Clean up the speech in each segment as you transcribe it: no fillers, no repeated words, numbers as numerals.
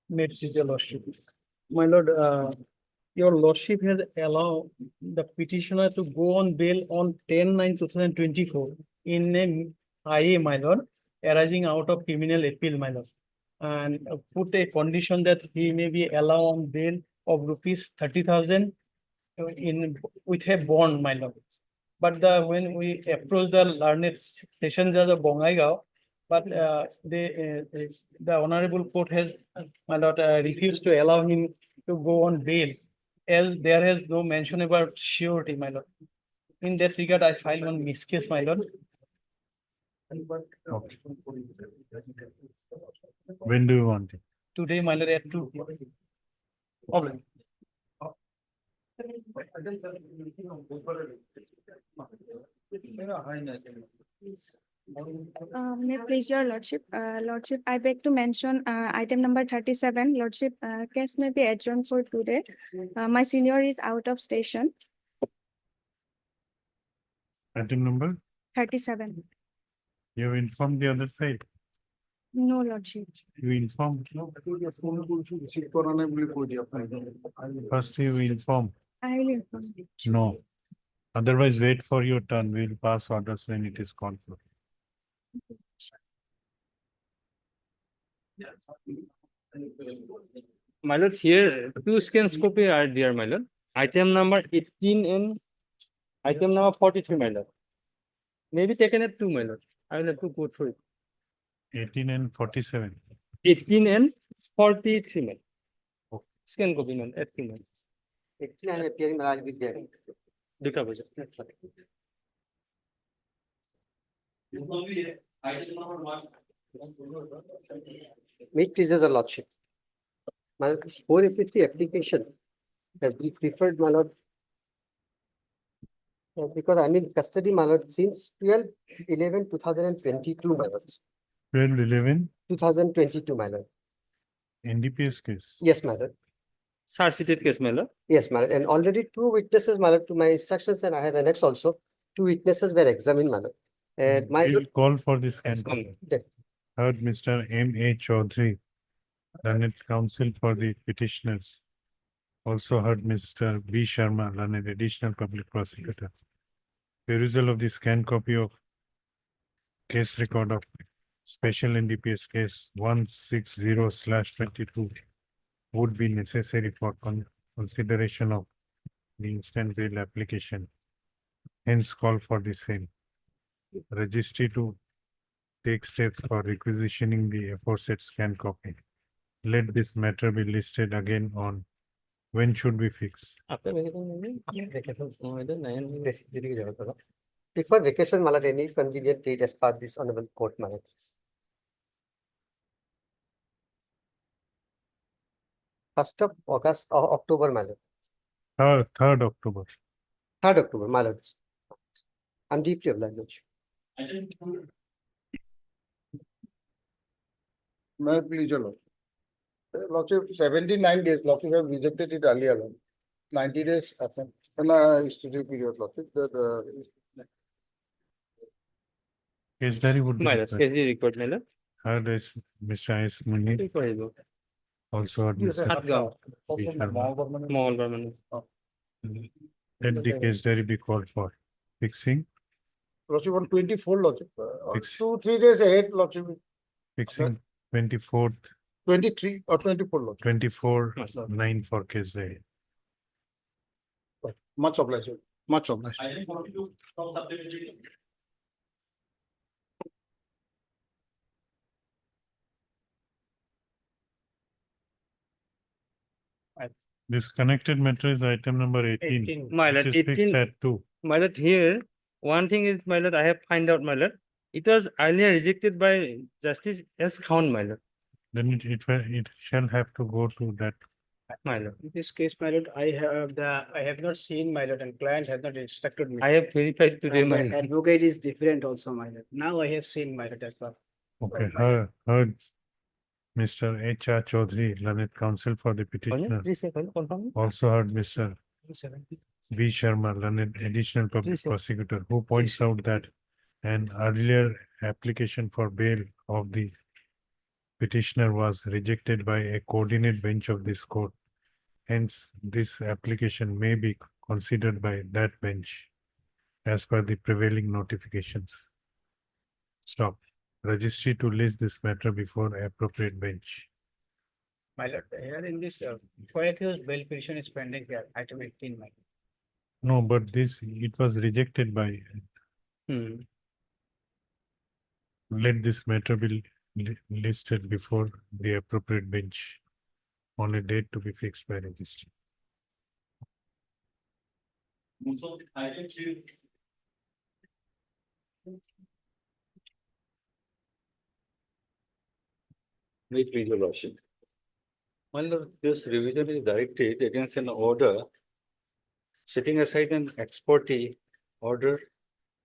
May it please your lordship. My lord, your lordship has allowed the petitioner to go on bail on 10/9/2024 in a IA, my lord, arising out of criminal appeal, my lord, and put a condition that he may be allowed on bail of rupees 30,000 in with a bond, my lord. But when we approach the learned session judge of Bongaigaon, but the honorable court has, my lord, refused to allow him to go on bail, as there has no mention about surety, my lord. In that regard, I filed one miscase, my lord. Okay. When do you want it? Today, my lord, at 2 p.m. Problem. May it please your lordship. Lordship, I beg to mention item number 37. Lordship, case may be adjourned for today. My senior is out of station. Item number? 37. You have informed the other side. No, lordship. You informed. First you inform. I will inform. No. Otherwise, wait for your turn. We'll pass orders when it is called for. My lord, here two scans copy are there, my lord. Item number 18 and item number 43, my lord. Maybe taken at 2, my lord. I will have to go through it. 18 and 47. 18 and 43, my lord. Scan copy, my lord, at 2 minutes. Actually, I am appearing, but I will be there. Dikha bhaja. May it please the lordship. My lord, this 483 application have been preferred, my lord. Because I'm in custody, my lord, since 12/11/2022, my lord. 12-11 2022, my lord. NDPS case. Yes, my lord. Charge-sheeted case, my lord. Yes, my lord. And already 2 witnesses, my lord, to my instructions, and I have annexed also. 2 witnesses were examined, my lord. And my We'll lord, call for this Yes, candidate. that- Heard Mr. M.A. Chaudhary, learned counsel for the petitioners. Also heard Mr. B. Sharma, learned additional public prosecutor. Perusal of the scanned copy of case record of special NDPS case 160/22 would be necessary for consideration of the instant bail application. Hence call for the same. Registry to take steps for requisitioning the aforesaid scanned copy. Let this matter be listed again on when should we fix. After vacation, maybe? Vacation, my lord, 9. before vacation, my lord, any convenient date as per this honorable court, my lord. 1st of August or October, my lord. 3rd October. 3rd October, my lord. I'm deeply obliged. May I please, your lordship. Lordship, 79 days, lordship have rejected it earlier on. 90 days, and history period, lordship, Case diary would be My lord, required. case record, my lord. Heard as Mr. S. Munir, Take for his vote. also heard Mr. Hatgaon, B. Sharma. Mongol government. Let the case diary be called for fixing, Lordship on 24, lordship, Fix. 2-3 days ahead, lordship, fixing 24th, 23 or 24, lordship. 24/9 for case diary. Much obliged, much obliged. This connected matter is item number 18. My Which lord, is fixed 18. at 2. My lord, here, one thing is, my lord, I have find out, my lord. It was earlier rejected by Justice S. Khan, my lord. Then it shall have to go to that. My lord. In this case, my lord, I have not seen, my lord, and client has not instructed me. I have verified today, And my the lord. advocate is different also, my lord. Now I have seen, my lord, as well. Okay, heard Mr. H.R. Chaudhary, learned counsel for the petitioner. Confirm. Also heard Mr. B. Sharma, learned additional public Please, sir. prosecutor, who points out that an earlier application for bail of the petitioner was rejected by a coordinate bench of this court. Hence, this application may be considered by that bench as per the prevailing notifications. Stop. Registry to list this matter before appropriate bench. My lord, here in this co-accused bail petition is pending here, item 18, my. No, but it was rejected by, let this matter be listed before the appropriate bench on a date to be fixed by registry. May it please your lordship. My lord, this revision is directed against an order setting aside an ex parte order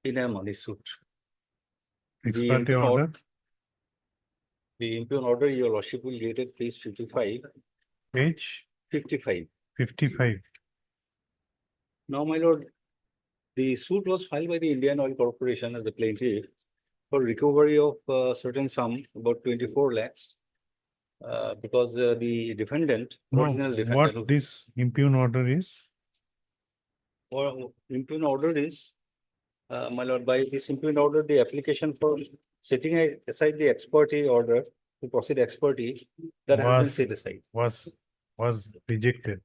in a money suit. Ex The parte impugned order, The impugned order, your lordship will get at page 55. page 55. 55. Now, my lord, the suit was filed by the Indian Oil Corporation as the plaintiff for recovery of certain sum, about 24 lakhs. Because the defendant, No, original what defendant, this impugn order is? or impugned order is, my lord, by this impugned order, the application for setting aside the ex parte order to proceed ex parte, that has been Was- set aside. Was rejected.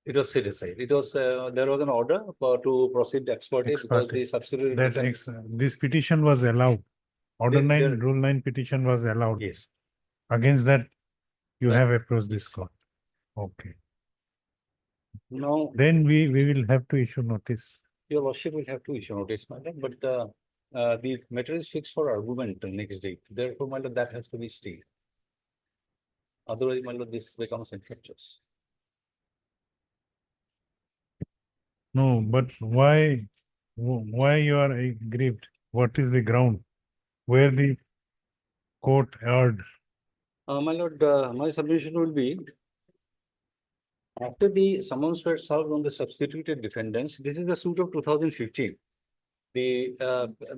It was set aside. It was, there was an order to proceed ex parte Ex because parte. the subsidiary. That this petition was allowed. Order There- 9, there- Rule 9 petition was allowed. Yes, Against that, you That- have approached this court. Okay. now Then we will have to issue notice. your lordship will have to issue notice, my lord, but the matter is fixed for argument the next date. Therefore, my lord, that has to be stayed. Otherwise, my lord, this becomes infectious. No, but why you are aggrieved? What is the ground? Where the court erred? My lord, my submission will be after the summons were served on the substituted defendants, this is the suit of 2015. The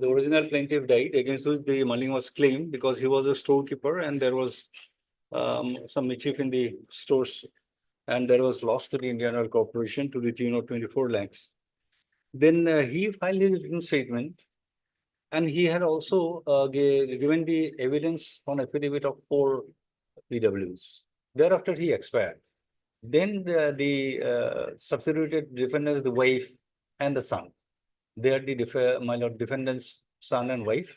original plaintiff died against which the money was claimed because he was a storekeeper and there was some mischief in the stores and there was loss to the Indian Oil Corporation to the tune of 24 lakhs. Then he filed his written statement and he had also given the evidence on affidavit of 4 PWs. Thereafter, he expired. Then the substituted defendants, the wife and the son, they are the my lord, defendants, son and wife.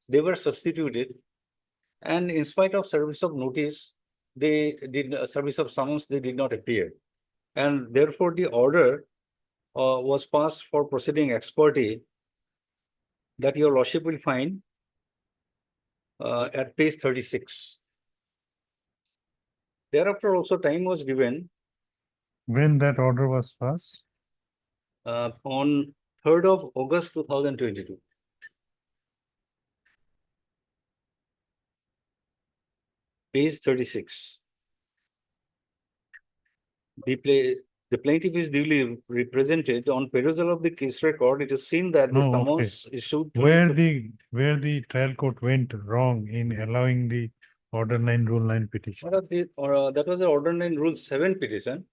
They were substituted, and in spite of service of notice, they did service of summons. They did not appear, and therefore the order was passed for proceeding ex parte that your lordship will find at page 36. Thereafter, also time was given When that order was passed? on 3rd of August 2022. Page 36. The plaintiff is duly represented on perusal of the case record. It is seen that the No, okay. summons issued. Where the trial court went wrong in allowing the Order 9, Rule 9 petition? That was the Order 9 Rule 7 petition.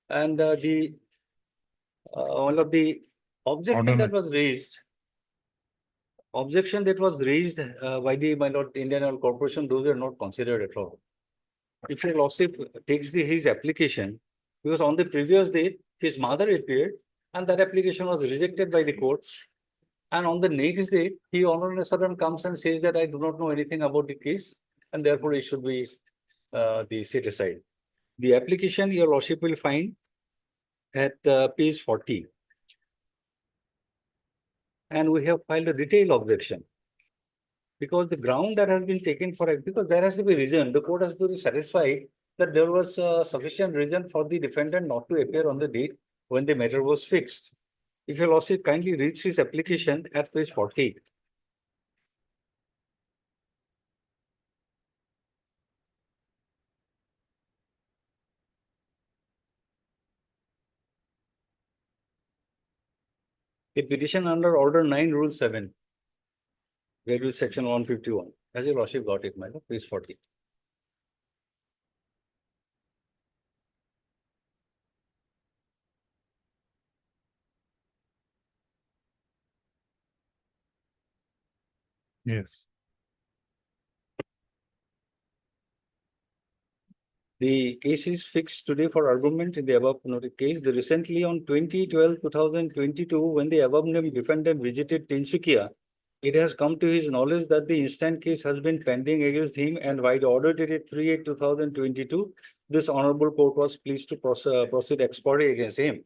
And one of the objection Order that was raised. Objection that was raised by the my lord Indian Oil Corporation, those were not considered at all. If your lordship takes his application, because on the previous day, his mother appeared and that application was rejected by the courts. And on the next day, he all of a sudden comes and says that I do not know anything about the case and therefore it should be set aside. The application your lordship will find at page 40. And we have filed a detailed objection. Because the ground that has been taken for it, because there has to be reason, the court has to be satisfied that there was sufficient reason for the defendant not to appear on the date when the matter was fixed. If your lordship kindly reads his application at page 40. A petition under Order 9, Rule 7. Regular Section 151. As your lordship got it, my lord, page 40. Yes. The case is fixed today for argument in the above noted case. The recently on 2022, when the above named defendant visited Tinsukia, it has come to his knowledge that the instant case has been pending against him, and by the order dated 3/8/2022, this honorable court was pleased to proceed ex parte against him.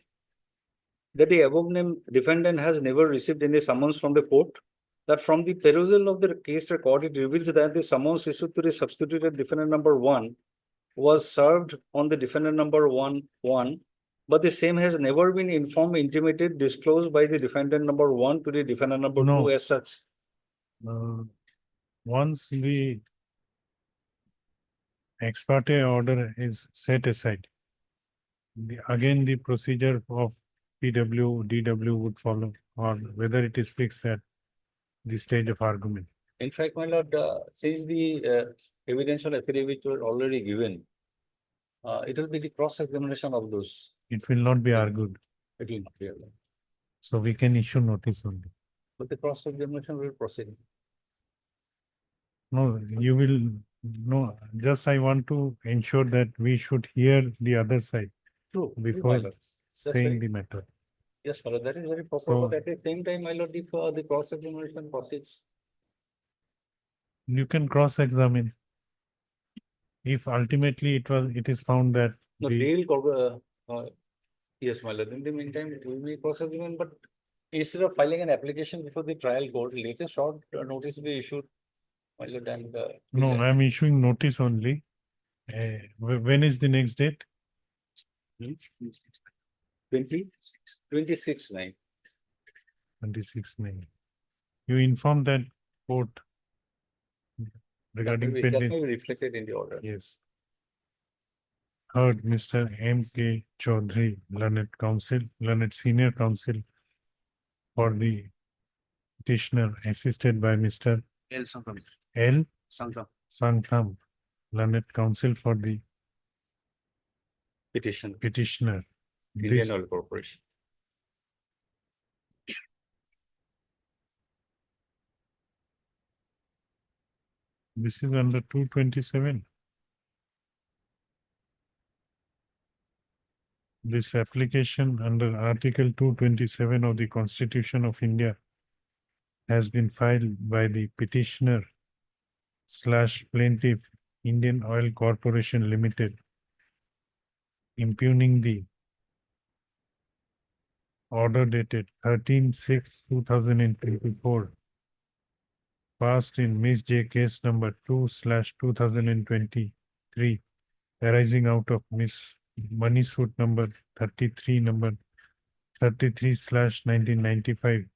That the above named defendant has never received any summons from the court. That from the perusal of the case record, it reveals that the summons issued to the substituted defendant number 1 was served on the defendant number 1, but the same has never been informed, intimated, disclosed by the defendant number 1 to the defendant number No. 2 as such. Once the ex parte order is set aside, again the procedure of PW, DW would follow, or whether it is fixed at the stage of argument. In fact, my lord, since the evidential affidavit were already given, it will be the cross-examination of those. It will not be argued, It will not be allowed. so we can issue notice only. But the cross-examination will proceed. No, you will, no, just I want to ensure that we should hear the other side True. before my lord. staying very- the matter. Yes, my lord, that is very proper, So- but at the same time, my lord, if the cross-examination proceeds, You can cross-examine. If ultimately it is found that no, the, they will, yes, my lord, in the meantime, it will be cross-examined, but instead of filing an application before the trial court, later short notice be issued, my lord, and. no, I'm issuing notice only. When is the next date? 26/9. 26/9. You inform that court regarding That may pending, be reflected in the order. yes. Heard Mr. M.K. Chaudhary, learned senior counsel for the petitioner, assisted by Mr. L. Santam. L. Santam. Santam, learned counsel for the Petition, petitioner. Indian This- Oil Corporation. This is under 227. This application under Article 227 of the Constitution of India has been filed by the petitioner / plaintiff Indian Oil Corporation Limited, impugning the order dated 13/6/2024, passed in Ms. J case number 2/2023, arising out of Ms. Money suit number 33, number 33/1995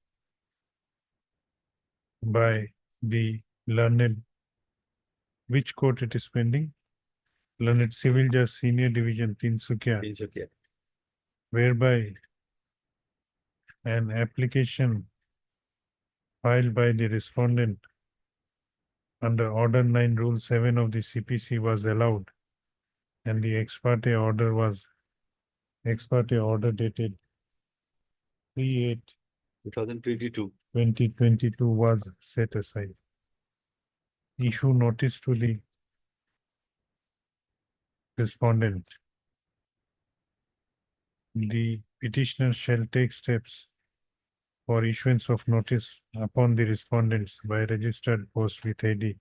by the learned, which court it is pending? Learned Civil Judge Senior Division Tinsukia, Tinsukia. whereby an application filed by the respondent under Order 9, Rule 7 of the CPC was allowed, and the ex parte order dated 3/8/2022 was set aside. Issue notice to the respondent. The petitioner shall take steps for issuance of notice upon the respondents by registered post with ID,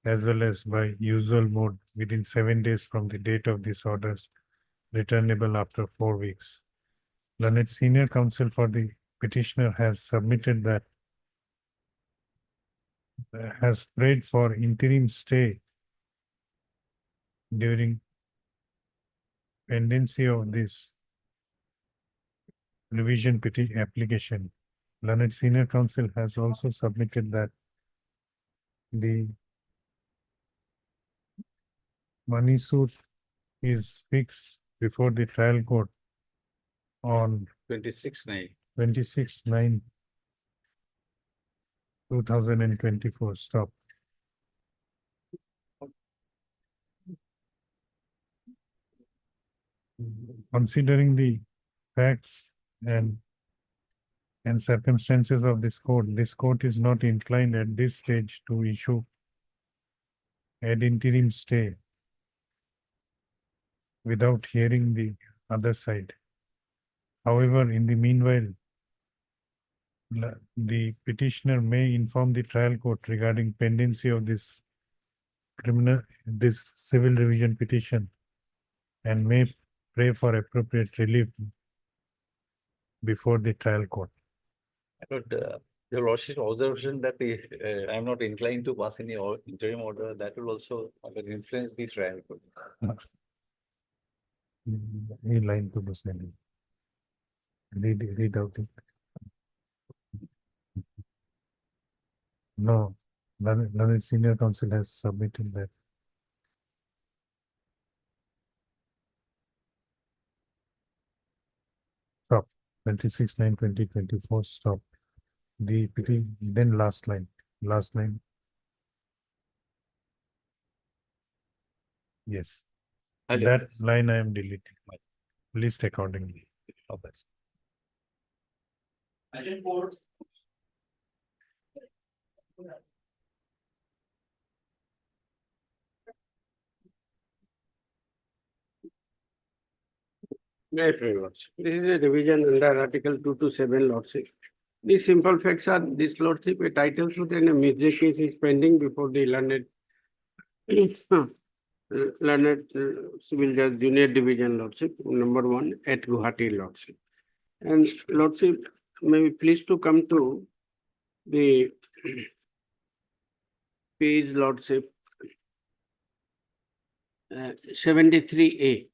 as well as by usual mode within 7 days from the date of these orders, returnable after 4 weeks. Learned senior counsel for the petitioner has submitted that has prayed for interim stay during pendency of this revision application. Learned senior counsel has also submitted that the money suit is fixed before the trial court on 26/9. 26/9/2024. Stop. considering the facts and circumstances of this court is not inclined at this stage to issue ad interim stay without hearing the other side. However, in the meanwhile, the petitioner may inform the trial court regarding pendency of this civil revision petition and may pray for appropriate relief before the trial court. But your lordship observation that I am not inclined to pass any interim order, that will also influence the trial court. Any line to the same. Read out it. No, none senior counsel has submitted that. Stop. 26/9/2024. Stop. Then last line. Yes. That line I am deleting. List accordingly. Yes, my lordship. This is a revision under Article 227, lordship. The simple facts are this, lordship, a title suit and a music case is pending before the learned civil judge junior division, lordship, number 1 at Guwahati, lordship. And lordship, may we please to come to the page, lordship, 73A.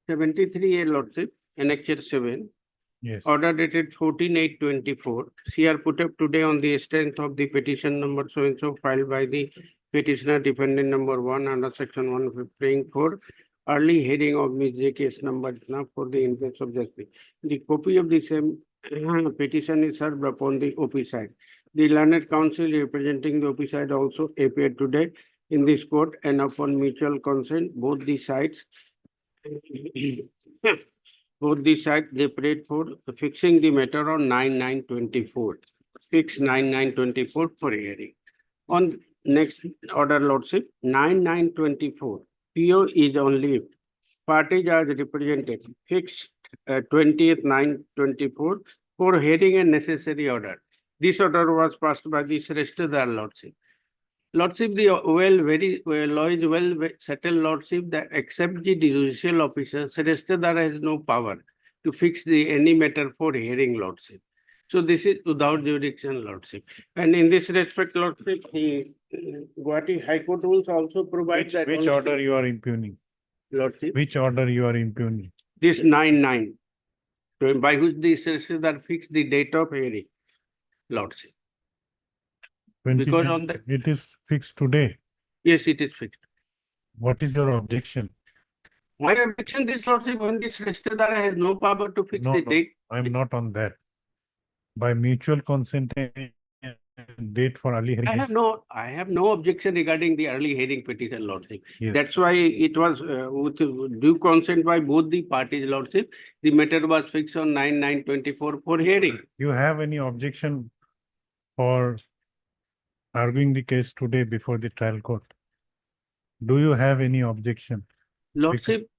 A lordship, Annexure 7, Yes. order dated 14/8/24. Here put up today on the strength of the petition number so and so filed by the petitioner defendant number 1 under section 115 for early hearing of Ms. case number for the interest of justice. The copy of the same petition is served upon the OP side. The learned counsel representing the OP side also appeared today in this court, and upon mutual consent, both the sides they prayed for fixing the matter on 9/9/24. Fix 9/9/24 for hearing. On next order, lordship, 9/9/24. PO is on leave. Parties are represented. Fixed 20th/9/24 for hearing a necessary order. This order was passed by the Sreshtadar, lordship. Lordship, the very law is well settled, lordship, that except the judicial officer, Sreshtadar has no power to fix any matter for hearing, lordship. So this is without jurisdiction, lordship. And in this respect, lordship, the Guwahati High Court rules also provide that. Which order you are impugning? Lordship, Which order you are impugning? this 9/9, by which the Sreshtadar fixed the date of hearing, lordship. Because on the- It is fixed today. Yes, it is fixed. What is your objection? My objection is, lordship, when this Sreshtadar has no power to fix No, the no. date. I'm not on that. By mutual consent, date for early hearing. I have no objection regarding the early hearing petition, lordship. Yes. That's why it was with due consent by both the parties, lordship. The matter was fixed on 9/9/24 for hearing. You have any objection for arguing the case today before the trial court? Do you have any objection? Lordship,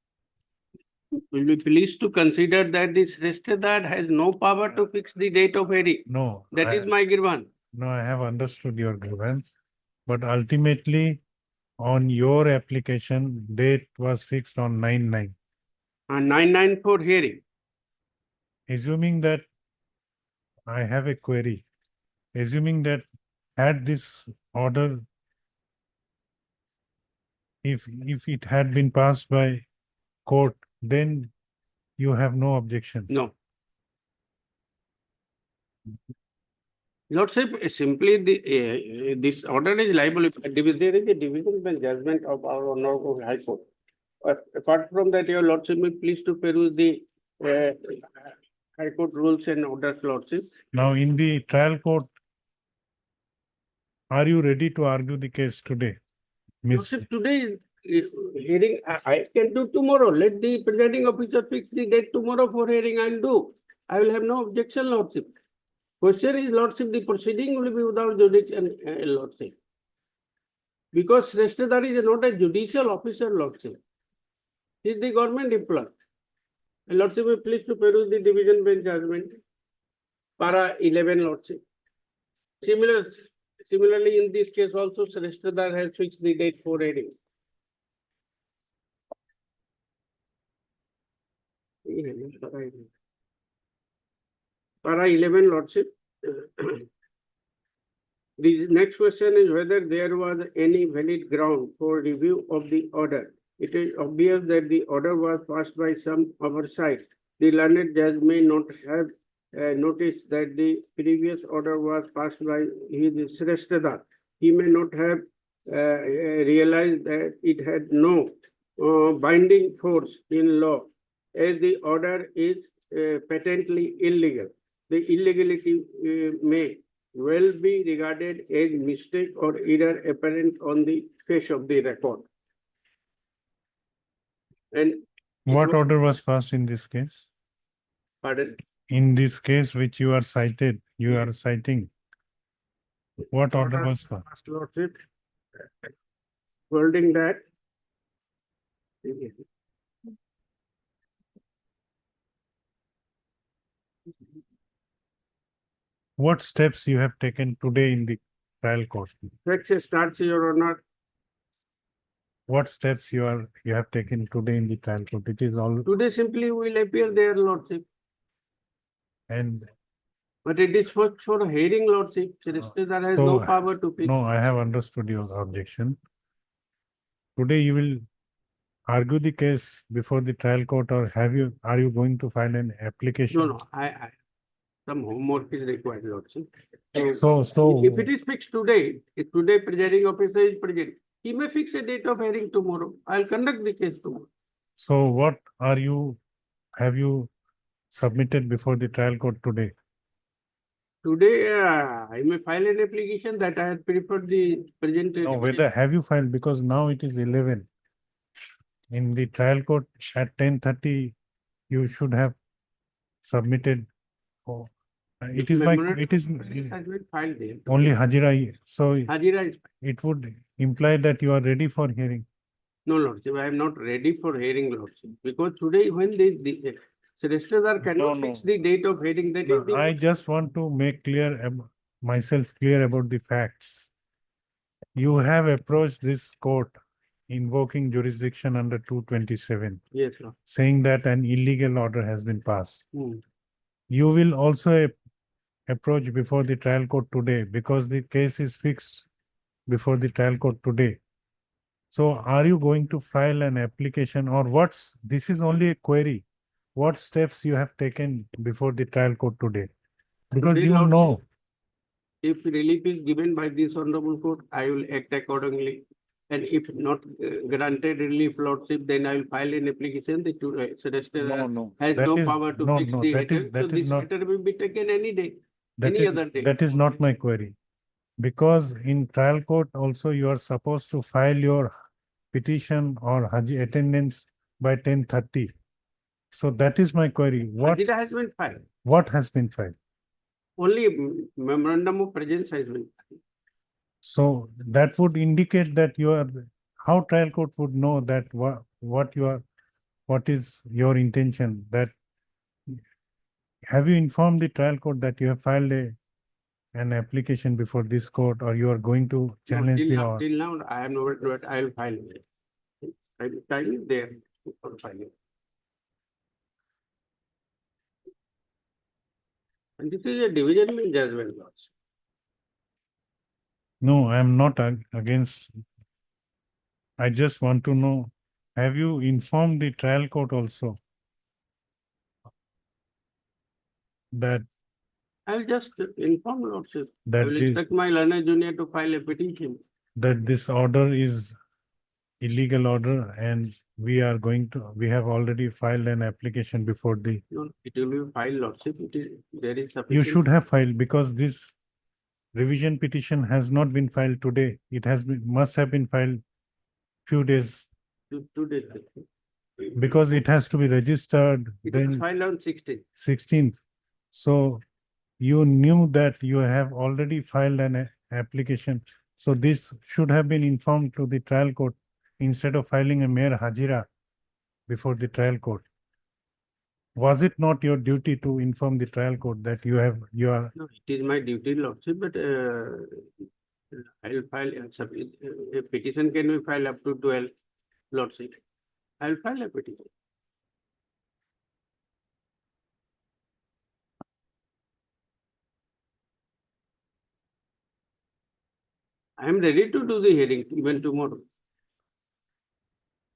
will be pleased to consider that this Sreshtadar has no power to fix the date of hearing. No. That is my grievance. No, I have understood your grievance, but ultimately on your application, date was fixed on 9/9. And 9/9 for hearing. Assuming that I have a query, assuming that had this order, if it had been passed by court, then you have no objection. No. Lordship, simply this order is liable if there is a division bench judgment of our Honorable High Court. Apart from that, your lordship may please to peruse the High Court rules and orders, lordship. Now, in the trial court, Are you ready to argue the case today? Miss, Lordship, today hearing, I can do tomorrow. Let the presiding officer fix the date tomorrow for hearing. I'll do. I will have no objection, Lordship. Question is, Lordship, the proceeding will be without jurisdiction, Lordship. Because Sreshtadar is not a judicial officer, Lordship. He is the government employee. Lordship, will please to peruse the division bench judgment. Para 11, Lordship. Similarly, in this case also, Sreshtadar has fixed the date for hearing. Para 11, Lordship. The next question is whether there was any valid ground for review of the order. It is obvious that the order was passed by some oversight. The learned judge may not have noticed that the previous order was passed by his Sreshtadar. He may not have realized that it had no binding force in law, as the order is patently illegal. The illegality may well be regarded as mistake or error apparent on the face of the record. And what order was passed in this case? pardon, In this case which you are cited, you are citing. What order was passed? First Lordship, holding that What steps you have taken today in the trial court? facts starts, Your Honor. What steps you have taken today in the trial court? It is all, Today simply will appear there, Lordship. and But it is for hearing, Lordship. Sreshtadar has no so- power to fix. no, I have understood your objection. Today you will argue the case before the trial court, or are you going to file an application? No, some homework is required, Lordship. So If it is fixed today, if today presiding officer is present, he may fix a date of hearing tomorrow. I'll conduct the case tomorrow. So what have you submitted before the trial court today? Today, I may file an application that I had preferred the present. No, whether have you filed, because now it is 11. In the trial court at 10:30, you should have submitted. Oh, it is Memorandum it is of presence has been filed there. only Hajira, so Hajira is, it would imply that you are ready for hearing. no, Lordship, I am not ready for hearing, Lordship, because today when the Sreshtadar cannot No. fix the date of hearing, that is the. I just want to make myself clear about the facts. You have approached this court invoking jurisdiction under 227, Yes, Lord. saying that an illegal order has been passed. Hmm. You will also approach before the trial court today, because the case is fixed before the trial court today. So are you going to file an application, or this is only a query? What steps you have taken before the trial court today? Because Today, you Lordship, know, if relief is given by this honorable court, I will act accordingly. And if not granted relief, Lordship, then I will file an application. The Sreshtadar has that no is- power to no, fix no, the that is- header. that So is this not- matter will be taken any day, that any is, other day. that is not my query. Because in trial court also you are supposed to file your petition or Haji attendance by 10:30. So that is my query. Hajira has been filed. What has been filed? Only memorandum of presence has been filed. So that would indicate that how trial court would know that what is your intention, that have you informed the trial court that you have filed an application before this court, or you are going to No, challenge the order? till now, I am not, I will file it. Time is there for filing. And this is a division bench judgment, Lordship. No, I am not against. I just want to know, have you informed the trial court also that I will just inform Lordship. I that will the- instruct my learner junior to file a petition. this order is illegal order, and we have already filed an application before No, it will be filed, Lordship. It is, there is sufficient. you should have filed, because revision petition has not been filed today. It has been, must have been filed few days Two days. because it has to be registered It was then filed on 16th. 16th. So you knew that you have already filed an application. So this should have been informed to the trial court instead of filing a mere hajira before the trial court. Was it not your duty to inform the trial court that you are No, it is my duty, Lordship, but I'll file a petition can be filed up to 12, Lordship. I'll file a petition. I am ready to do the hearing even tomorrow.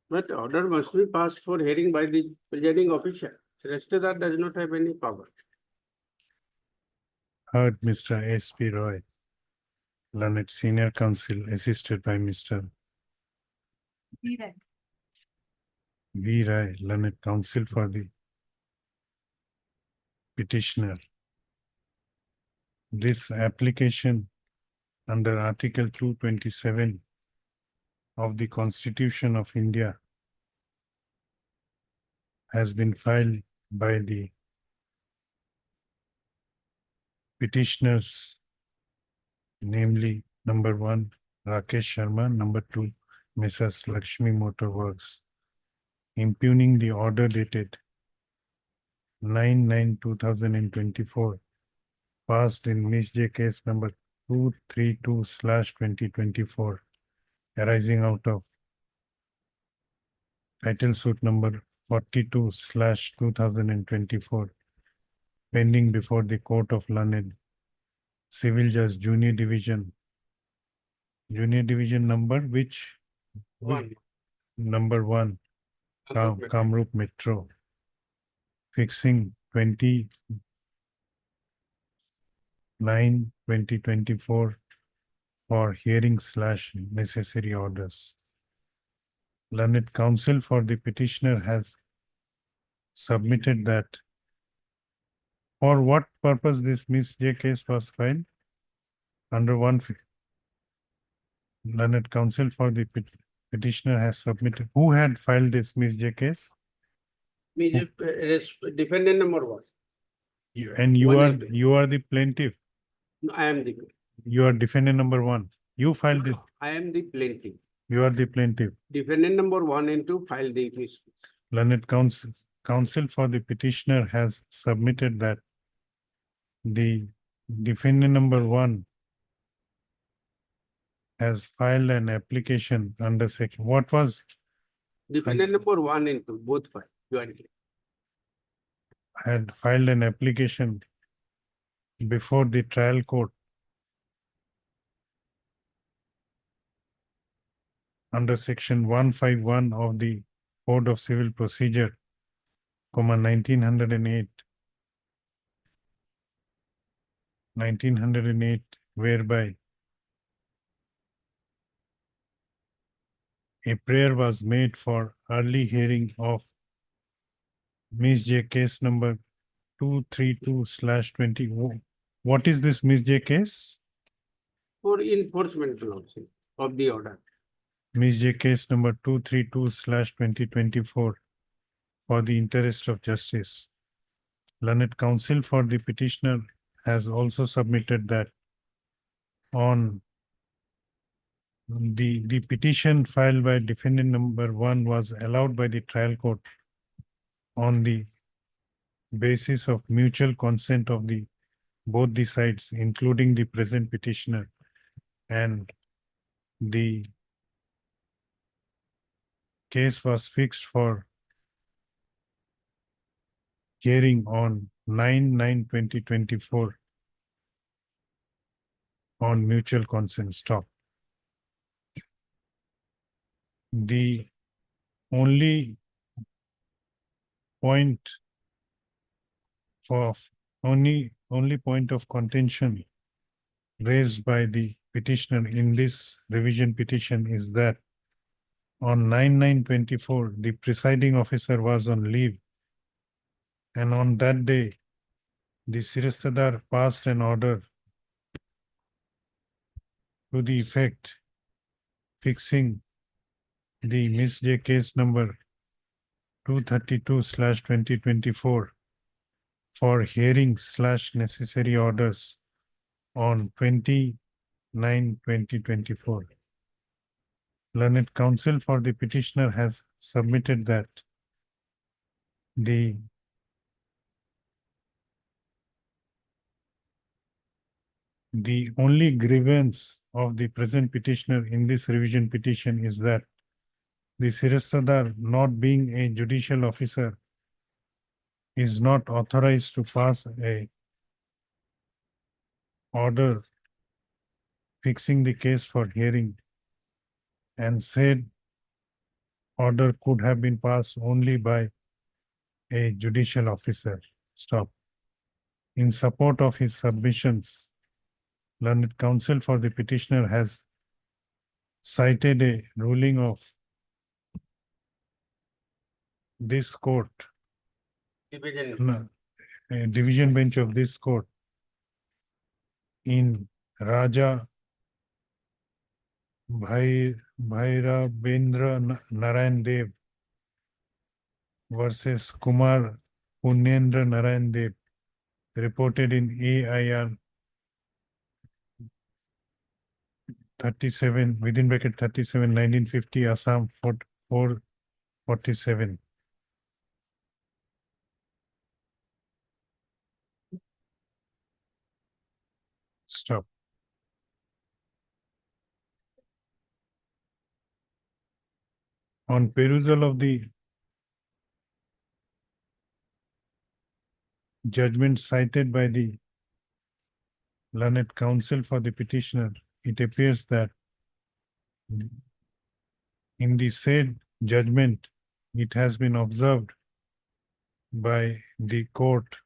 But order must be passed for hearing by the presiding officer. Registrar does not have any power. heard Mr. S.P. Roy, learned senior counsel, assisted by Mr. V. Rai, learned counsel for the petitioner. This application under Article 227 of the Constitution of India has been filed by the petitioners, namely number 1, Rakesh Sharma, number 2, Mrs. Lakshmi Motor Works, impugning the order dated 9/9/2024, passed in Ms. J case number 232/2024, arising out of title suit number 42/2024, pending before the Court of Learned Civil Judge Junior Division number One. number 1, Kamrup Metro, fixing 29/2024 for hearing / necessary orders. Learned counsel for the petitioner has submitted that for what purpose this Miss J case was filed under learned counsel for the petitioner has submitted. Who had filed this Miss J case? Defendant number 1. And you One are and two. the plaintiff. No, I am the. You are defendant number 1. You filed it. No, I am the plaintiff. You are the plaintiff. Defendant number 1 and 2 filed the case. Learned counsel for the petitioner has submitted that the defendant number 1 has filed an application under section. What was Defendant number 1 and 2 both filed jointly. had filed an application before the trial court under section 151 of the Code of Civil Procedure, 1908, whereby a prayer was made for early hearing of Ms. J case number 232/20. What is this Ms. J case? For enforcement Lordship of the order. Ms. J case number 232/2024 for the interest of justice. Learned counsel for the petitioner has also submitted that on the petition filed by defendant number 1 was allowed by the trial court on the basis of mutual consent of both the sides, including the present petitioner, and the case was fixed for hearing on 9/9/2024 on mutual consent. Stop. The only point of only point of contention raised by the petitioner in this revision petition is that on 9/9/24, the presiding officer was on leave. And on that day, the Sirastadar passed an order to the effect fixing the Miss J case number 232/2024 for hearing / necessary orders on 29/2024. Learned counsel for the petitioner has submitted that the only grievance of the present petitioner in this revision petition is that the Sirastadar, not being a judicial officer, is not authorized to pass a order fixing the case for hearing, and said order could have been passed only by a judicial officer. Stop. In support of his submissions, learned counsel for the petitioner has cited a ruling of this court, a division bench of this court in Raja Bhairabendra Narayan Dev versus Kumar Punyendra Narayan Dev, reported in AIR 37 within bracket 37 1950 Assam 447. Stop. On perusal of the judgment cited by the learned counsel for the petitioner, it appears that in the said judgment, it has been observed by the court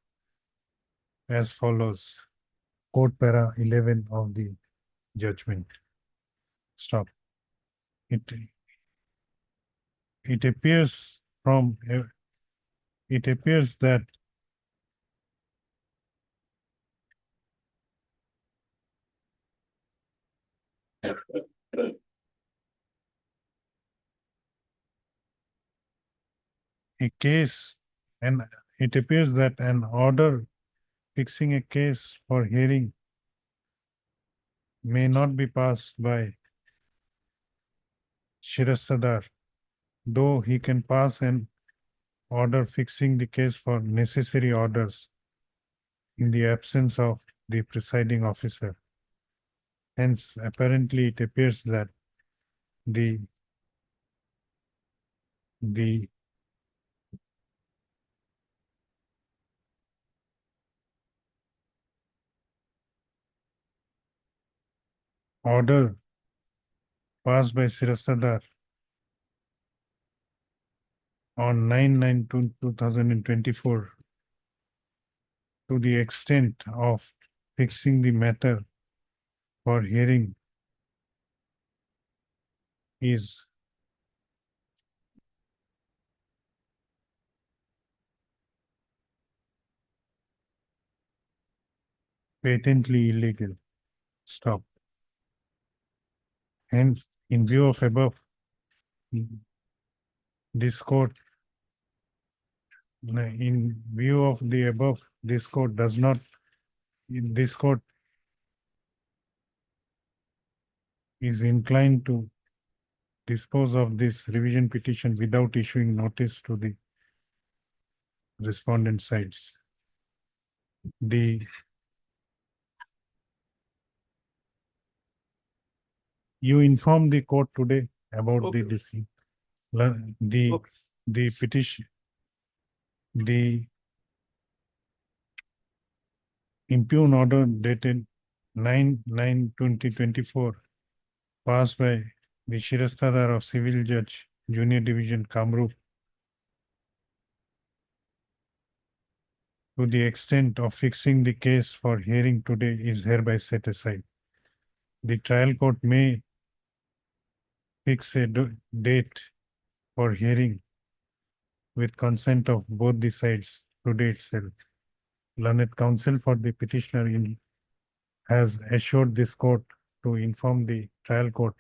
as follows. Court para 11 of the judgment. Stop. It appears that a case, and it appears that an order fixing a case for hearing may not be passed by Shirastadar, though he can pass an order fixing the case for necessary orders in the absence of the presiding officer. Hence, apparently it appears that the order passed by Sirastadar on 9/9/2024 to the extent of fixing the matter for hearing is patently illegal. Stop. Hence, in view of above, this court, in view of the above, this court does not, this court is inclined to dispose of this revision petition without issuing notice to the respondent sides. You informed the court today about the decision. The petition, the impugn order dated 9/9/2024 passed by the Shirastadar of Civil Judge, Junior Division, Kamrup, to the extent of fixing the case for hearing today is hereby set aside. The trial court may fix a date for hearing with consent of both the sides today itself. Learned counsel for the petitioner has assured this court to inform the trial court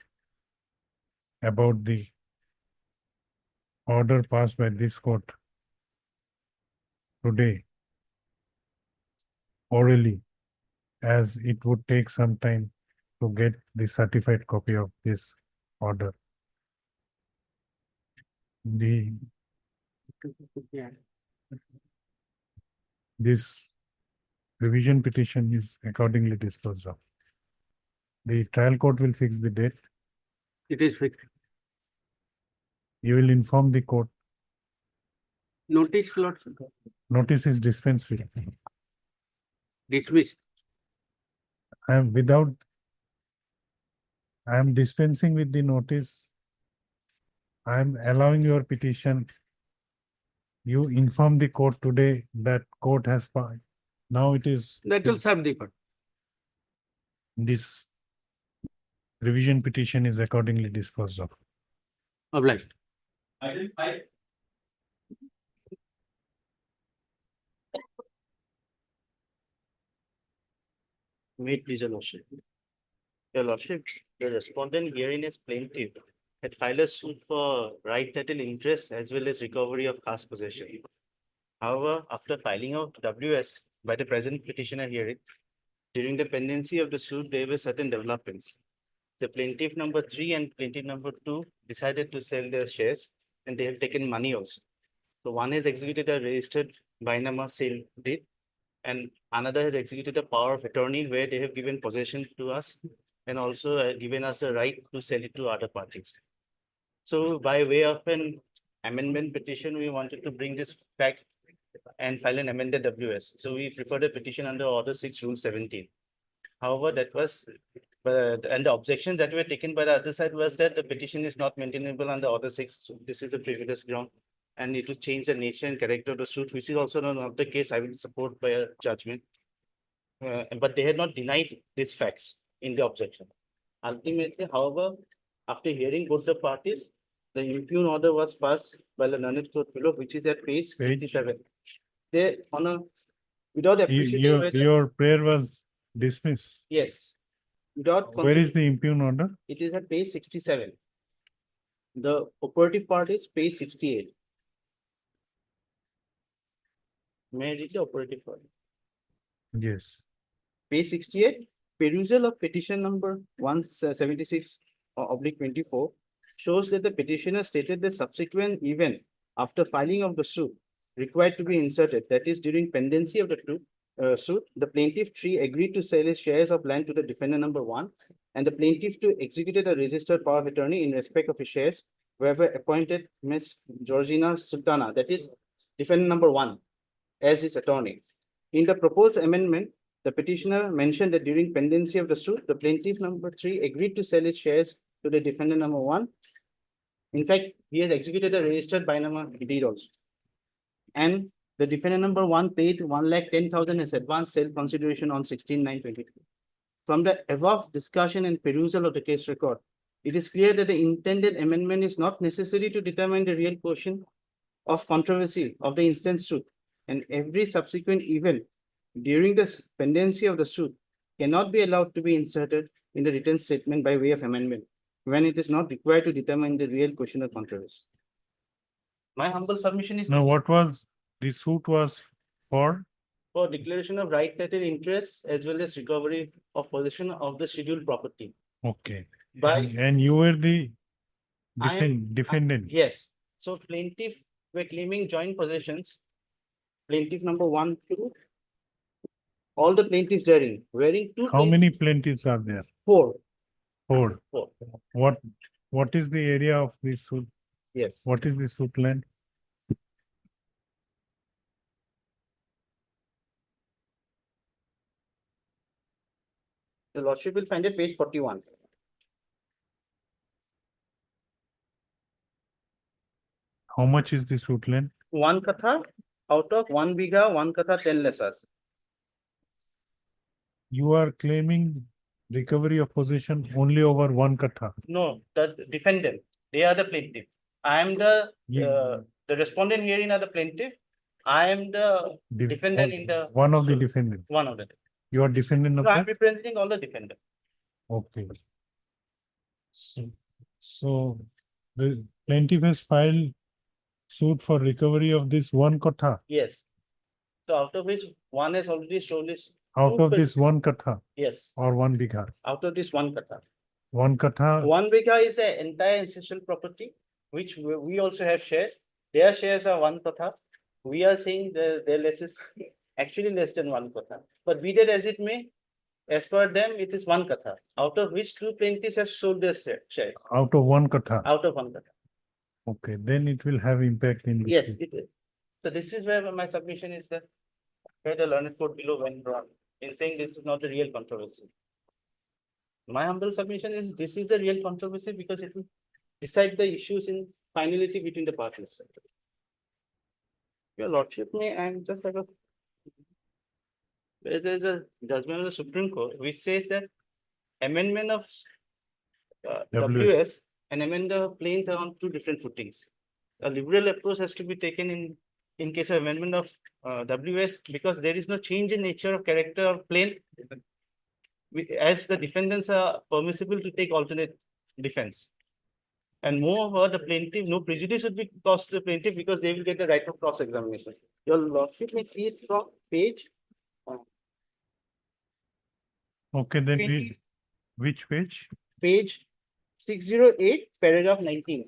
about the order passed by this court today orally, as it would take some time to get the certified copy of this order. The this revision petition is accordingly disposed of. The trial court will fix the date. It is fixed. You will inform the court. Notice, Lordship, Notice is dispensed with. dismissed. I am dispensing with the notice. I am allowing your petition. You inform the court today that court has filed. Now it is That will serve the court. this revision petition is accordingly disposed of. Obliged. May it please your lordship. Your lordship, the respondent herein is plaintiff had filed a suit for right title interest as well as recovery of past possession. However, after filing of WS by the present petitioner hearing, during the pendency of the suit, there were certain developments. The plaintiff number 3 and plaintiff number 2 decided to sell their shares and they have taken money also. So one has executed a registered Bainama sale deed and another has executed a power of attorney where they have given possession to us and also given us a right to sell it to other parties. So by way of an amendment petition, we wanted to bring this fact and file an amended WS. So we preferred a petition under Order 6, Rule 17. However, that was, and the objections that were taken by the other side was that the petition is not maintainable under Order 6. So this is a frivolous ground and it will change the nature and character of the suit, which is also not the case. I will support by a judgment. But they had not denied these facts in the objection. Ultimately, however, after hearing both the parties, the impugn order was passed by the learned court below, which is at page 57. They on a without appreciating whether- Your prayer was dismissed. yes, without Where is considering- the impugn order? it is at page 67. The operative part is page 68. May I read the operative part? Yes. Page 68, perusal of petition number 176 oblique 24 shows that the petitioner stated the subsequent event after filing of the suit required to be inserted, that is during pendency of the suit, the plaintiff 3 agreed to sell his shares of land to the defendant number 1 and the plaintiff 2 executed a registered power of attorney in respect of his shares, whereby appointed Ms. Georgina Sultana, that is defendant number 1, as his attorney. In the proposed amendment, the petitioner mentioned that during pendency of the suit, the plaintiff number 3 agreed to sell his shares to the defendant number 1. In fact, he has executed a registered Bainama deed also. And the defendant number 1 paid 1,10,000 as advance sale consideration on 16/9/22. From the above discussion and perusal of the case record, it is clear that the intended amendment is not necessary to determine the real portion of controversy of the instant suit, and every subsequent event during the pendency of the suit cannot be allowed to be inserted in the written statement by way of amendment when it is not required to determine the real question of controversy. My humble submission is Now, what was the suit was for? for declaration of right title interest as well as recovery of possession of the scheduled property. Okay. By, And you were the I am- defendant. yes, so plaintiff were claiming joint possessions. Plaintiff number 1, 2. All the plaintiffs therein, wearing two. How many plaintiffs are there? 4. 4. 4, What is the area of this suit? yes. What is the suit land? The lordship will find it page 41. How much is the suit land? 1 katha out of 1 bigha, 1 katha 10 lessas. You are claiming recovery of possession only over 1 katha. No, the defendant, they are the plaintiff. I am the You- respondent herein are the plaintiff. I am the defendant in the. One of the suit. defendant. One of them. You are defendant of So I am that? representing all the defendants. Okay. So the plaintiff has filed suit for recovery of this one kotha. Yes. So out of which one has already sold his. Out two of this one katha Yes, or one bigha. out of this one kata. One katha, One bigha is an entire ancestral property, which we also have shares. Their shares are one kata. We are saying their less is actually less than one kata. But be that as it may, as per them, it is one kata, out of which two plaintiffs have sold their shares, out of one katha. out of one kata. Okay, then it will have impact in this Yes, case. it is. So this is where my submission is that where the learned court below went wrong in saying this is not a real controversy. My humble submission is this is a real controversy because it will decide the issues in finality between the parties. Your lordship may, and just like a there is a judgment of the Supreme Court which says that amendment of WS and amendment of plaintiff are on two different footings. A liberal approach has to be taken in case of amendment of WS because there is no change in nature of character of plaintiff. As the defendants are permissible to take alternate defense. And moreover, the plaintiff, no prejudice would be caused to the plaintiff because they will get the right of cross-examination. Your lordship may see it from page Okay, then 20. which page? Page 608, paragraph 19.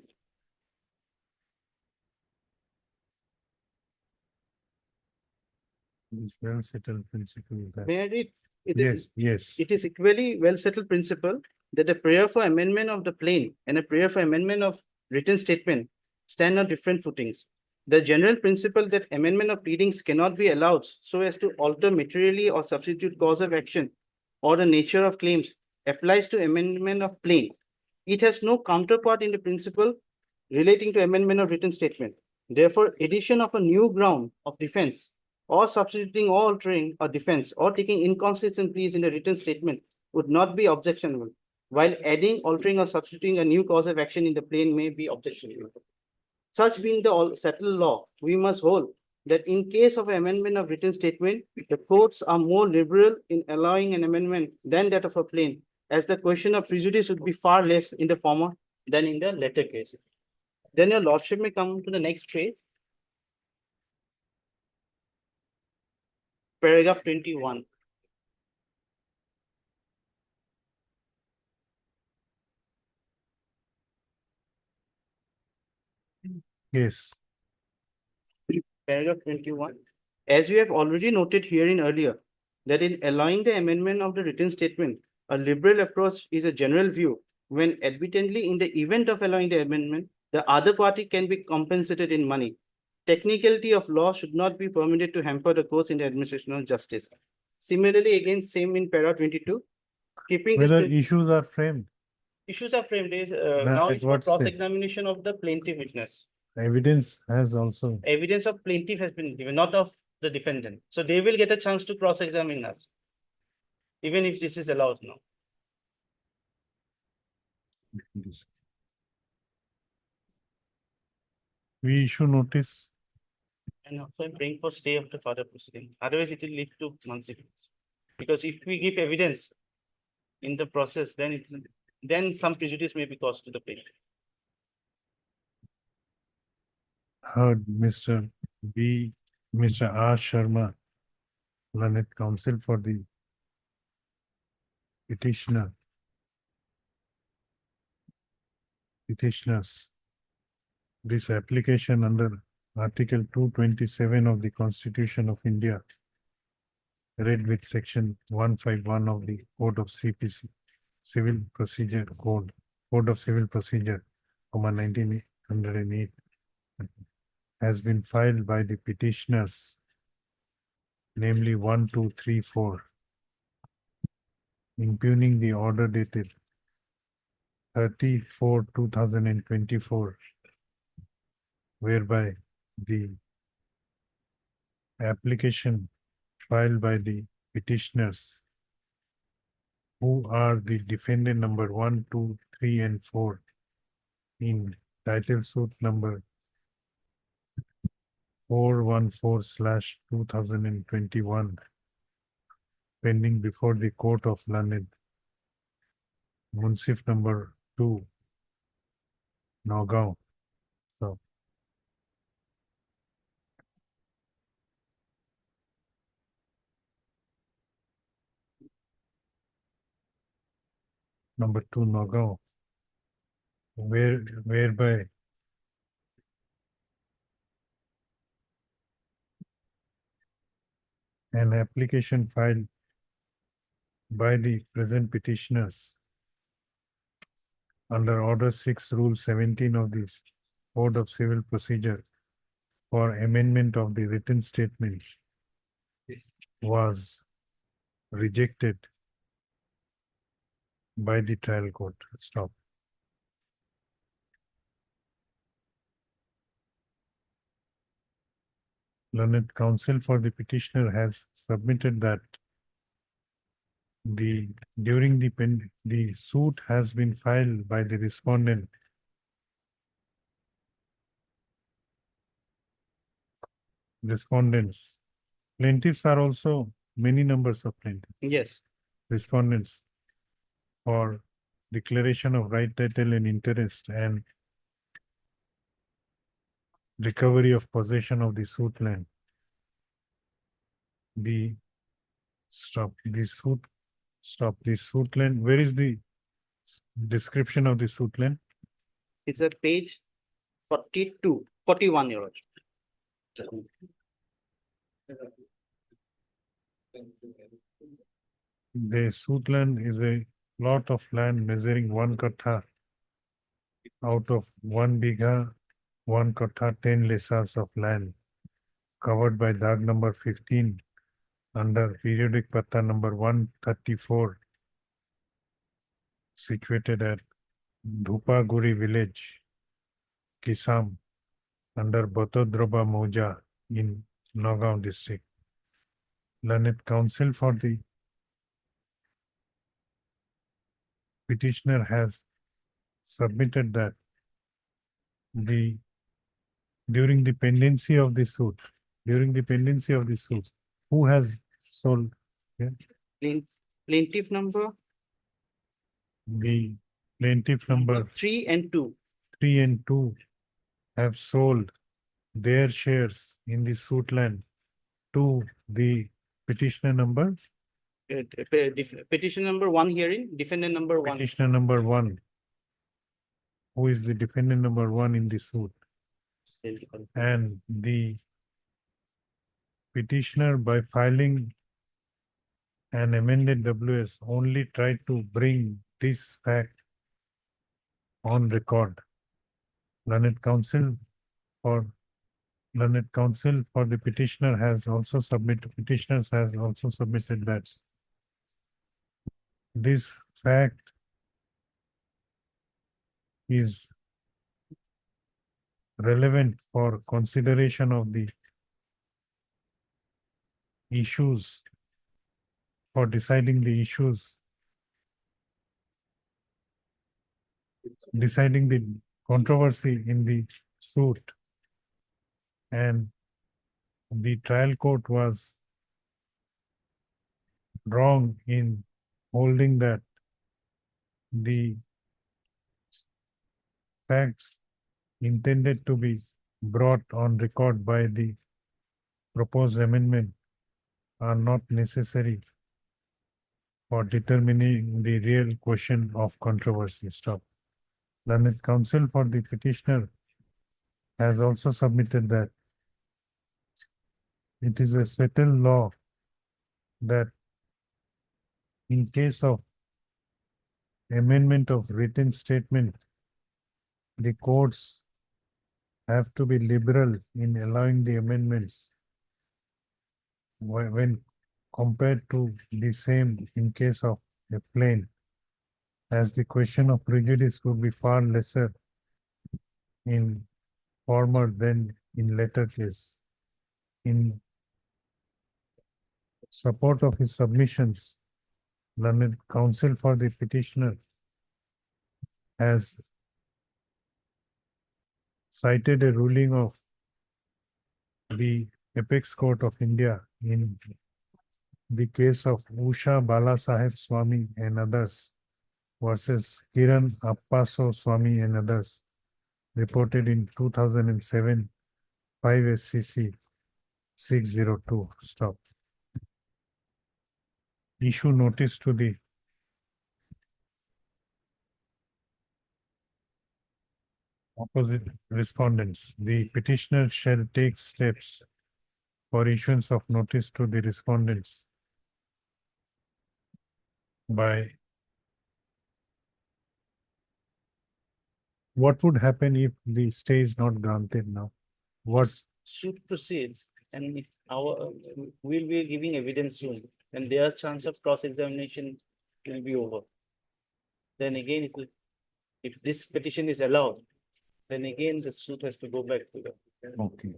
This well settled principle. that- May I read? It is, Yes, yes. it is equally well settled principle that a prayer for amendment of the plain and a prayer for amendment of written statement stand on different footings. The general principle that amendment of pleadings cannot be allowed so as to alter materially or substitute cause of action or the nature of claims applies to amendment of plain. It has no counterpart in the principle relating to amendment of written statement. Therefore, addition of a new ground of defense or substituting or altering a defense or taking inconsistent pleas in the written statement would not be objectionable, while adding, altering, or substituting a new cause of action in the plain may be objectionable. Such being the settled law, we must hold that in case of amendment of written statement, the courts are more liberal in allowing an amendment than that of a plain, as the question of prejudice would be far less in the former than in the latter case. Then your lordship may come to the next page. Paragraph 21. Yes. Paragraph 21. As we have already noted herein earlier, that in allowing the amendment of the written statement, a liberal approach is a general view when admittedly in the event of allowing the amendment, the other party can be compensated in money. Technicality of law should not be permitted to hamper the courts in the administration of justice. Similarly, again, same in para 22, keeping this Whether issues are framed, issues are framed is Now, now at it's for what stage? cross-examination of the plaintiff witness. evidence has also. Evidence of plaintiff has been given, not of the defendant. So they will get a chance to cross-examine us. Even if this is allowed now. We issue notice. And also I'm praying for stay of the further proceeding. Otherwise it will lead to consequence. Because if we give evidence in the process, then some prejudice may be caused to the plaintiff. Heard Mr. R. Sharma, learned counsel for the petitioners. This application under Article 227 of the Constitution of India, read with Section 151 of the Code of CPC, Civil Procedure Code of Civil Procedure, 1908, has been filed by the petitioners, namely 1, 2, 3, 4, impugning the order dated 30/4/2024, whereby the application filed by the petitioners, who are the defendant number 1, 2, 3, and 4 in title suit number 414/2021, pending before the Court of Learned, Munsif number 2, Nagaon. So number 2, Nagaon, whereby an application filed by the present petitioners under Order 6, Rule 17 of the Code of Civil Procedure for amendment of the written statement was rejected by the trial court. Stop. Learned counsel for the petitioner has submitted that during the suit has been filed by the respondents. Plaintiffs are also many numbers of plaintiffs. Yes. Respondents for declaration of right title and interest and recovery of possession of the suit land. The suit land. Where is the description of the suit land? It's a page 41, Your Lordship. The suit land is a plot of land measuring 1 kattha out of 1 bigha, 1 kattha, 10 lesas of land covered by dag number 15 under periodic patta number 134, situated at Dhupaguri village, Kisam, under Botodroba Moja in Nagaon district. Learned counsel for the petitioner has submitted that during the pendency of the suit, who has sold? Plaintiff number The plaintiff number 3 and 2. 3 and 2 have sold their shares in the suit land to the petitioner number, Petition number 1 hearing, defendant number 1. petitioner number 1. Who is the defendant number 1 in the suit? And the petitioner, by filing an amended WS, only tried to bring this fact on record. Learned counsel for the petitioners has also submitted that this fact is relevant for consideration of the issues, for deciding the issues, deciding the controversy in the suit. And the trial court was wrong in holding that the facts intended to be brought on record by the proposed amendment are not necessary for determining the real question of controversy. Stop. Learned counsel for the petitioner has also submitted that it is a settled law that in case of amendment of written statement, the courts have to be liberal in allowing the amendments when compared to the same in case of a plain, as the question of prejudice would be far lesser in former than in later case. In support of his submissions, learned counsel for the petitioner has cited a ruling of the Apex Court of India in the case of Usha Balasaheb Swami and others, versus Kiran Appaso Swami and others, reported in 2007, 5 SCC 602. Stop. Issue notice to the opposite respondents. The petitioner shall take steps for issuance of notice to the respondents by what would happen if the stay is not granted now? What, Suit proceeds and if we'll be giving evidence soon and their chance of cross-examination will be over. Then again, if this petition is allowed, then again the suit has to go back to the. okay.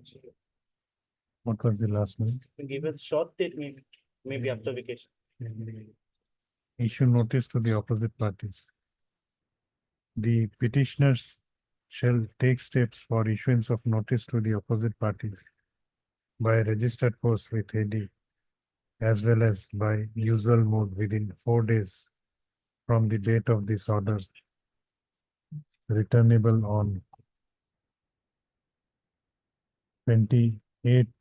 What was the last one? Give a short date, maybe after vacation. Issue notice to the opposite parties. The petitioners shall take steps for issuance of notice to the opposite parties by registered post with AD as well as by usual mode within 4 days from the date of this order, returnable on 28th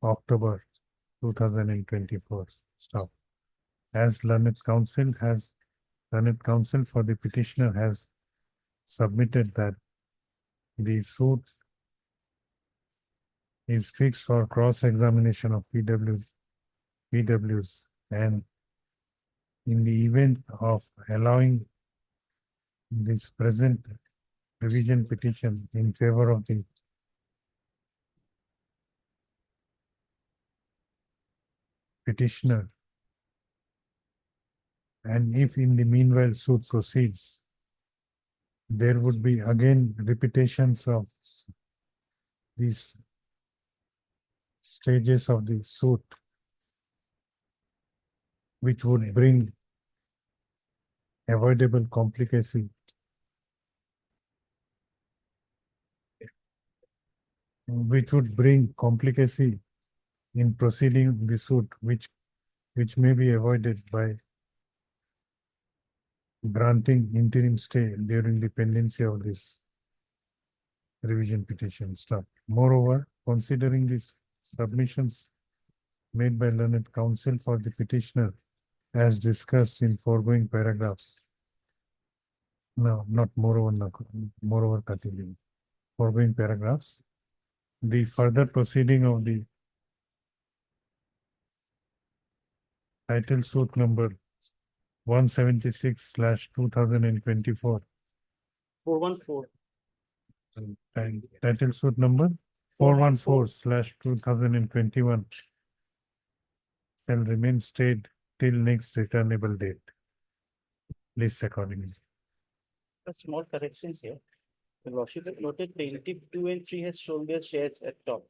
October 2024. Stop. As learned counsel for the petitioner has submitted that the suit is fixed for cross-examination of PWs, and in the event of allowing this present revision petition in favor of the petitioner, and if in the meanwhile suit proceeds, there would be again repetitions of these stages of the suit, which would bring avoidable complicacy. Which would bring complicacy in proceeding the suit, which may be avoided by granting interim stay during the pendency of this revision petition. Stop. Moreover, considering these submissions made by learned counsel for the petitioner as discussed in foregoing paragraphs. No, not moreover, no, moreover, continue. Foregoing paragraphs. The further proceeding of the title suit number 176/2024. 414. And title suit number 414/2021 shall remain stayed till next returnable date. List accordingly. A small corrections here. The lordship has noted plaintiff 2 and 3 has sold their shares at top.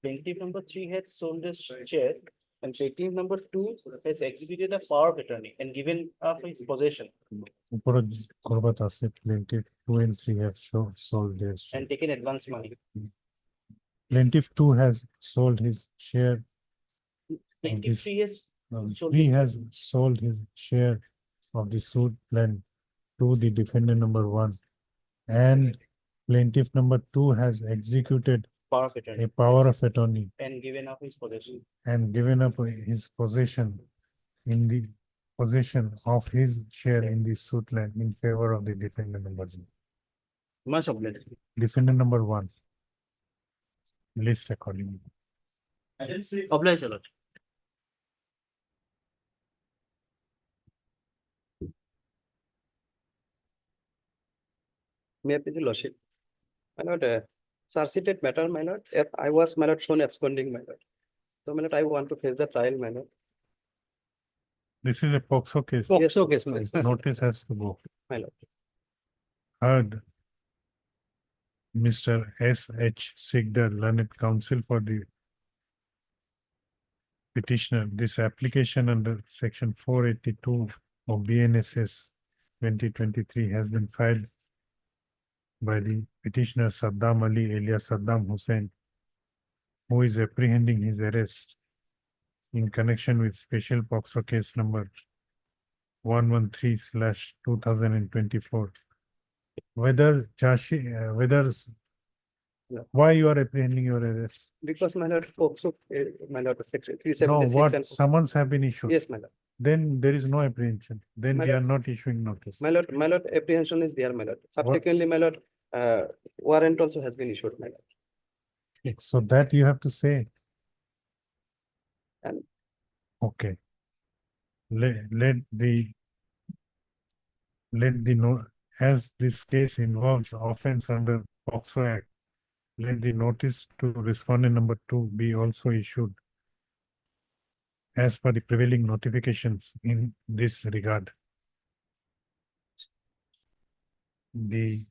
Plaintiff number 3 has sold their shares and plaintiff number 2 has executed a power of attorney and given up his possession উপরে করবাত আছে plaintiff 2 and 3 have sold their share. and taken advance money. Plaintiff 2 has sold his share. Plaintiff this- 3 has sold 3 his- has sold his share of the suit plan to the defendant number 1. And plaintiff number 2 has executed power of a attorney power of attorney and given up his possession. and given up his possession in the possession of his share in the suit land in favor of the defendant number 1. Much obliged. Defendant number 1. List accordingly. Obliged, your lordship. May I please, your lordship? My lord, charge-sheeted matter, my lord, if I was, my lord, shown absconding, my lord. So, my lord, I want to face the trial, my lord. This is a POXO case. POXO case, my lord. Notice has to go. My lord. Heard. Mr. S.H. Sigdar, learned counsel for the petitioner. This application under section 482 of BNSS 2023 has been filed by the petitioner Saddam Ali alias Saddam Hussain, who is apprehending his arrest in connection with special POXO case number 113/2024. Whether whether Yeah. why you are apprehending your arrest? Because my lord, also, my lord, section three No, seventy-six what and. summons have been issued. Yes, my lord. Then there is no apprehension. Then My we are lord. not issuing notice. My lord, apprehension is there, my lord. Subsequently, my lord, warrant also has been issued, my lord. So that you have to say. And- Okay. Let the no, as this case involves offense under POCSO Act, let the notice to respondent number 2 be also issued as per the prevailing notifications in this regard. The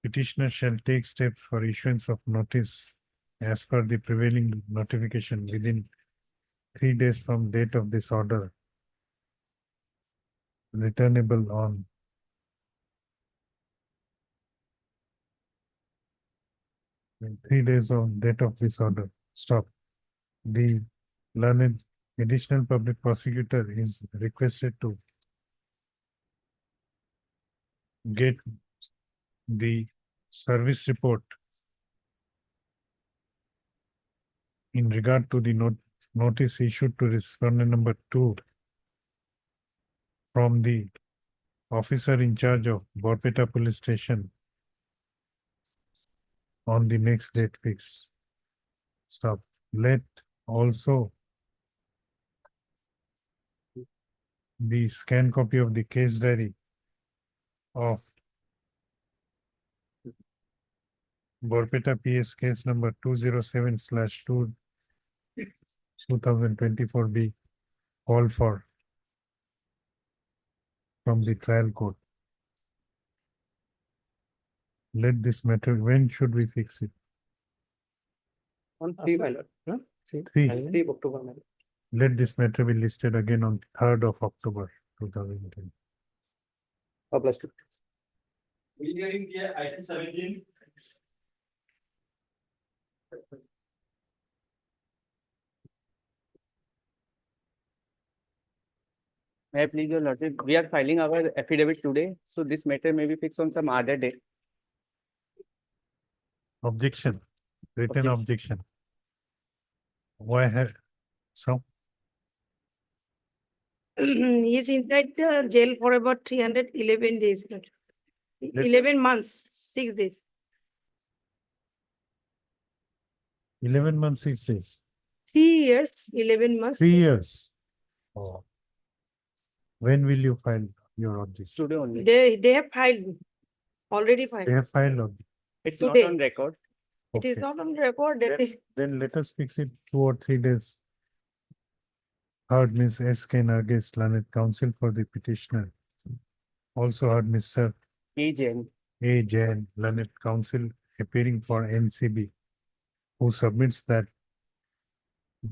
petitioner shall take steps for issuance of notice as per the prevailing notification within 3 days from date of this order, returnable on 3 days of date of this order. Stop. The learned additional public prosecutor is requested to get the service report in regard to the notice issued to respondent number 2 from the officer in charge of Borpeta Police Station on the next date fixed. Stop. Let also the scan copy of the case diary of Borpeta PS case number 207/2024 be called for from the trial court. Let this matter, when should we fix it? On 3, my lord. Huh? 3. 3 October, my lord. Let this matter be listed again on 3rd of October 2010. Plus 2. Item 17. May I please your lordship, we are filing our affidavit today, so this matter may be fixed on some other day. Objection, written objection. Why have, so, He's inside the jail for about 311 days. 11 months, 6 days. 11 months, 6 days, 3 years, 11 months. 3 years. Oh. When will you file your objection? Today only. They have filed, already filed. They have filed objection. It's today. not on record. It is Okay. not on record. That is, Then let us fix it 2 or 3 days. Heard Ms. S.K. Nargis, learned counsel for the petitioner. Also heard Mr. A. Jain. A. Jain, learned counsel appearing for NCB, who submits that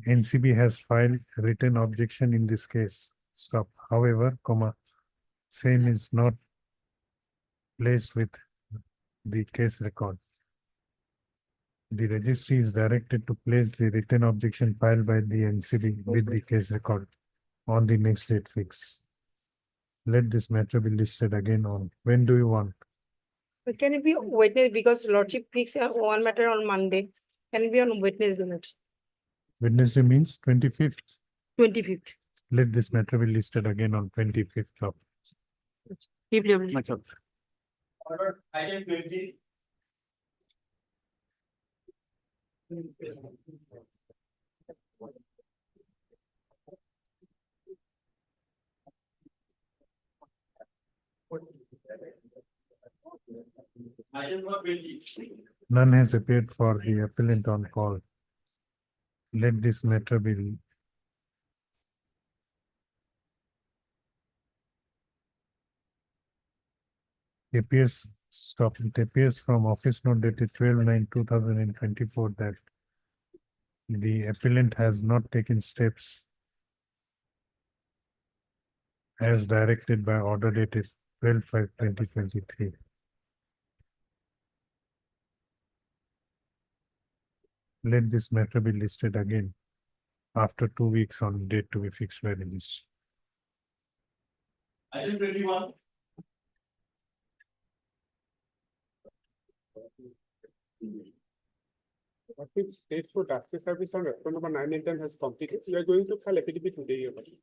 NCB has filed written objection in this case. Stop. However, same is not placed with the case record. The registry is directed to place the written objection filed by the NCB with the case record on the next date fix. Let this matter be listed again on, when do you want? but can it be on Wednesday, because lordship picks up one matter on Monday? Can it be on Wednesday, Wednesday means 25th. 25th? Let this matter be listed again on 25th of. Much of. Order item 20. Item number 20. None has appeared for the appellant on call. Let this matter be. It appears, stop, it appears from office note dated 12/9/2024 that the appellant has not taken steps as directed by order dated 12/5/2023. Let this matter be listed again after 2 weeks on date to be fixed by the ministry. Item 21. What if state for taxi service on reference number 9 and 10 has completed? We are going to file affidavit today, Your Worship.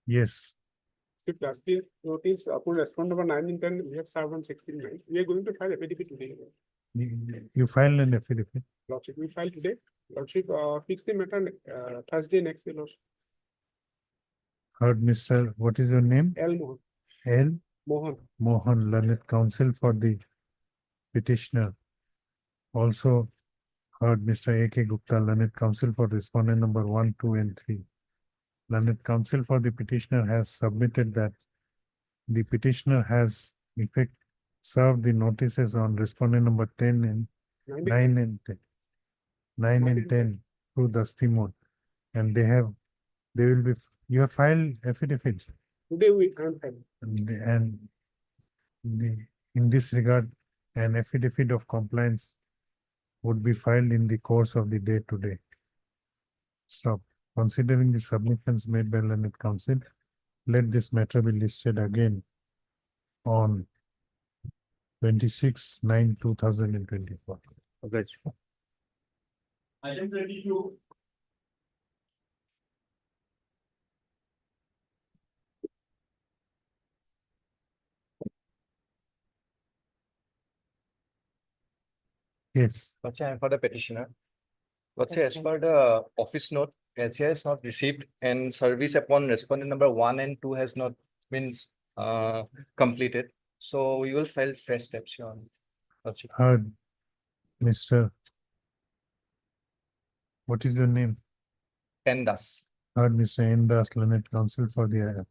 Yes, So that's the notice upon response number 9 and 10, we have served on 16/9. We are going to file affidavit today. you filed an affidavit. Lordship, we file today. Lordship, fix the matter Thursday next day, Lordship. Heard Mr. What is your name? L Mohan. L. Mohan. Mohan, learned counsel for the petitioner. Also heard Mr. A.K. Gupta, learned counsel for respondent number 1, 2, and 3. Learned counsel for the petitioner has submitted that the petitioner has in fact served the notices on respondent number 10 and 9 and 10. 9 and 10 through the STIMOD. And they will be, you have filed affidavit. Today we can't have. In this regard, an affidavit of compliance would be filed in the course of the day today. Stop. Considering the submissions made by learned counsel, let this matter be listed again on 26/9/2024. Okay. Item 22. Yes, But I am for the petitioner. But as per the office note, LCI has not received and service upon respondent number 1 and 2 has not been completed. So we will file fresh steps, Your Honor. Lordship. heard Mr. What is your name? Pendas. Heard Mr. Endas, learned counsel for the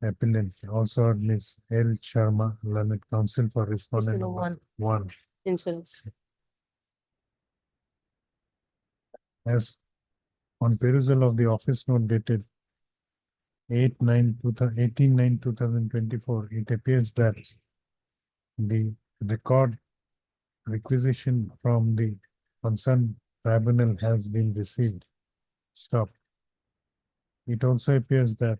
appellant. Also heard Ms. L. Sharma, learned counsel for respondent number 1. Insurance. As on perusal of the office note dated 18/9/2024, it appears that the record requisition from the concerned tribunal has been received. Stop. It also appears that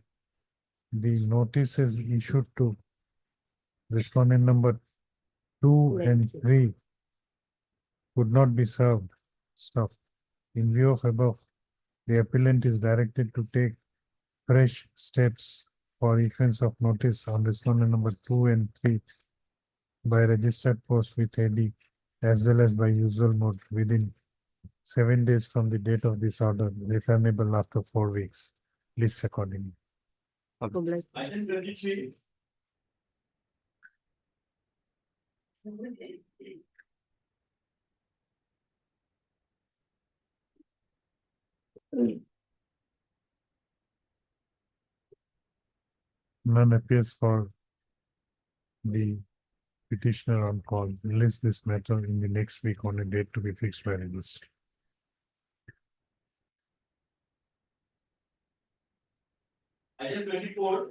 the notice is issued to respondent number 2 and 3 could not be served. Stop. In view of above, the appellant is directed to take fresh steps for issuance of notice on respondent number 2 and 3 by registered post with AD as well as by usual mode within 7 days from the date of this order, returnable after 4 weeks. List accordingly. Item 23. None appears for the petitioner on call. Release this matter in the next week on a date to be fixed by registry. Item 24.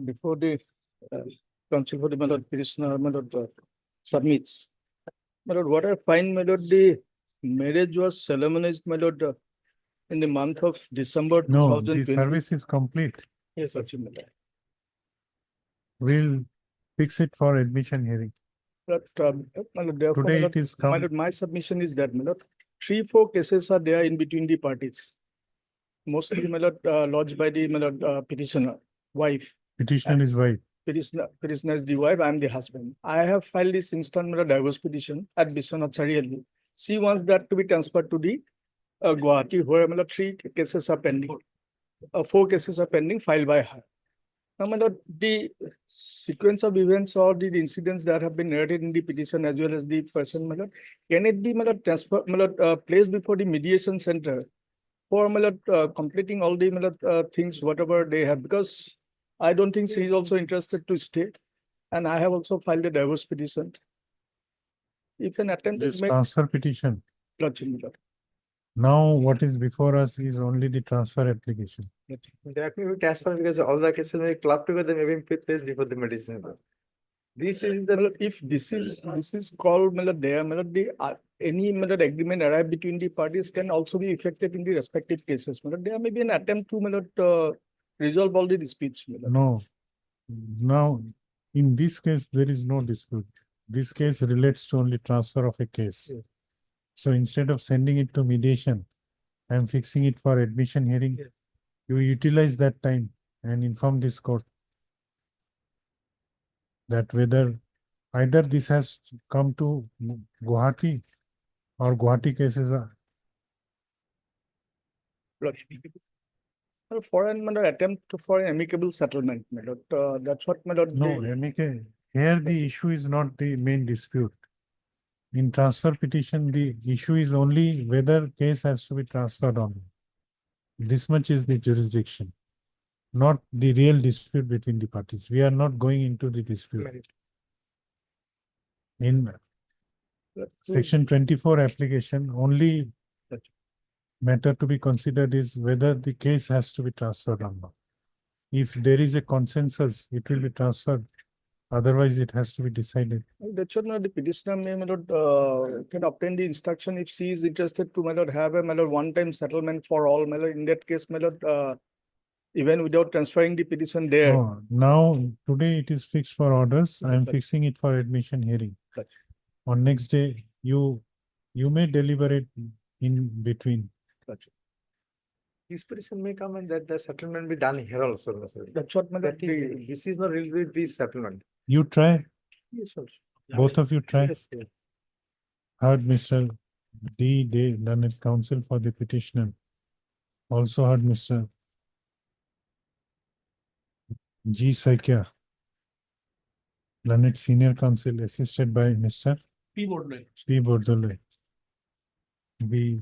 Before the counsel for the petitioner submits. What I find, the marriage was solemnized, in the month of December No, the 2020. service is complete. Yes, actually. We'll fix it for admission hearing. But, therefore, Today it is come. my submission is that, 3-4 cases are there in between the parties. Mostly, lodged by the petitioner, wife. Petitioner is wife. Petitioner is the wife, I am the husband. I have filed this instant divorce petition at Biswanath Chariali. She wants that to be transferred to the Guwahati, where 3 cases are pending. 4 cases are pending filed by her. Now, the sequence of events or the incidents that have been narrated in the petition as well as the person, can it be transfer, placed before the mediation center for completing all the things, whatever they have, because I don't think he is also interested to stay. And I have also filed a divorce petition. If an attempt This is made, transfer petition. Lordship, my lord. Now what is before us is only the transfer application. That may be transfer because all the cases may club together, maybe in 5th phase before the medicine. This is the, If this is called there, any agreement arrived between the parties can also be effected in the respective cases. There may be an attempt to resolve all the disputes. No. Now, in this case, there is no dispute. This case relates to only transfer of a case. Yes. So instead of sending it to mediation, I am fixing it for admission hearing. Yes. You utilize that time and inform this court that whether either this has come to Guwahati or Guwahati cases are. For an attempt for an amicable settlement, that's what No, they- amicable. Here the issue is not the main dispute. In transfer petition, the issue is only whether case has to be transferred on. This much is the jurisdiction, not the real dispute between the parties. We are not going into the dispute. In section 24 application, only matter to be considered is whether the case has to be transferred or not. If there is a consensus, it will be transferred. Otherwise, it has to be decided. That should not the petitioner may can obtain the instruction if she is interested to have a one-time settlement for all. In that case, even without transferring the petition there. No, now, today it is fixed for orders. I am Gotcha. fixing it for admission hearing. Gotcha. On next day, you may deliberate in between. Gotcha. this petition may come and that the settlement be done here also. That's what That is, this is not really this settlement. You try, Yes, sir. both of you try. Yes, yes. Heard Mr. D. Day, learned counsel for the petitioner. Also heard Mr. G. Saikya, learned senior counsel, assisted by Mr. P board. P. Bordole. The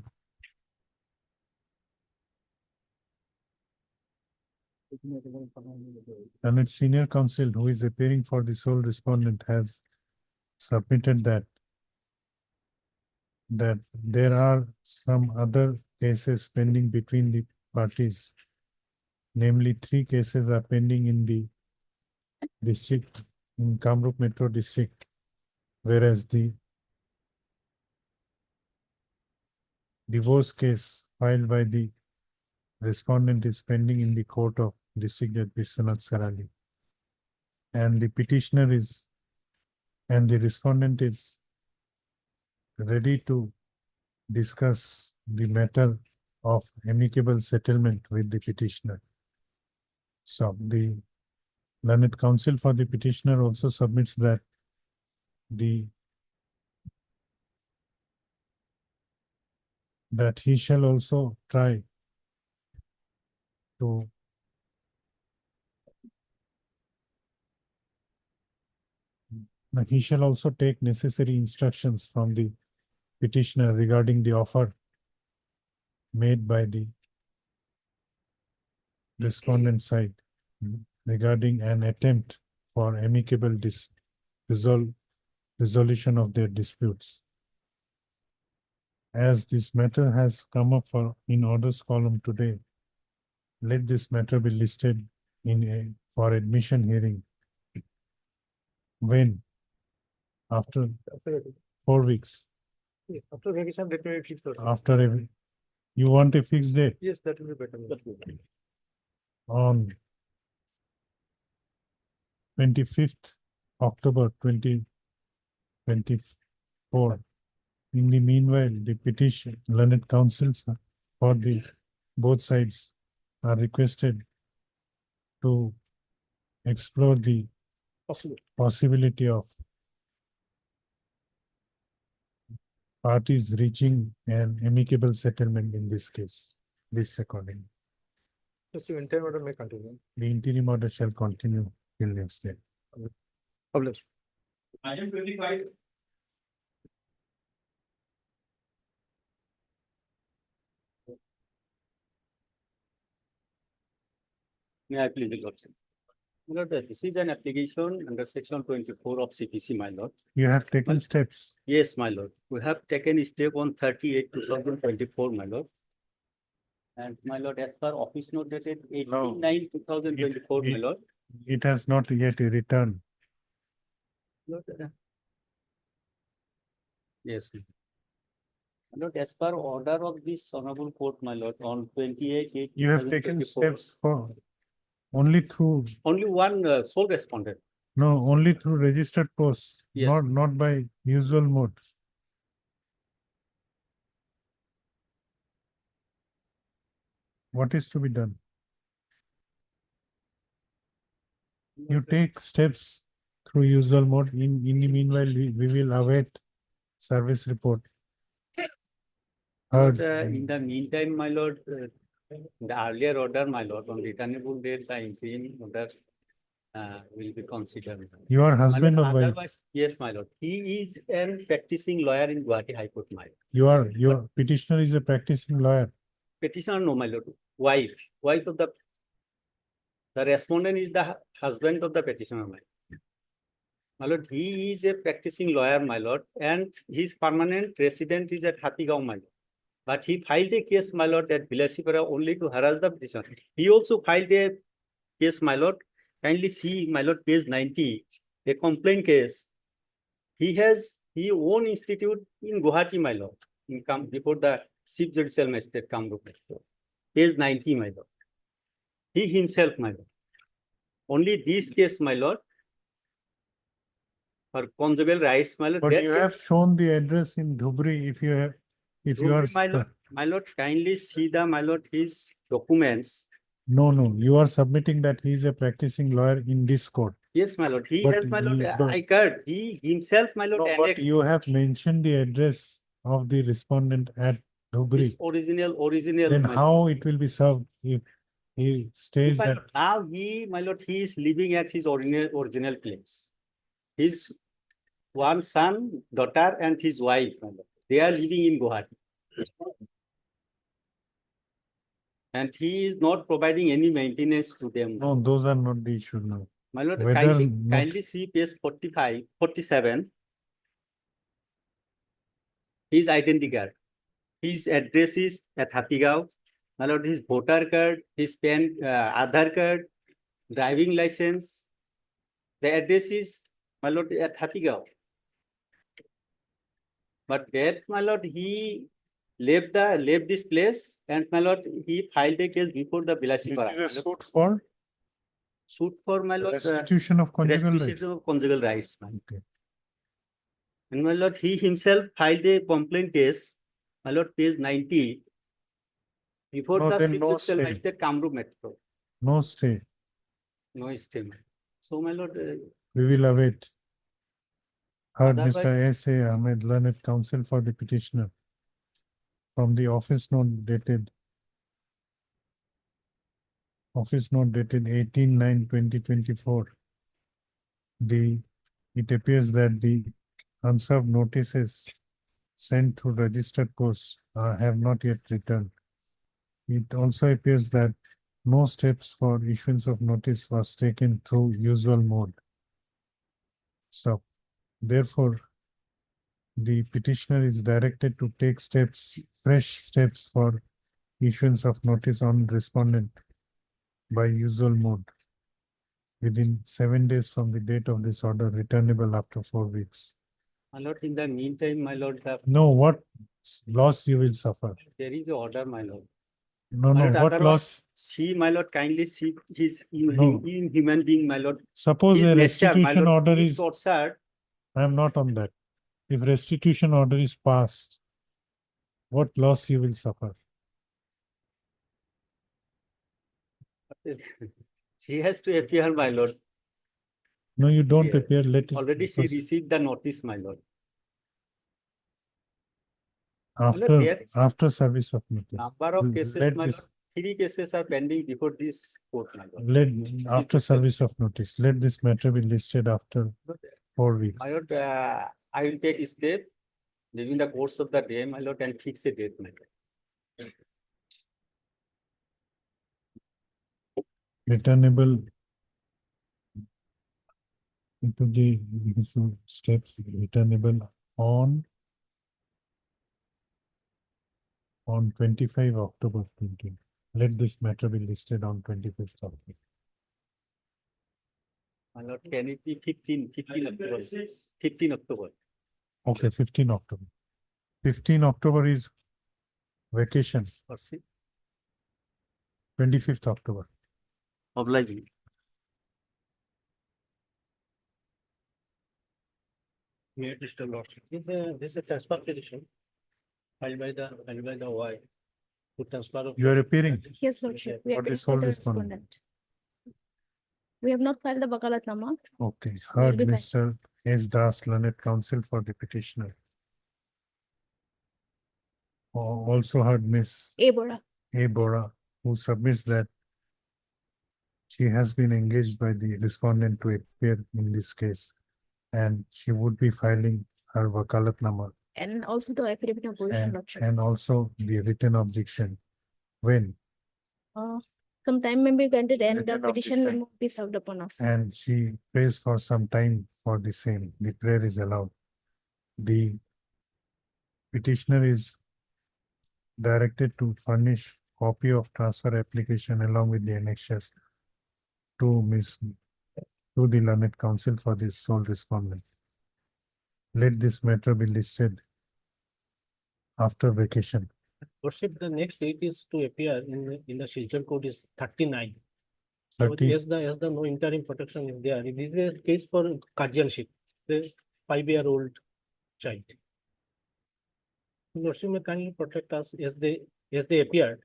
learned senior counsel who is appearing for the sole respondent has submitted that there are some other cases pending between the parties. Namely, 3 cases are pending in the district, in Kamrup Metro District, whereas the divorce case filed by the respondent is pending in the court of district at Biswanath Sarali. And the petitioner is, and the respondent is ready to discuss the matter of amicable settlement with the petitioner. So the learned counsel for the petitioner also submits that he shall also try to he shall also take necessary instructions from the petitioner regarding the offer made by the respondent side regarding an attempt for amicable resolution of their disputes. As this matter has come up in orders column today, let this matter be listed for admission hearing. When? After 4 weeks. After vacation, that may be fixed. You want a fixed date? Yes, that will be better. On 25th October 2024. In the meanwhile, the petition, learned counsels for both sides are requested to explore the possibility of parties reaching an amicable settlement in this case. This according. Just the interim order may continue. The interim order shall continue till next day. Publish. Item 25. May I please, your lordship? My lord, this is an application under section 24 of CPC, my lord. You have taken steps. Yes, my lord. We have taken a step on 38/2024, my lord. And my lord, as per office note dated 18/9/2024, my it- lord. It has not yet returned. Lord, yes. My lord, as per order of this honorable court, my lord, on 28/8. You have taken steps for only through, Only one sole respondent. no, only through registered posts, Yes. not by usual mode. What is to be done? You take steps through usual mode. In the meanwhile, we will await service report. Lord, Heard. in the meantime, my lord, the earlier order, my lord, on returnable date, the interim order will be considered. You are My husband lord, or wife? otherwise, yes, my lord. He is a practicing lawyer in Guwahati High Court, my lord. Your petitioner is a practicing lawyer. Petitioner, no, my lord. Wife of the respondent is the husband of the petitioner, my lord. My lord, he is a practicing lawyer, my lord, and his permanent resident is at Hatigao, my lord. But he filed a case, my lord, at Bilasipura only to harass the petitioner. He also filed a case, my lord. Kindly see, my lord, page 90, a complaint case. He has his own institute in Guwahati, my lord, before the Chief Judicial Magistrate Kamrup. Page 90, my lord. He himself, my lord. Only this case, my lord, for conjugal rights, my lord. But that you case- have shown the address in Dhubri. If you are, My lord, kindly see the, my lord, his documents. no, you are submitting that he is a practicing lawyer in this court. Yes, my lord. He But has, my lord, you don't- I card. He himself, my lord, No, but annexed you have mentioned the address of the respondent at Dhubri. his original, Then my lord. how it will be served if he stays My at, lord, now he, my lord, he is living at his original place. His one son, daughter, and his wife, my lord. They are living in Guwahati. And he is not providing any maintenance to them. no, those are not the issue now. My lord, Whether kindly see page 47. His identity card. His address is at Hatigao. My lord, his voter card, his pen, Aadhaar card, driving license. The address is, my lord, at Hatigao. But that, my lord, he left this place, and my lord, he filed a case before the This Bilasipura. is a suit for Suit for, my lord, restitution of conjugal rights. restitution of conjugal rights. Okay. And my lord, he himself filed a complaint case, my lord, page 90, before No, the then Chief no Judicial stay. Magistrate Kamrup Metro. No stay. No stay. So, my lord, We will await. Heard Mr. Otherwise- S.A. Ahmed, learned counsel for the petitioner. From the office note dated 18/9/2024. It appears that the unserved notices sent through registered posts have not yet returned. It also appears that no steps for issuance of notice was taken through usual mode. Stop. Therefore, the petitioner is directed to take fresh steps for issuance of notice on respondent by usual mode within 7 days from the date of this order, returnable after 4 weeks. my lord, in the meantime, my lord, No, what loss you will suffer? there is a order, my lord. No, My no, lord, what otherwise, loss? see, my lord, kindly see his No. inhuman being, my lord. Suppose His a nature, my restitution lord, order he is, tortured. I am not on that. If restitution order is passed, what loss you will suffer? She has to appear, my lord. No, you don't Yeah. appear, let it. Already she received the notice, my lord. there is- After service of notice. Number of cases, Let my this, lord, 3 cases are pending before this court, my lord. after service of notice, let this matter be listed after 4 weeks. My lord, I will take a step during the course of the day, my lord, and fix a date, my lord. returnable into the steps returnable on 25 October 20. Let this matter be listed on 25th October. My lord, can it be 15 October? 15 October. Okay, 15 October. 15 October is vacation, Or see, 25th October. obliging. Here, Mr. Lordship, this is a transfer petition filed by the Y. To transfer of. You are appearing Yes, Lordship. We are for the appearing sole for the respondent. respondent. We have not filed the Wakalatnama. Okay, Will heard be fine. Mr. S. Das, learned counsel for the petitioner. Also heard Miss A Bora. A. Bora, who submits that she has been engaged by the respondent to appear in this case, and she would be filing her Wakalatnama And also the affidavit of position, Lordship. and also the written objection. When? Some time may be granted and the Written petition will objection. not be served upon us. And she prays for some time for the same. The prayer is allowed. The petitioner is directed to furnish copy of transfer application along with the annexures to the learned counsel for the sole respondent. Let this matter be listed after vacation. Worship, the next date is to appear in the schedule code is 39. So 30. as the no interim protection is there, it is a case for guardianship, the 5-year-old child. Worship may kindly protect us as they appeared.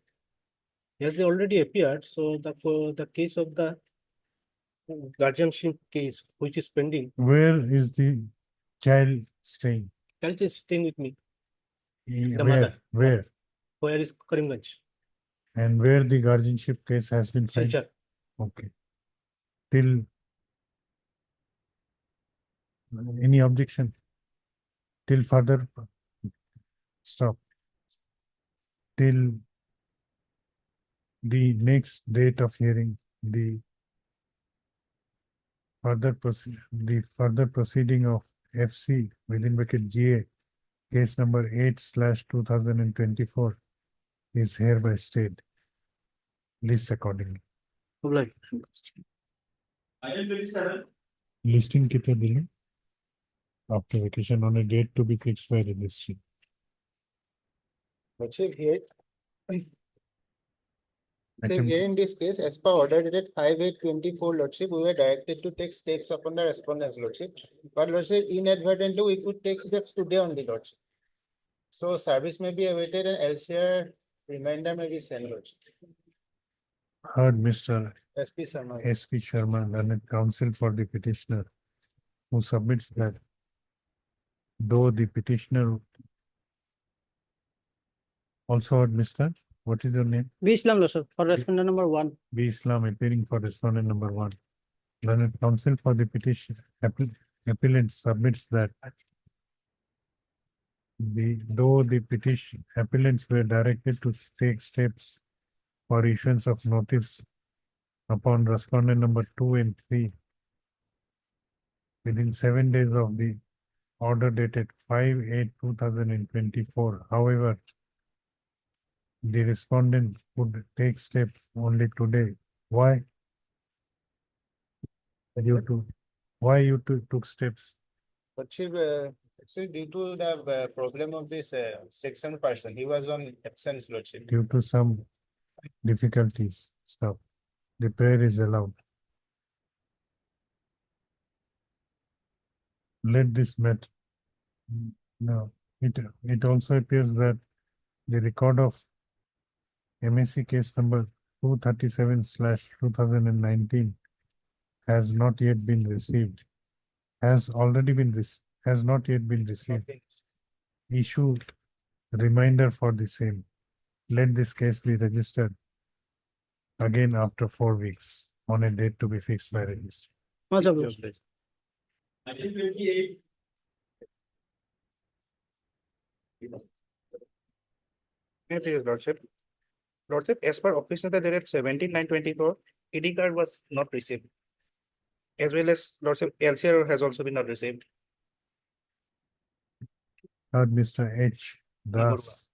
As they already appeared, so the case of the guardianship case which is pending, Where is the child staying? child is staying with me. The Where? mother. Where? Where is Karimganj? And where the guardianship case has been filed? Silchar. Okay. Till any objection? Till further? Stop. Till the next date of hearing, the further proceeding of FC within bracket GA case number 8/2024 is hereby stayed. List accordingly. Like. Listing kita dile after vacation on a date to be fixed by registry. Lordship, here. Item- Here in this case, as per order dated 5/8/24, Lordship, we were directed to take steps upon the respondent's Lordship. But Lordship, inadvertently, we could take steps today on the Lordship. So service may be awaited and LCR reminder may be sent, Lordship. Heard Mr. SP Sharma. SP Sharma, learned counsel for the petitioner, who submits that though the petitioner also heard Mr. What is your name? B Islam, sir, for respondent number 1. B Islam appearing for respondent number 1. Learned counsel for the petition appellant submits that though the petition appellants were directed to take steps for issuance of notice upon respondent number 2 and 3 within 7 days of the order dated 5/8/2024. However, the respondent would take steps only today. Why? Why you took steps? Lordship, actually due to the problem of this section person, he was on absence, Lordship. Due to some difficulties. Stop. The prayer is allowed. Let this matter. No, it also appears that the record of MSC case number 237/2019 has not yet been received. Has not yet been received. Issue reminder for the same. Let this case be registered again after 4 weeks on a date to be fixed by registry. Item 28. Lordship. Lordship, as per office letter dated 17/9/24, AD card was not received. As well as lordship LCR has also been not received. Heard Mr. H. Das.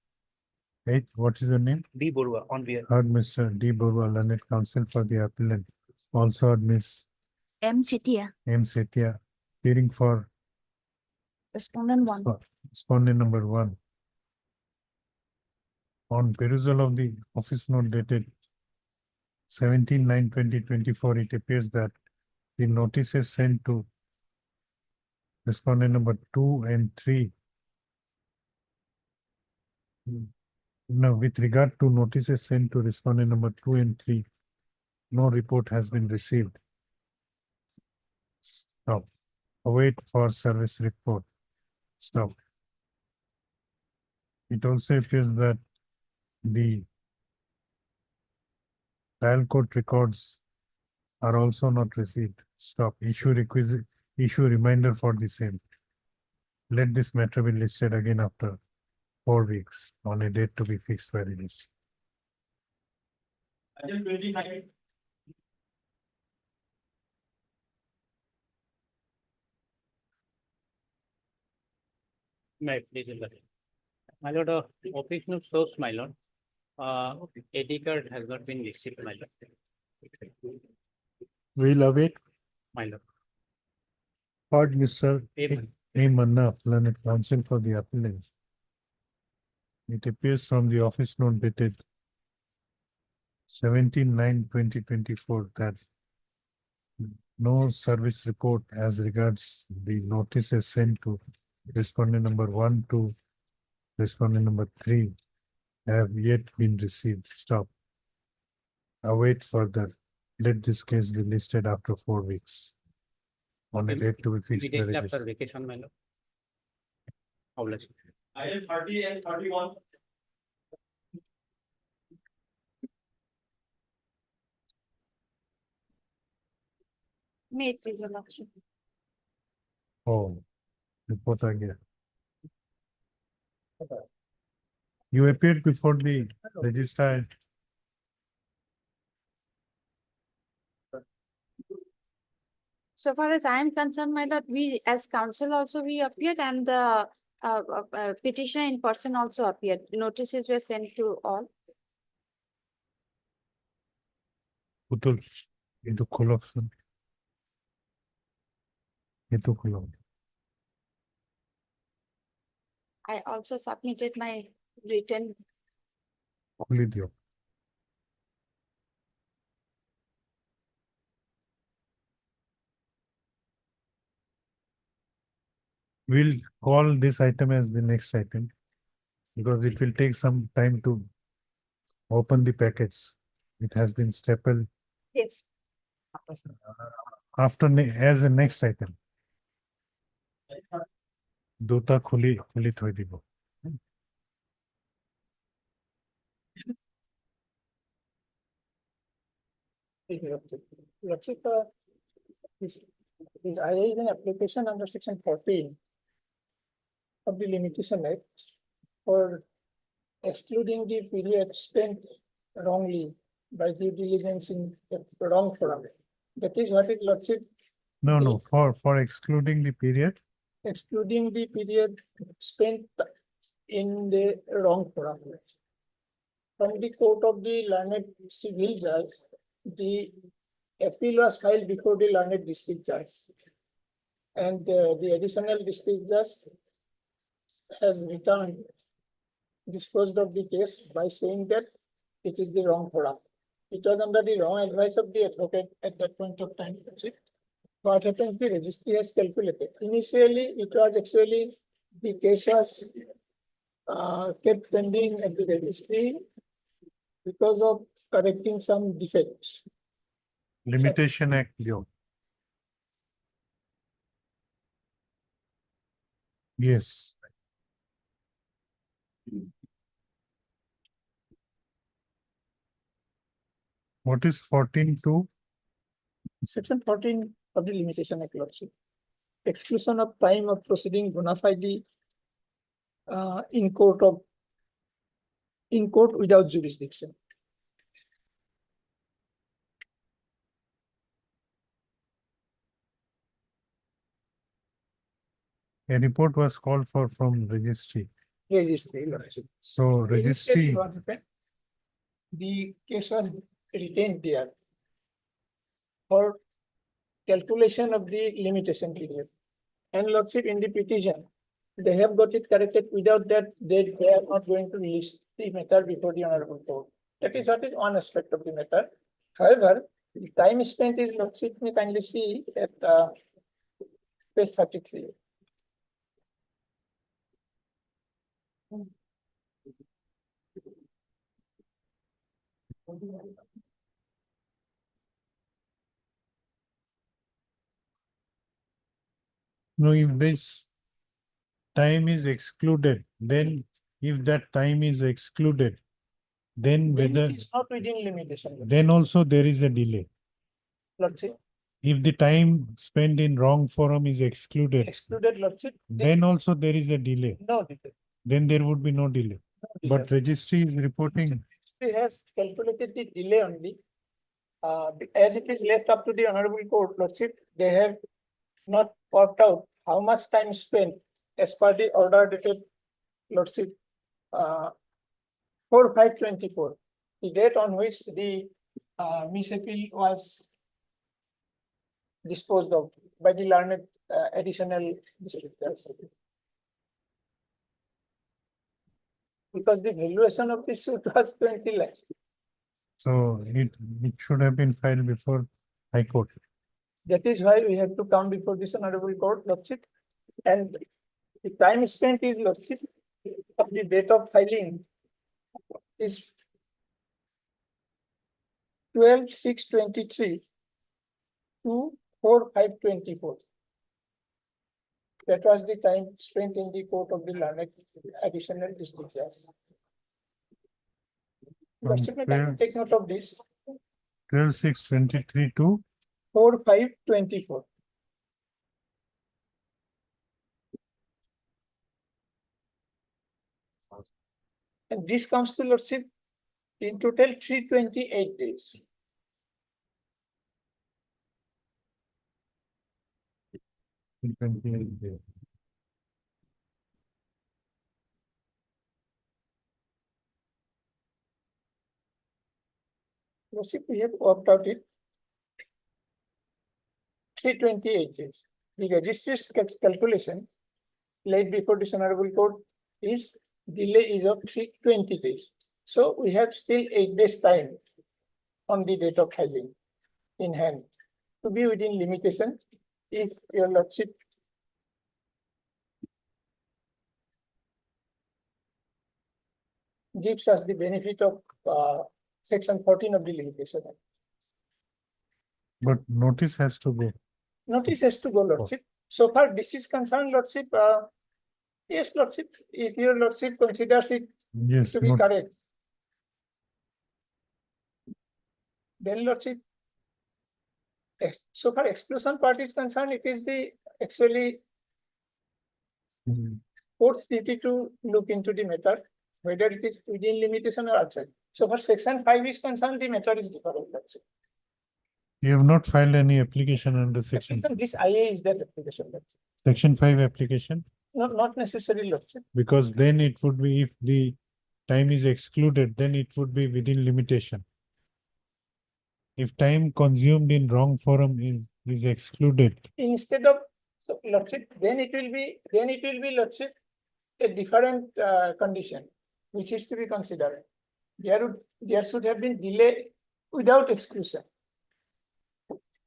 H, what is your name? D Borua on behalf. Heard Mr. D. Borua, learned counsel for the appellant. Also heard Miss M. Chetia, M. Setia, appearing for respondent one. respondent number 1. On perusal of the office note dated 17/9/2024, it appears that the notices sent to respondent number 2 and 3. No, with regard to notices sent to respondent number 2 and 3, no report has been received. Stop. Await for service report. Stop. It also appears that the trial court records are also not received. Stop. Issue requisite, issue reminder for the same. Let this matter be listed again after 4 weeks on a date to be fixed by release. May I please intervene? My lord, operational source, my lord. AD card has not been received, my lord. We'll await. My lord. Heard Mr. A. Manna, learned counsel for the appellant. It appears from the office note dated 17/9/2024 that no service report as regards the notices sent to respondent number 1 to respondent number 3 have yet been received. Stop. Await further. Let this case be listed after 4 weeks on a date to be fixed by Immediately release. after vacation, my lord. Obliged. Item 30 and 31. May it please your lordship. Oh, report again. You appeared before the registrar. So far as I am concerned, my lord, we as counsel also we appeared and the petitioner in person also appeared. Notices were sent to all. Putul, itu kholo sun. Itu kholo. I also submitted my written. Khuli diyo. We'll call this item as the next item because it will take some time to open the packets. It has been stapled Yes. after as a next item. Duta khuli thoi dibo. Lordship, is I raised an application under section 14 of the Limitation Act for excluding the period spent wrongly by due diligence in the wrong forum. That is what it lordship. No, for excluding the period. Excluding the period spent in the wrong forum. From the court of the learned civil judge, the appeal was filed before the learned district judge. And the additional district judge has returned, disposed of the case by saying that it is the wrong forum. It was under the wrong advice of the advocate at that point of time. What happens, the registry has calculated. Initially, it was actually, the case was kept pending at the registry because of correcting some defects. Limitation Act, yo. Yes. What is 14(2)? Section 14 of the Limitation Act, lordship. Exclusion of time of proceeding bona fide in court without jurisdiction. A report was called for from registry. Registry, Lordship. So registry, What happened? The case was retained there for calculation of the limitation period. And Lordship, in the petition, they have got it corrected. Without that, they are not going to release the matter before the honorable court. That is what is one aspect of the matter. However, the time spent is, Lordship, may kindly see at page 33. no, if this time is excluded, then if that time is excluded, then Then whether, it is not within limitation. then also there is a delay. Lordship, If the time spent in wrong forum is excluded, excluded Lordship, then also there is a delay. no delay. Then there would be no delay. But registry is reporting, Registry has calculated the delay only. As it is left up to the honorable court, Lordship, they have not worked out how much time spent as per the order dated, Lordship, 4/5/24, the date on which the Miss Appeal was disposed of by the learned additional district judge. Because the valuation of the suit was 20 lakhs. so it should have been filed before High Court. That is why we have to come before this honorable court, Lordship. And the time spent is, Lordship, of the date of filing is 12/6/23 to 4/5/24. That was the time spent in the court of the learned additional district judge. Lordship, may kindly take note of this, 12/6/23 to 4/5/24. And this comes to, Lordship, in total 328 days. Lordship, we have worked out it. 328 days. The registry's calculation laid before this honorable court is delay is of 320 days. So we have still 8 days time on the date of filing in hand to be within limitation. If your Lordship gives us the benefit of section 14 of the limitation. But notice has to go. Notice has to go, Lordship. So far this is concerned, Lordship, yes, Lordship, if your Lordship considers it Yes, to be not- correct, then Lordship, so far exclusion part is concerned, it is the actually court's duty to look into the matter, whether it is within limitation or outside. So far section 5 is concerned, the matter is different, Lordship. You have not filed any application under section, This IA is that application, Lordship. section 5 application, No, not necessarily, Lordship. because then it would be, if the time is excluded, then it would be within limitation. If time consumed in wrong forum is excluded, Instead of, so Lordship, then it will be Lordship, a different condition, which is to be considered. There should have been delay without exclusion.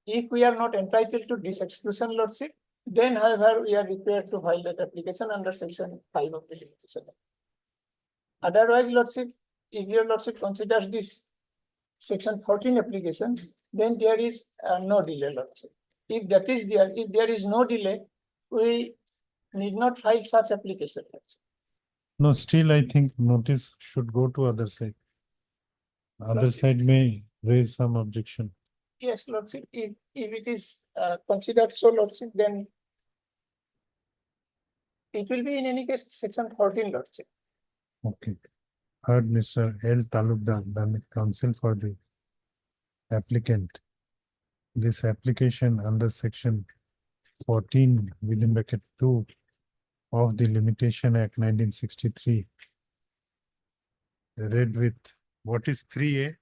If we are not entitled to this exclusion, Lordship, then however, we are required to file that application under section 5 of the limitation. Otherwise, Lordship, if your Lordship considers this section 14 application, then there is no delay, Lordship. If that is there, if there is no delay, we need not file such application, Lordship. no, still I think notice should go to other side. Other side may raise some objection. Yes, Lordship, if it is considered so, Lordship, then it will be in any case section 14, Lordship. Okay. Heard Mr. L. Talukdar, the counsel for the applicant. This application under section 14 within bracket 2 of the Limitation Act 1963. Read with, what is 3A?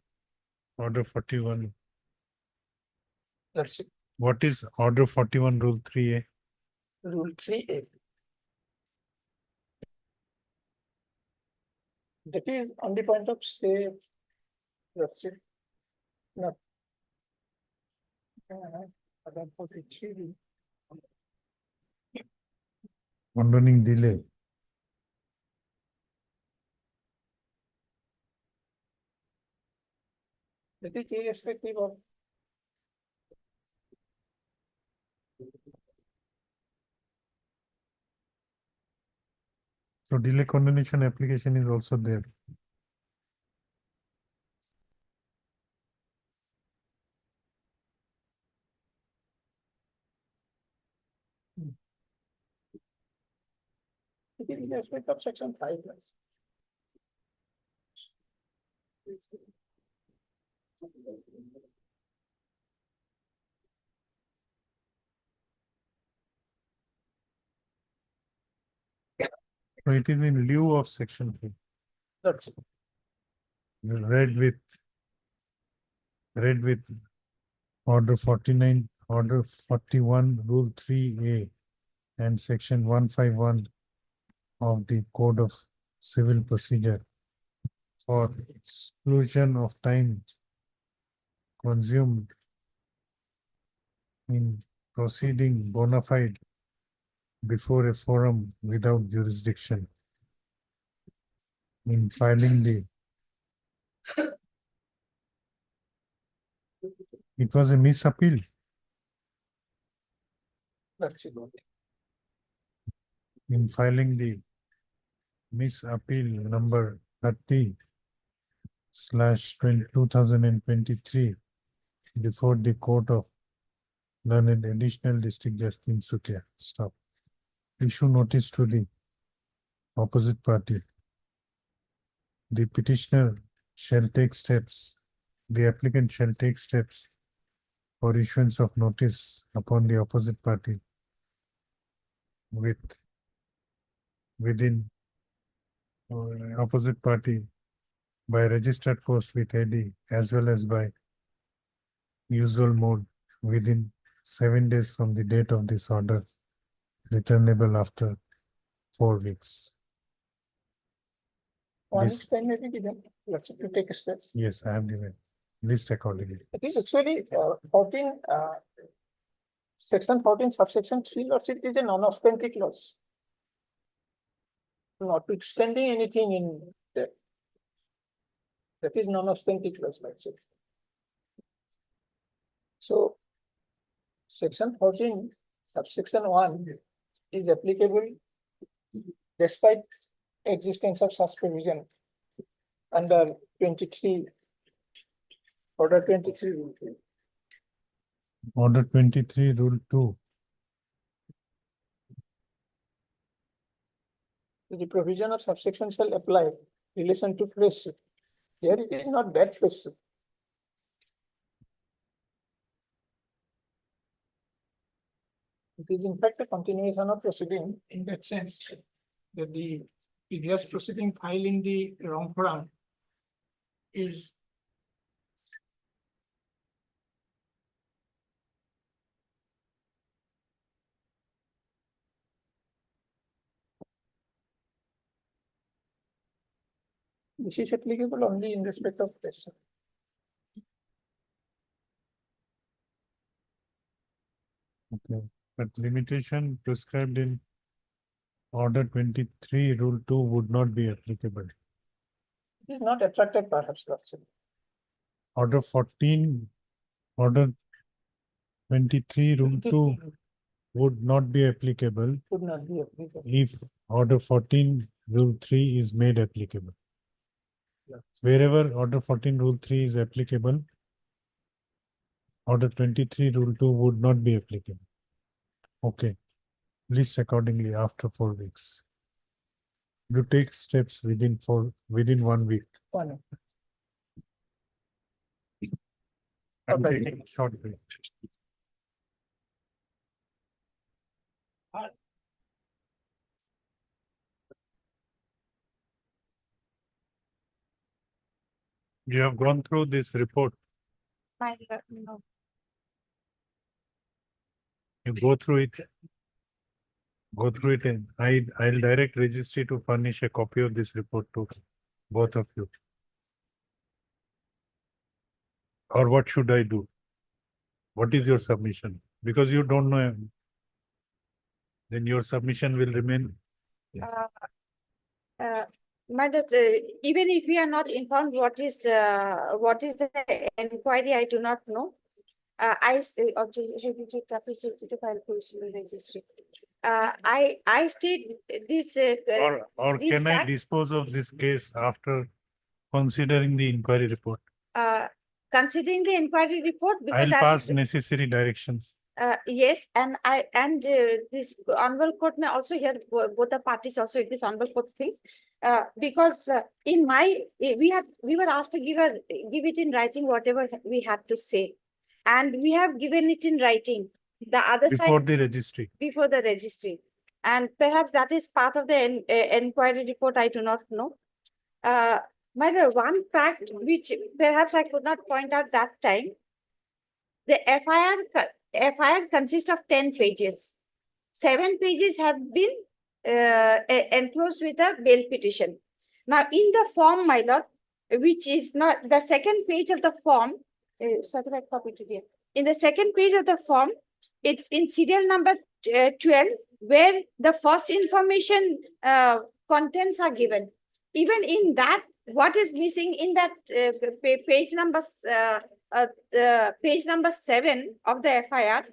Order 41. Lordship, What is Order 41 Rule 3A? Rule 3A. That is on the point of stay. Lordship. Not. Order 43. Condoning delay. That is irrespective of. So delay condonation application is also there. It is irrespective of section 5. So it is in lieu of section 3. Lordship. Read with Order 49, Order 41, Rule 3A and Section 151 of the Code of Civil Procedure for exclusion of time consumed in proceeding bona fide before a forum without jurisdiction, in filing the. It was a misappeal. Lordship. In filing the misappeal number 30/2023 before the Court of Learned Additional District Judge Tinsukia. Stop. Issue notice to the opposite party. The petitioner shall take steps, the applicant shall take steps for issuance of notice upon the opposite party within opposite party by registered post with AD as well as by usual mode within 7 days from the date of this order, returnable after 4 weeks. 1 This- week's time may be given. Lordship to take steps. Yes, I have given list accordingly. It is actually 14, section 14 subsection 3 lordship is a non-authentic clause. Notwithstanding anything in that. That is non-authentic clause lordship. So section 14 subsection 1 is applicable despite existence of such provision under 23 order 23 rule. Order 23, Rule 2. The provision of subsection shall apply in relation to fresh suit. Here it is not that fresh suit. It is in fact a continuation of proceeding in that sense that the previous proceeding filed in the wrong forum is this is applicable only in respect of fresh suit. Okay, but limitation prescribed in Order 23, Rule 2 would not be applicable. It is not attracted perhaps lordship. Order 14, Order 23, Rule 2 would not be applicable Could not be applicable. if Order 14, Rule 3 is made applicable. Yeah. Wherever Order 14, Rule 3 is applicable, Order 23, Rule 2 would not be applicable. Okay, list accordingly after 4 weeks. You take steps within 1 week. One. I'm Okay. taking a short break. You have gone through this report. My lord, no. You go through it. Go through it and I'll direct registry to furnish a copy of this report to both of you. Or what should I do? What is your submission? Because you don't know, then your submission will remain. My lord, even if we are not informed what is the inquiry, I do not know. I state this. Or these can I facts, dispose of this case after considering the inquiry report? Considering the inquiry report, because I'll pass necessary directions. yes, and this honorable court may also hear both the parties also in this honorable court things. Because in my we were asked to give it in writing whatever we had to say, and we have given it in writing. The other Before side the registry. before the registry, and perhaps that is part of the inquiry report. I do not know. My lord, one fact which perhaps I could not point out that time. The FIR consists of 10 pages. 7 pages have been enclosed with a bail petition. Now, in the form, my lord, which is not the second page of the form, certified copy to you. In the second page of the form, it's in serial number 12, where the first information contents are given. Even in that, what is missing in that page number page number 7 of the FIR,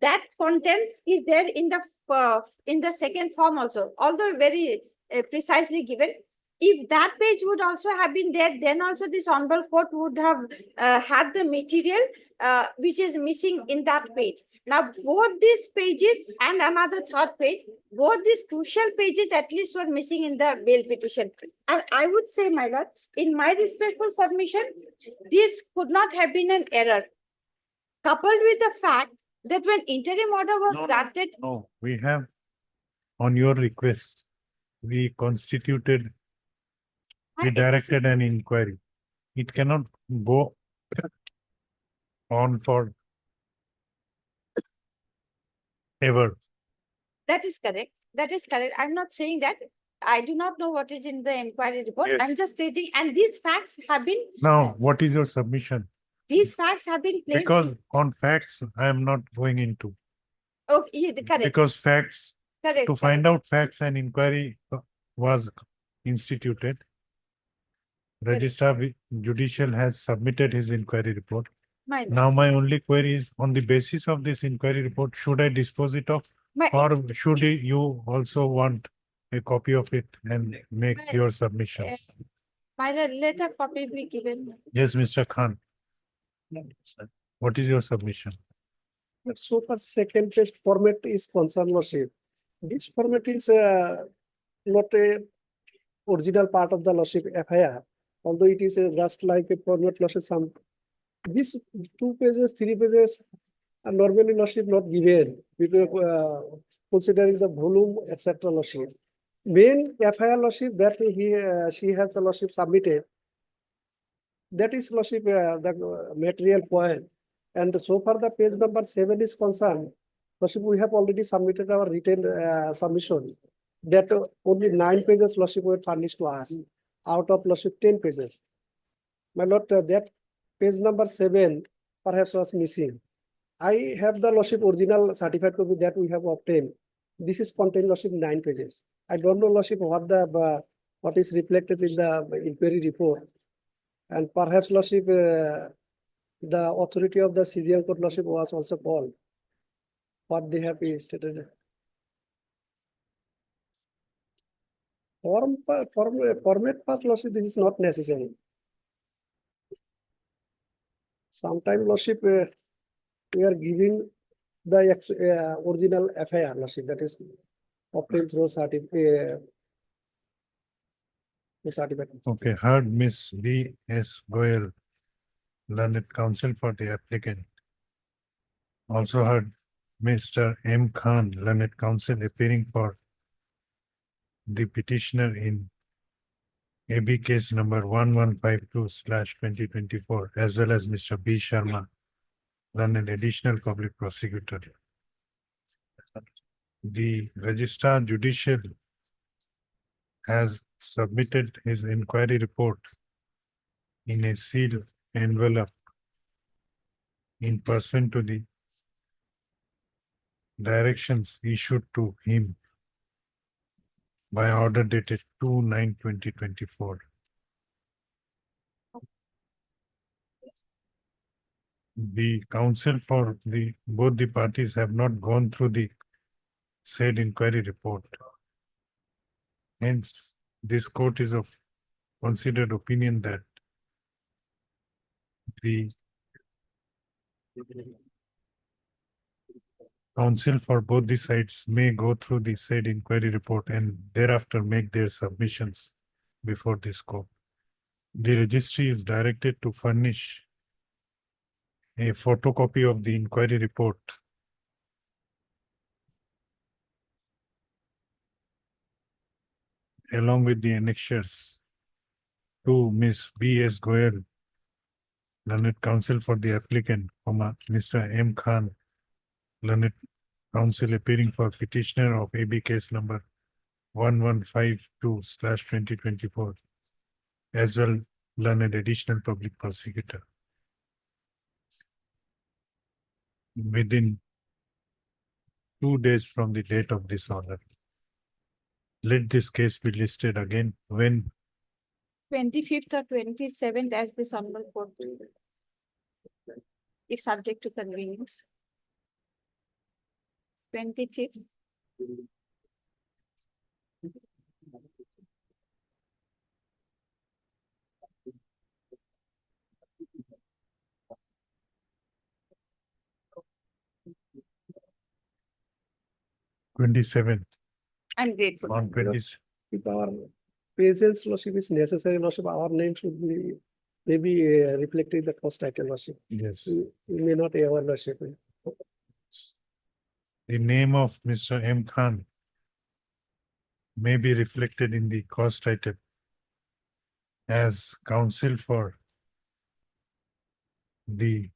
that contents is there in the second form also, although very precisely given. If that page would also have been there, then also this honorable court would have had the material which is missing in that page. Now, both these pages and another third page, both these crucial pages at least were missing in the bail petition. And I would say, my lord, in my respectful submission, this could not have been an error. Coupled with the fact that when interim order was granted. No, we have, on your request, we constituted, we directed an inquiry. It cannot go on for ever. That is correct. That is correct. I'm not saying that. I do not know what is in the inquiry report. Yes. I'm just stating, and these facts have been. Now, what is your submission? These facts have been placed. Because on facts, I am not going into. Okay, yeah, correct. Because facts, Correct. to find out facts, an inquiry was instituted. Registrar Judicial has submitted his inquiry report. My Now, my only query is, on the basis of this inquiry report, should I dispose it of? Or should you also want a copy of it and make your submissions? My let a copy be given. Yes, Mr. Khan. What is your submission? But so far second page format is concerned, lordship. This format is not a original part of the lordship FIR, although it is just like a format lordship. Some these 2 pages, 3 pages are normally lordship not given because considering the volume, etc. lordship. Main FIR lordship that she has a lordship submitted. That is lordship the material point. And so far the page number 7 is concerned, lordship, we have already submitted our written submission that only 9 pages lordship were furnished to us out of lordship 10 pages. My lord, that page number 7 perhaps was missing. I have the lordship original certified copy that we have obtained. This is contained lordship 9 pages. I don't know lordship what is reflected in the inquiry report, and perhaps lordship the authority of the CGM court lordship was also called. What they have stated. Format part lordship, this is not necessary. Sometime lordship we are giving the original FIR lordship, that is obtained through certificate. Okay, heard Miss B.S. Goyal, learned counsel for the applicant. Also heard Mr. M. Khan, learned counsel appearing for the petitioner in AB case number 1152/2024, as well as Mr. B. Sharma, learned additional public prosecutor. The Registrar Judicial has submitted his inquiry report in a sealed envelope in pursuant to the directions issued to him by order dated 2/9/2024. The counsel for both the parties have not gone through the said inquiry report. Hence, this court is of considered opinion that the counsel for both the sides may go through the said inquiry report and thereafter make their submissions before this court. The registry is directed to furnish a photocopy of the inquiry report along with the annexures to Ms. B.S. Goyal, learned counsel for the applicant, Mr. M. Khan, learned counsel appearing for petitioner of AB case number 1152/2024, as well learned additional public prosecutor. Within 2 days from the date of this order, let this case be listed again when 25th or 27th as this honorable court will. If subject to convenience. 25th. /27th. I'm grateful. On 20. If our presence lordship is necessary, lordship, our name should be maybe reflected in the cost title lordship. Yes. We may not ever lordship. The name of Mr. M. Khan may be reflected in the cause title as counsel for the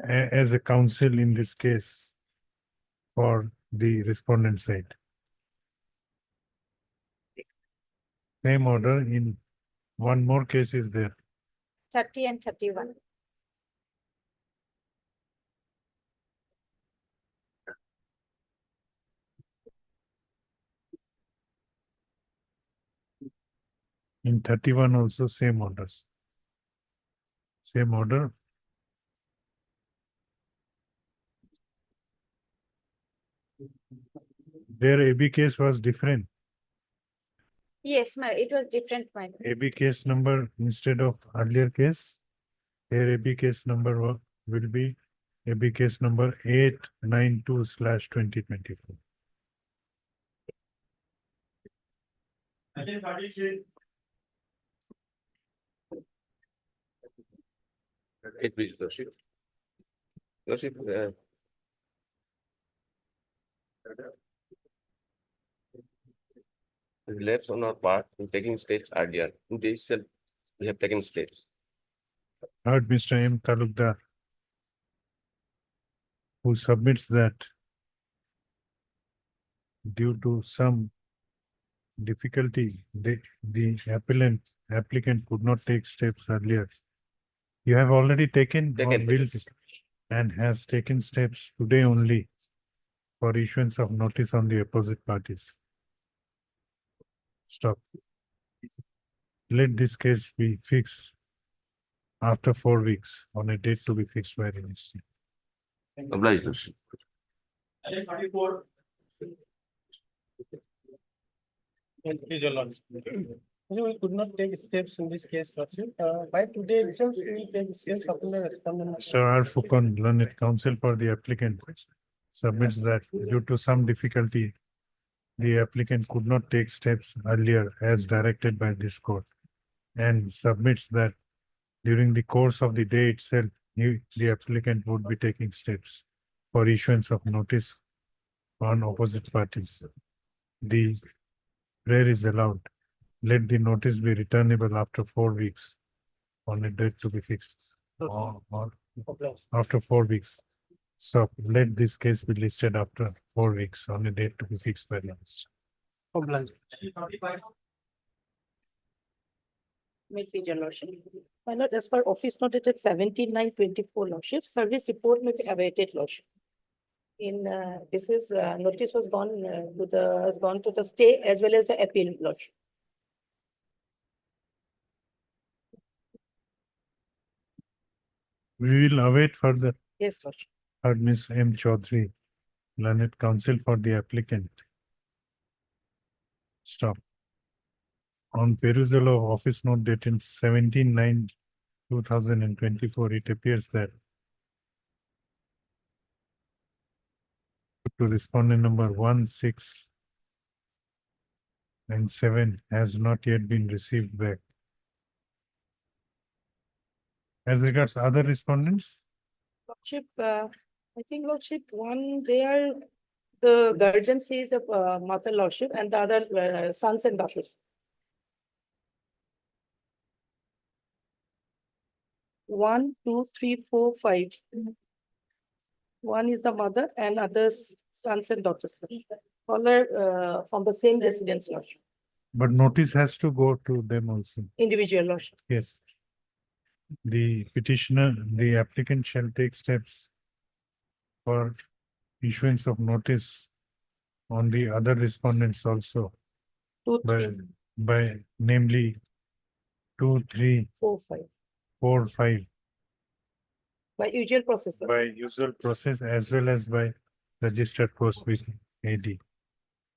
as a counsel in this case for the respondent side. Same order in one more case is there. 30 and 31. In 31 also same orders. Same order. Their AB case was different. Yes, it was different, my lord. AB case number instead of earlier case, their AB case number will be AB case number 892/2024. It is Lordship. Lordship, relapse on our part in taking steps earlier. Today itself, we have taken steps. Heard Mr. M. Talukdar, who submits that due to some difficulty, the applicant could not take steps earlier. You have already taken or Taken, will yes. take and has taken steps today only for issuance of notice on the opposite parties. Stop. Let this case be fixed after 4 weeks on a date to be fixed by the ministry. Obliged, Lordship. Please, your lordship. We could not take steps in this case, lordship. By today itself, we will take steps upon the respondent. Mr. R. Fukun, learned counsel for the applicant, submits that due to some difficulty, the applicant could not take steps earlier as directed by this court, and submits that during the course of the day itself, the applicant would be taking steps for issuance of notice on opposite parties. The prayer is allowed, let the notice be returnable after 4 weeks on a date to be fixed. Or after 4 weeks. Stop. Let this case be listed after 4 weeks on a date to be fixed by the minister. Make the lordship. My lord, as per office note dated 17/9/24 lordship, service report may be awaited lordship. In this is notice was gone has gone to the stay as well as the appeal lordship. We will await further. Yes, lordship. Heard Ms. M. Chaudhary, learned counsel for the applicant. Stop. On perusal of office note dated 17/9/2024, it appears that to respondent number 1, 6, and 7 has not yet been received back. As regards other respondents, Lordship, I think lordship, one, they are the guardian sees the mother lordship and the other sons and daughters. One, two, three, four, five. One is the mother and others sons and daughters. All are from the same residence lordship, but notice has to go to them also. individual lordship. Yes. The petitioner, the applicant shall take steps for issuance of notice on the other respondents also. 2, 3, By namely 2, 3, 4, 5. 4, 5 By usual process. by usual process as well as by registered post with AD.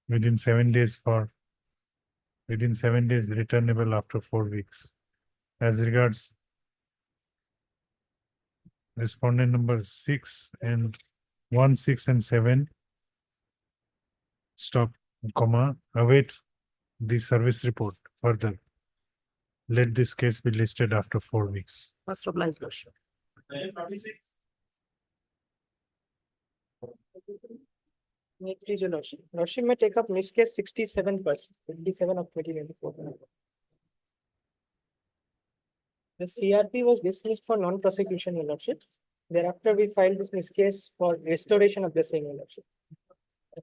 Within 7 days returnable after 4 weeks. As regards respondent number 6 and 1, 6 and 7. Stop, comma, await the service report further. Let this case be listed after 4 weeks. Must oblige lordship. Make please your lordship. Lordship may take up Miss case 67 of 2024. The CRP was dismissed for non-prosecution, your lordship. Thereafter, we filed this Miss case for restoration of the same, your lordship.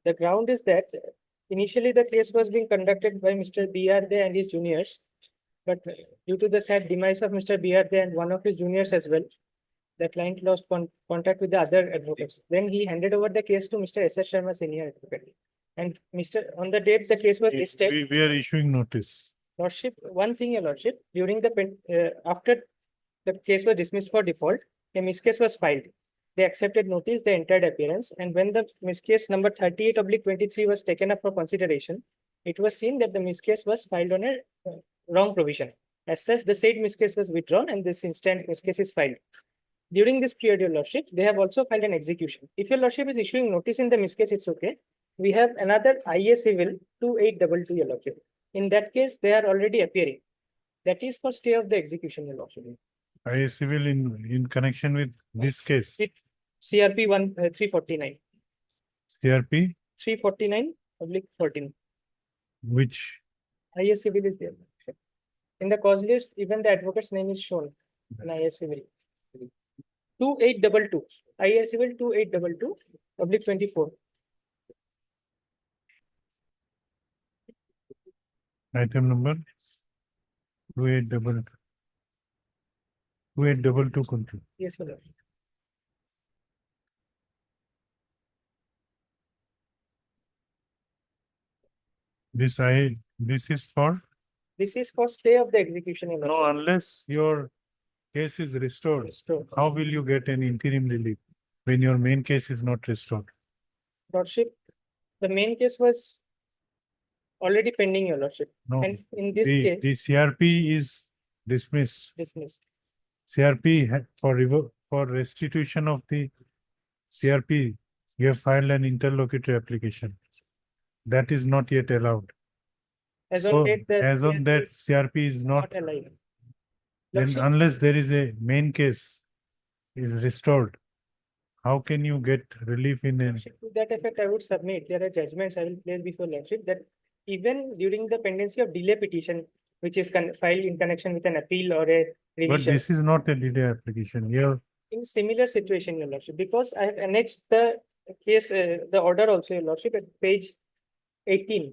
The ground is that initially the case was being conducted by Mr. B.R. Dey and his juniors. But due to the sad demise of Mr. B.R. Dey and one of his juniors as well, the client lost contact with the other advocates. Then he handed over the case to Mr. S.S. Sharma, senior advocate. And on the date the case was listed. We are issuing notice. Lordship, one thing, your lordship, during the after the case was dismissed for default, a miscase was filed. They accepted notice, they entered appearance, and when the miscase number 38/23 was taken up for consideration, it was seen that the miscase was filed on a wrong provision. As such, the said miscase was withdrawn and this instant miscase is filed. During this period, your lordship, they have also filed an execution. If your lordship is issuing notice in the miscase, it's okay. We have another IA civil 2822, your lordship. In that case, they are already appearing. That is for stay of the execution, your lordship. IA civil in connection with this case. With CRP 349. CRP, 349/14. which IA civil is there. In the cause list, even the advocate's name is shown in IA civil. 2822. IA civil 2822/24. item number 2822 control. Yes, your lordship. This is for, This is for stay of the execution, your no, lordship. unless your case is restored, Restored. how will you get an interim relief when your main case is not restored? Lordship, the main case was already pending, your lordship. No, And in this the case, CRP is dismissed. dismissed. CRP for restitution of the CRP, you have filed an interlocutory application. That is not yet allowed. As So, on date, the as on that, CRP is not, not alive. then Lordship, unless there is a main case is restored, how can you get relief in a, to that effect, I would submit, there are judgments I will place before lordship that even during the pendency of delay petition, which is filed in connection with an appeal or a But revision. this is not a delay application. Here, In similar situation, Your Lordship, because I have annexed the case, the order also, Your Lordship, at page 18.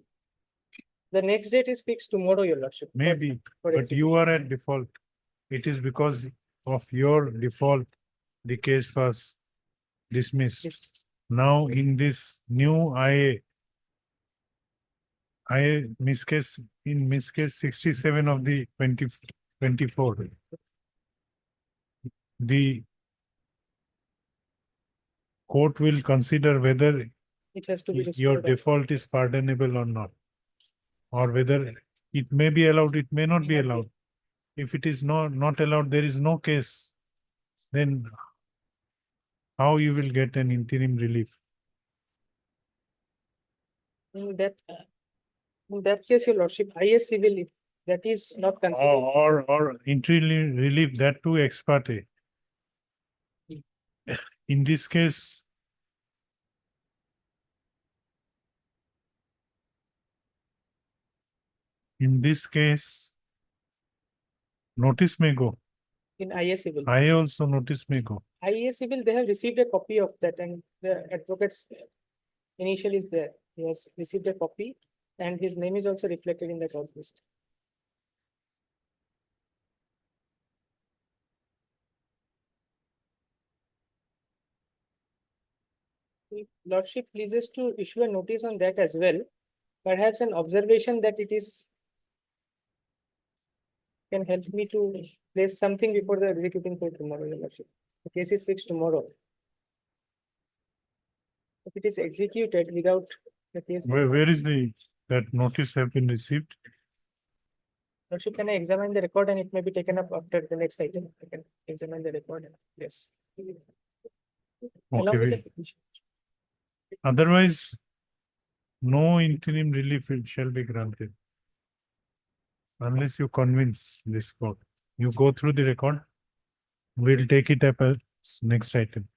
The next date is fixed tomorrow, Your Lordship. maybe, for but you are at default. It is because of your default, the case was dismissed. Now in this new miscase, in miscase 67 of the 2024, the court will consider whether It has to be your restored. default is pardonable or not. Or whether it may be allowed, it may not be allowed. If it is not allowed, there is no case, then how you will get an interim relief? In that case, Your Lordship, IS civil, if that is not considered. Or interim relief, that too ex parte. In this case, notice may go. In IS civil. I also notice may go. IAS civil, they have received a copy of that and the advocate's initial is there. He has received a copy and his name is also reflected in the court list. If Lordship pleases to issue a notice on that as well, perhaps an observation that it is can help me to place something before the executing court tomorrow, Your Lordship. The case is fixed tomorrow. If it is executed without the case. Where is that notice have been received? Lordship, can I examine the record and it may be taken up after the next item? I can examine the record. Yes. Along Okay, with the we- petition. Otherwise, no interim relief shall be granted. Unless you convince this court. You go through the record. We'll take it up as next item.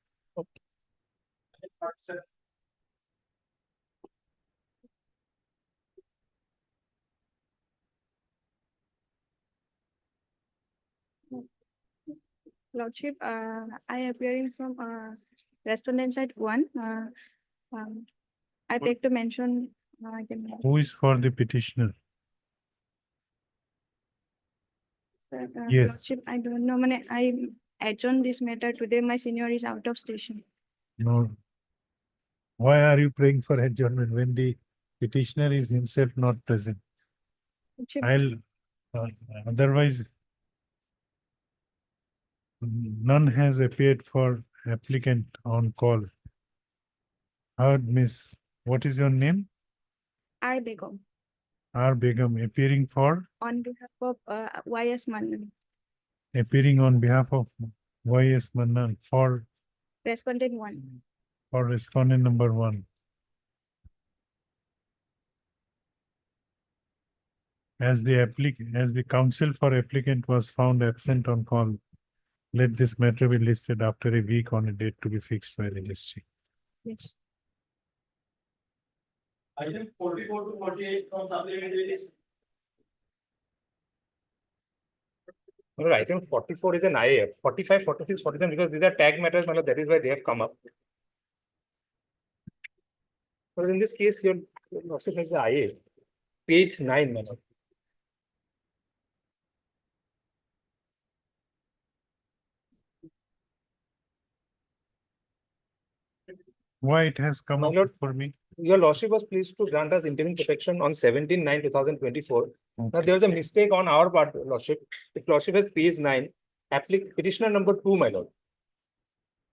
Lordship, I appearing from respondent side 1. I beg to mention. Who is for the petitioner? Yes. Lordship, I don't know. I adjourn this matter today. My senior is out of station. No. Why are you praying for adjournment when the petitioner is himself not present? Lordship, Otherwise, none has appeared for applicant on call. Heard, Miss, what is your name? R. Begum, R. Begum, appearing on behalf of YS Mannan, on behalf of YS Mannan for respondent 1. respondent number 1. As the counsel for applicant was found absent on call, let this matter be listed after a week on a date to be fixed by registry. Yes. Item 44 to 48 from supplementary list. Well, item 44 is an IAF, 45, 46, 47, because these are tag matters, my lord, that is why they have come up. But in this case, your lordship has the IAF, page 9, my lord. Why it has come My up lord, for me? Your lordship was pleased to grant us interim protection on 17/9/2024. Now, there was a mistake on our part, lordship. If lordship has page 9, petitioner number 2, my lord.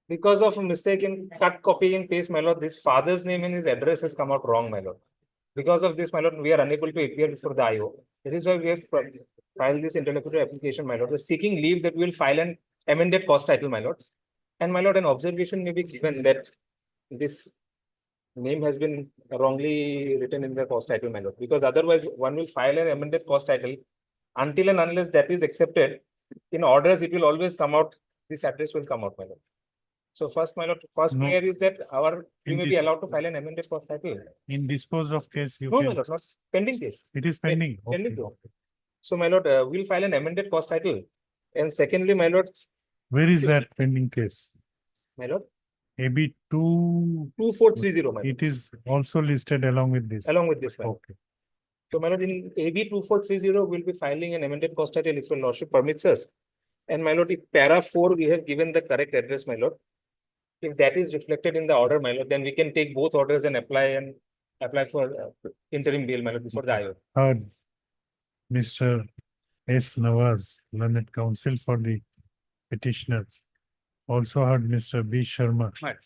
Because of a mistake in cut, copy and paste, my lord, this father's name and his address has come out wrong, my lord. Because of this, my lord, we are unable to appear before the IO. That is why we have filed this interlocutory application, my lord. We're seeking leave that we will file an amended cost title, my lord. And my lord, an observation may be given that this name has been wrongly written in the cost title, my lord, because otherwise one will file an amended cost title until and unless that is accepted. In orders, it will always come out, this address will come out, my lord. So first, my lord, first No. prayer is that we In may be this- allowed to file an amended cost title. In dispose of case, you No, my can, lord, not pending case. it is pending. Pending Okay. case. So my lord, we'll file an amended cost title. And secondly, my lord, Where is that pending case? my lord, AB 2430, my lord, it is also listed along with this. along with this, my lord. Okay. So my lord, in AB 2430, we'll be filing an amended cost title if your lordship permits us. And my lord, if para 4, we have given the correct address, my lord. If that is reflected in the order, my lord, then we can take both orders and apply for interim bail, my lord, before the IO. Heard Mr. S. Nawaz, learned counsel for the petitioners. Also heard Mr. B. Sharma, Right.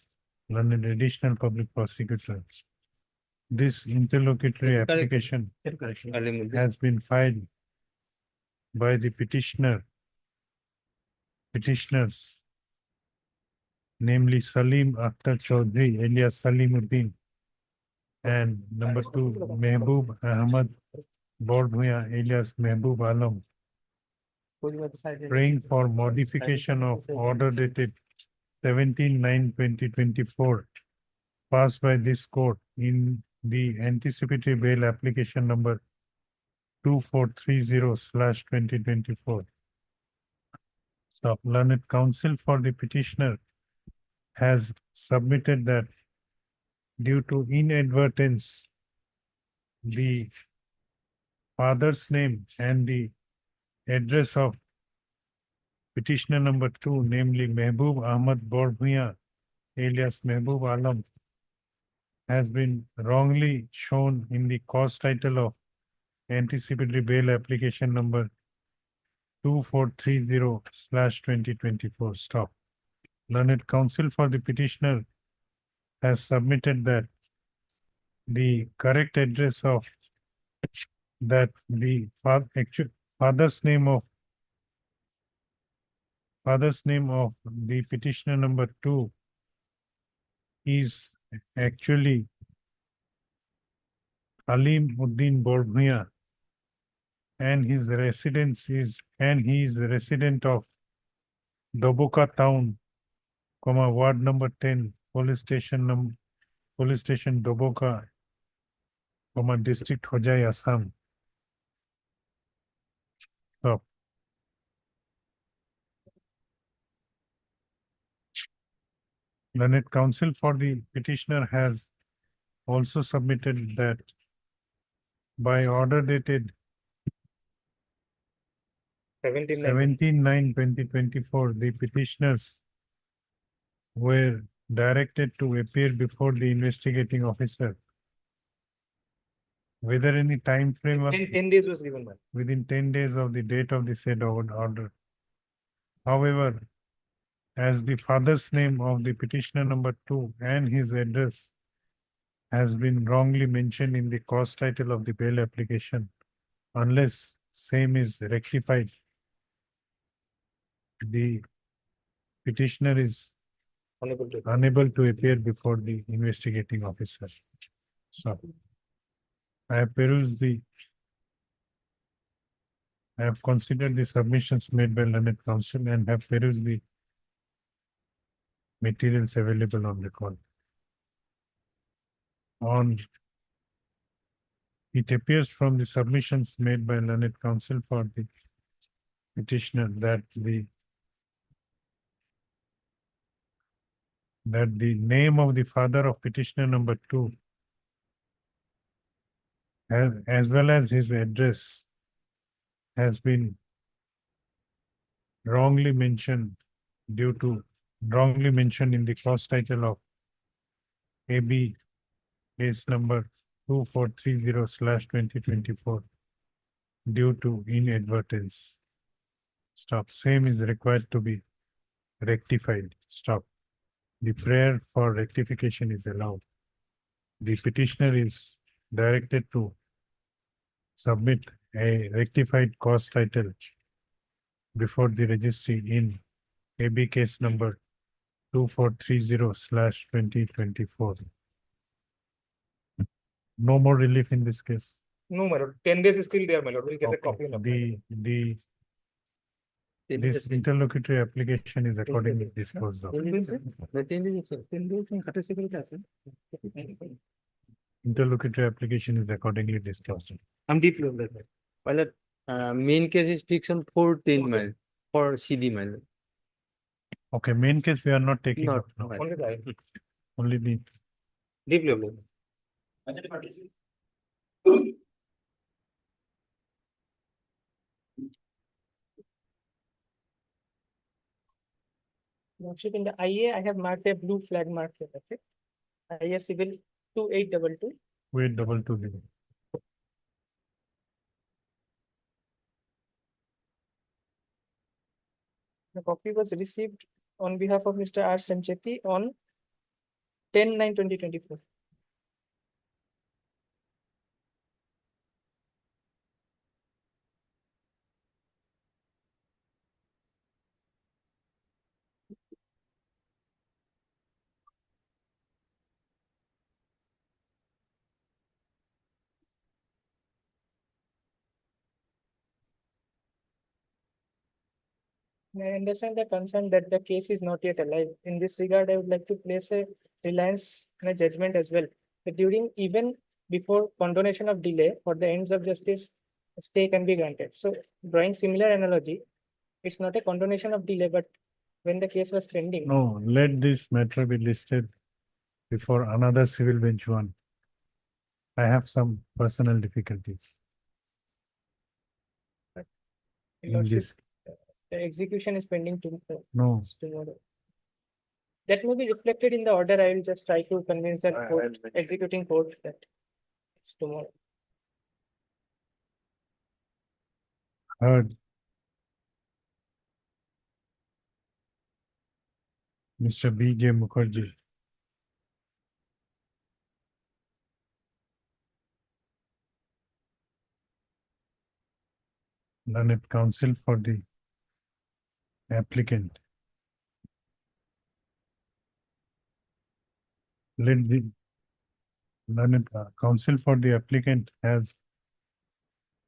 learned additional public prosecutor. This interlocutory Correct. application has been filed by the petitioners, namely Salim Akhtar Chaudhry alias Salimuddin, and number 2, Mehboob Ahmad Bordhuya alias Mehboob Alam, praying for modification of order dated 17/9/2024 passed by this court in the anticipatory bail application number 2430/2024. So, learned counsel for the petitioner has submitted that due to inadvertence, the father's name and the address of petitioner number 2, namely Mehboob Ahmad Bordhuya alias Mehboob Alam, has been wrongly shown in the cause title of anticipatory bail application number 2430/2024. Stop. Learned counsel for the petitioner has submitted that the correct address of that the father's name of the petitioner number 2 is actually Halim Uddin Bordhuya, and he is resident of Doboka town, ward number 10, police station Doboka, district Hojai, Assam. Stop. Learned counsel for the petitioner has also submitted that by order dated 17/9/2024, the petitioners were directed to appear before the investigating officer. Whether any time frame of 10 days was given, man. within 10 days of the date of the said order. However, as the father's name of the petitioner number 2 and his address has been wrongly mentioned in the cause title of the bail application, unless same is rectified, the petitioner is unable to appear before the investigating officer. So, I have considered the submissions made by learned counsel and have perused the materials available on record. It appears from the submissions made by learned counsel for the petitioner that the name of the father of petitioner number 2 as well as his address has been wrongly mentioned in the cause title of AB case number 2430/2024 due to inadvertence. Stop. Same is required to be rectified. Stop. The prayer for rectification is allowed. The petitioner is directed to submit a rectified cause title before the registry in AB case number 2430/2024. No more relief in this case. No, my lord. 10 days is still there, my lord. We'll get a copy. The This interlocutory application is accordingly disposed of. Interlocutory application is accordingly disclosed. I'm deeply aware. My lord, main case is fixed on 410 mile for CD, my lord. Okay, main case we are not taking Not, up now. my lord. Only the Deeply aware. Lordship, in the IA, I have marked a blue flag mark here, okay? IA civil 2822. wait double two zero. The copy was received on behalf of Mr. R. Sancheti on 10/9/2024. I understand the concern that the case is not yet alive. In this regard, I would like to place a reliance on a judgment as well. That during even before condonation of delay for the ends of justice, a stay can be granted. So drawing similar analogy, it's not a condonation of delay, but when the case was pending. No, let this matter be listed before another civil bench one. I have some personal difficulties in Lordship, this. the execution is pending No. tomorrow. That may be reflected in the order. I will just try to convince the court, executing court, that it's tomorrow. Heard. Mr. B.J. Mukherjee. Learned counsel for the applicant. Let the learned counsel for the applicant has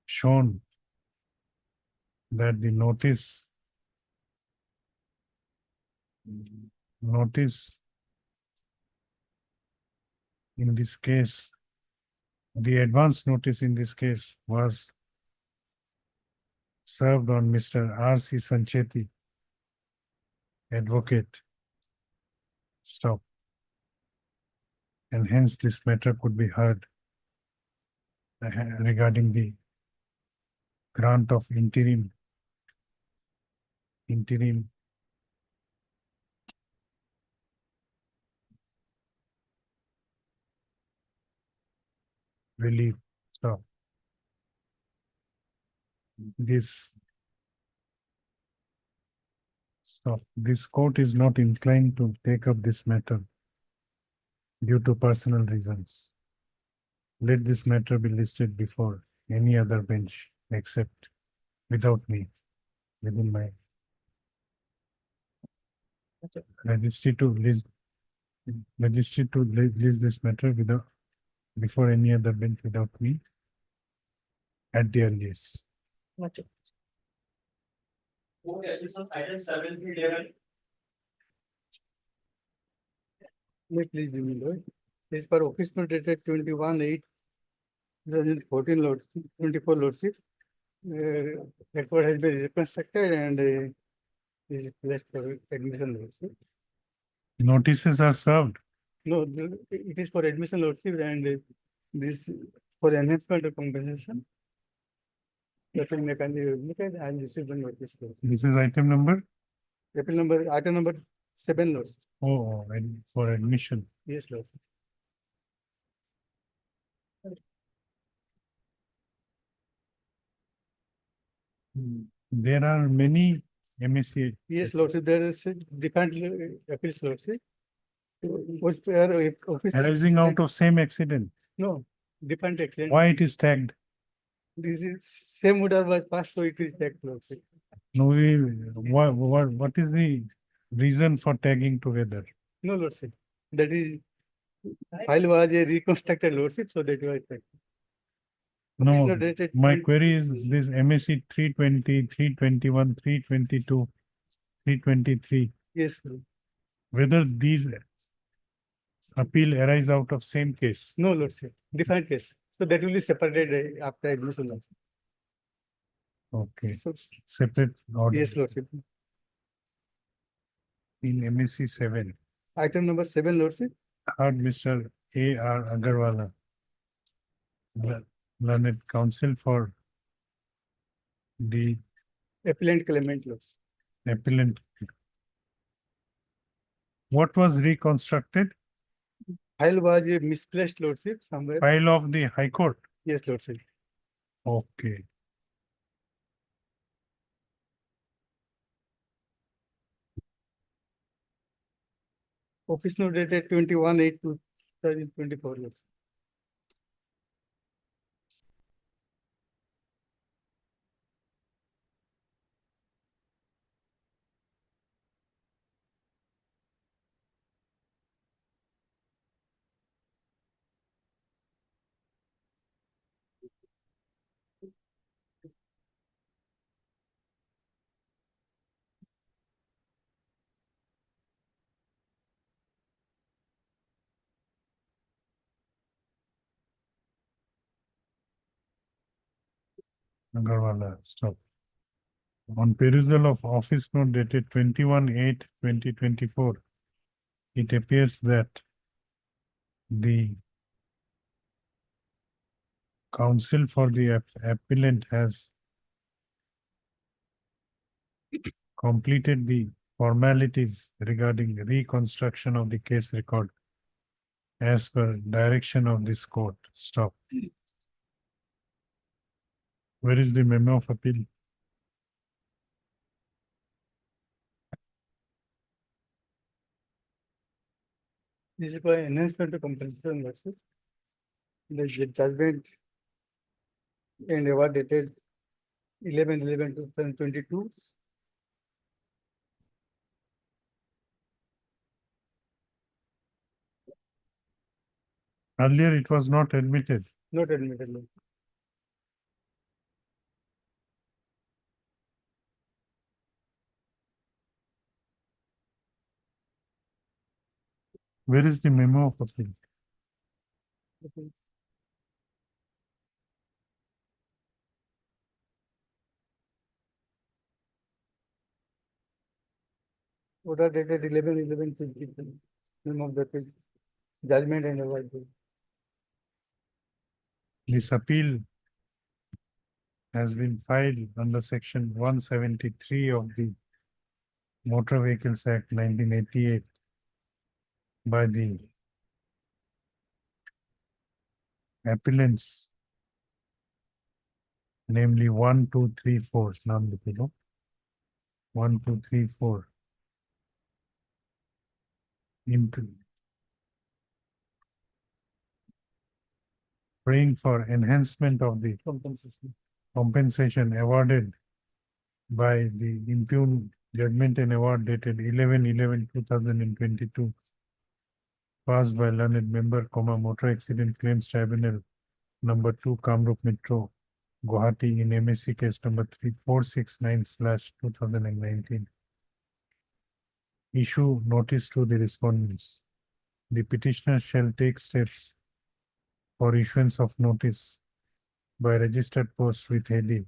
shown that the notice in this case, the advance notice in this case was served on Mr. R.C. Sancheti, advocate. Stop. And hence this matter could be heard regarding the grant of interim relief. Stop. This court is not inclined to take up this matter due to personal reasons. Let this matter be listed before any other bench except without me, within my registry to list this matter without before any other bench without me at the earliest. Much. May please be Lord. This per office note dated 21/8/2014 Lordship, 24 Lordship. Record has been reconstructed and is placed for admission Lordship. Notices are served. No, it is for admission Lordship and this for enhancement of compensation. That will make and receive the notice. This is item number? Item number 7 Lordship. Oh, and for admission. Yes, Lordship. There are many MSc. Yes, Lordship, there is a different appeals Lordship. Arising out of same accident. No, different accident. Why it is tagged? This is same order was passed, so it is tagged Lordship. No, what is the reason for tagging together? No, Lordship. That is, file was a reconstructed Lordship, so that was tagged. Office No, note dated my 20 query is this MSC 320, 321, 322, 323. Yes, sir. Whether these appeal arise out of same case. No, Lordship, different case. So that will be separated after admission also. Okay, So, separate order yes, Lordship. in MSC 7. Item number 7, Lordship. Heard Mr. A.R. Agarwala, learned counsel for the Appellant claimant, Lordship. appellant. What was reconstructed? File was a misplaced, Lordship, somewhere. File of the High Court. Yes, Lordship. Okay. Office note dated 21/8/2024. Lordship. Agarwala, stop. On perusal of office note dated 21/8/2024, it appears that the counsel for the appellant has completed the formalities regarding reconstruction of the case record as per direction of this court. Stop. Where is the memo of appeal? This is for enhancement to compensation, Lordship. The judgment and award dated 11/11/2022. Earlier, it was not admitted. Not admitted. Lord. Where is the memo of appeal? Okay. Order dated 11/11/2022. Name of the page. Judgment and award. This appeal has been filed under section 173 of the Motor Vehicles Act 1988 by the appellants, namely 1, 2, 3, 4, none below. 1, 2, 3, 4. Into praying for enhancement of the compensation awarded by the impugned judgment and award dated 11/11/2022, passed by learned member, Motor Accident Claims Tribunal number 2, Kamrup Metro, Guwahati, in MSC case number 3469/2019. Issue notice to the respondents. The petitioner shall take steps for issuance of notice by registered post with heading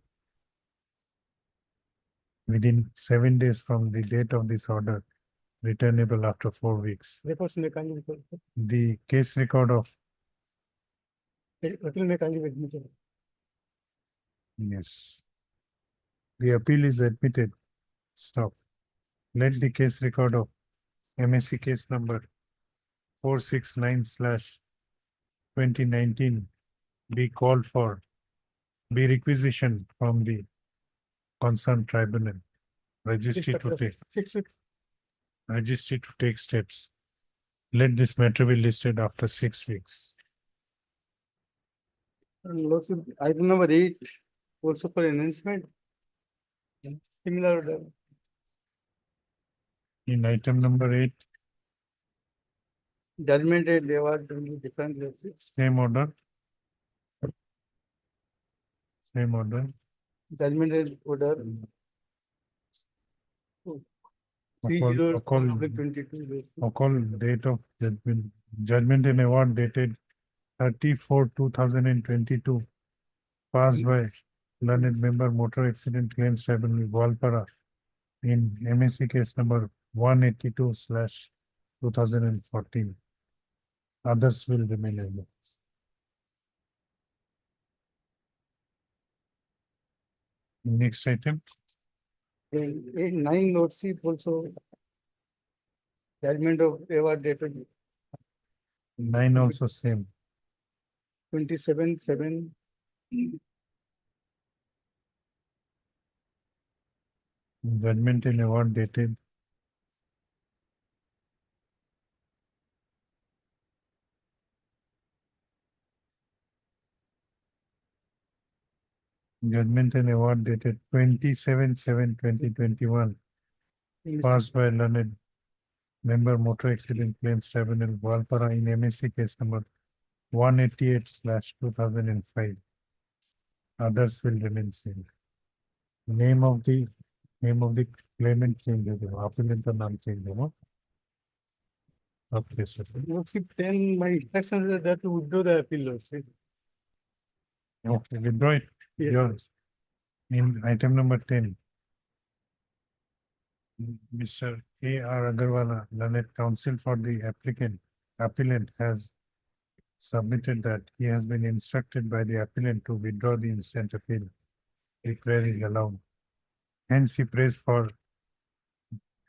within 7 days from the date of this order, returnable after 4 weeks. Reports may kindly be. The case record of Appeal may kindly be admitted. yes. The appeal is admitted. Stop. Let the case record of MSC case number 469/2019 be called for, be requisitioned from the concerned tribunal. Registry to take 6 weeks. registry to take steps. Let this matter be listed after 6 weeks. And Lordship, item number 8, also for enhancement. Similar order. In item number 8, Judgment and award will be different. Lordship. same order. Same order. Judgment order. Occol date of judgment, judgment and award dated 34/2022. Passed by learned member motor accident claims tribunal Goalpara in MSC case number 182/2014. Others will remain as well. Next item. In 9 lordship also. Judgment of award dated 9 also same. 27/7. Judgment and award dated judgment and award dated 27/7/2021. Passed by learned member motor accident claims tribunal Goalpara in MSC case number 188/2005. Others will remain same. Name of the claimant change हो जाएगा, appellant का नाम change होगा. Okay, sir. Lordship 10, my instructions are that to withdraw the appeal lordship. Okay, withdraw it. Yes. Yours. In item number 10. Mr. A.R. Agarwala, learned counsel for the appellant has submitted that he has been instructed by the appellant to withdraw the instant appeal if prayer is allowed. Hence, he prays for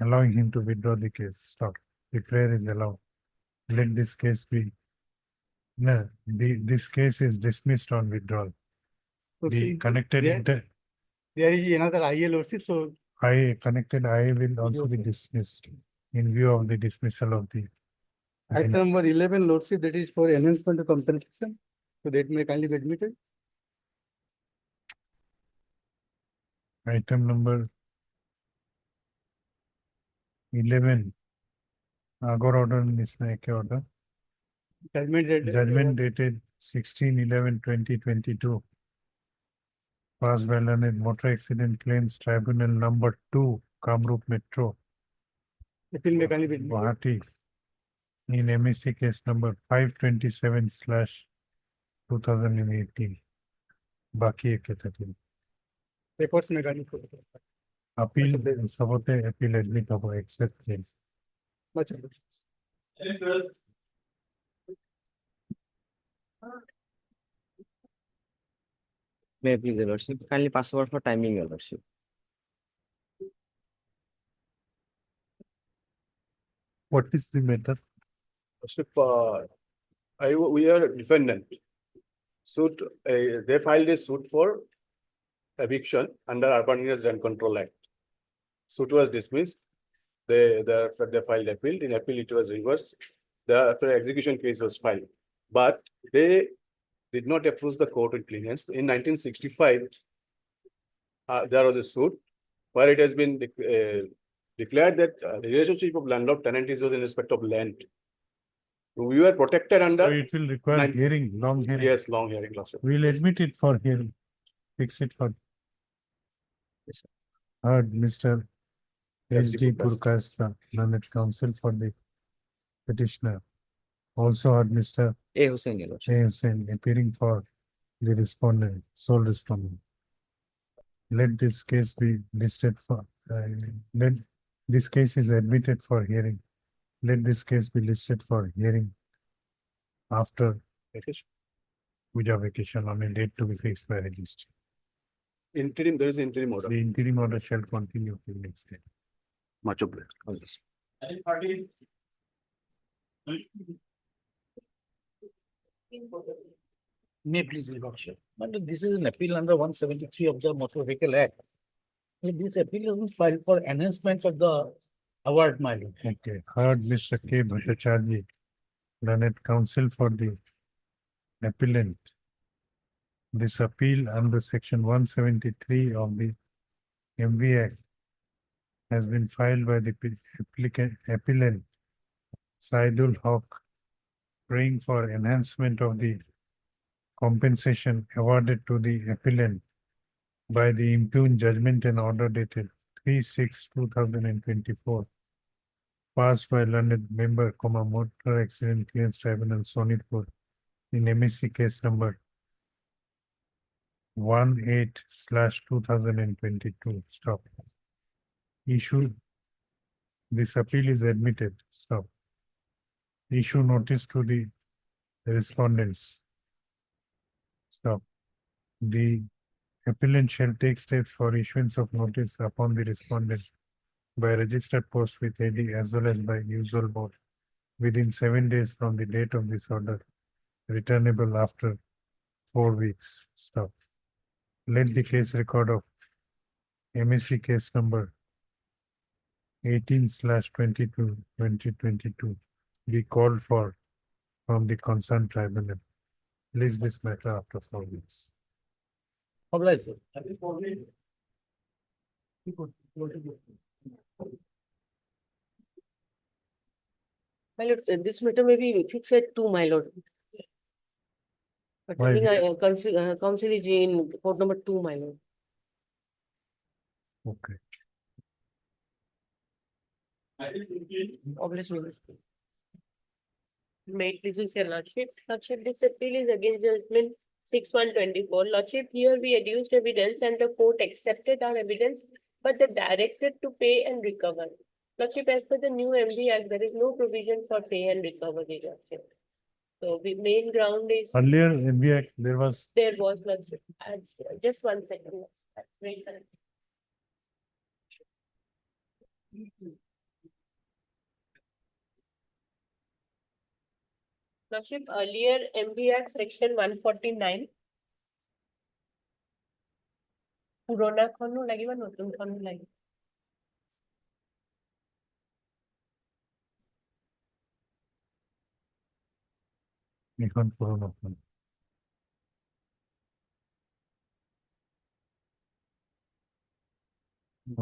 allowing him to withdraw the case. Stop. The prayer is allowed. Let this case be. No, this case is dismissed on withdrawal. So The see, connected there is another IA lordship, so connected I will also be dismissed in view of the dismissal of the. item number 11 lordship, that is for enhancement of compensation. So that may kindly be admitted. Item number 11. Agor order इसमें क्या order? Judgment dated 16/11/2022. Passed by learned motor accident claims tribunal number 2, Kamrup Metro, Appeal may kindly be admitted. Guwahati, in MSC case number 527/2018. बाकी एक category. Reports may kindly be admitted. Appeal सब होते हैं, appeal admit होगा except case. Much appreciated. May I please, your lordship, kindly pass over for timing, your lordship. What is the matter? We are defendant. Suit, they filed a suit for eviction under Urban Areas Rent Control Act. Suit was dismissed. They filed appeal. In appeal, it was reversed. The execution case was filed, but they did not approve the court with lenience. In 1965, there was a suit where it has been declared that the relationship of landlord-tenant is in respect of land. We were protected under. So it will require hearing, long hearing. Yes, long hearing. Lordship. We'll admit it for hearing. Fix it for. Heard Mr. S.D. Purkasta, learned counsel for the petitioner. Also heard Mr. A. Hussain, your lordship. A. Hussain appearing for the respondent, sole respondent. Let this case be listed for, let this case is admitted for hearing. Let this case be listed for hearing after Puja vacation on a date to be fixed by registry. Interim, there is interim order. The interim order shall continue till next day. Much obliged. May please, your lordship. But this is an appeal under 173 of the Motor Vehicle Act. This appeal is filed for enhancement of the award mileage. Okay, heard Mr. K. Bhattacharya, learned counsel for the appellant. This appeal under section 173 of the MV Act has been filed by the appellant Saidul Haq, praying for enhancement of the compensation awarded to the appellant by the impugned judgment and order dated 3/6/2024, passed by learned member, Motor Accident Claims Tribunal, Sonitpur, in MSC case number 18/2022. Stop. Issue. This appeal is admitted. Stop. Issue notice to the respondents. Stop. The appellant shall take steps for issuance of notice upon the respondent by registered post with AD as well as by usual mode within 7 days from the date of this order, returnable after 4 weeks. Stop. Let the case record of MSC case number 18/22/2022 be called for from the concerned tribunal. List this matter after 4 weeks. Obliged. My lord, this matter may be fixed at 2, my lord. But Why? counsel is in court number 2, my lord. Okay. Obliged, my lord. May it please your lordship. Lordship, this appeal is against judgment 6/124. Lordship, here we adduced evidence and the court accepted our evidence, but they directed to pay and recover. Lordship, as per the new MV Act, there is no provision for pay and recovery, Lordship. So the main ground is, Earlier, MBA, there was, Lordship. Just 1 second. Wait. Lordship, earlier MV Act section 149. পুৰণা খনো লাগিব নতুন খনো লাগিব এখন পুরনো phone.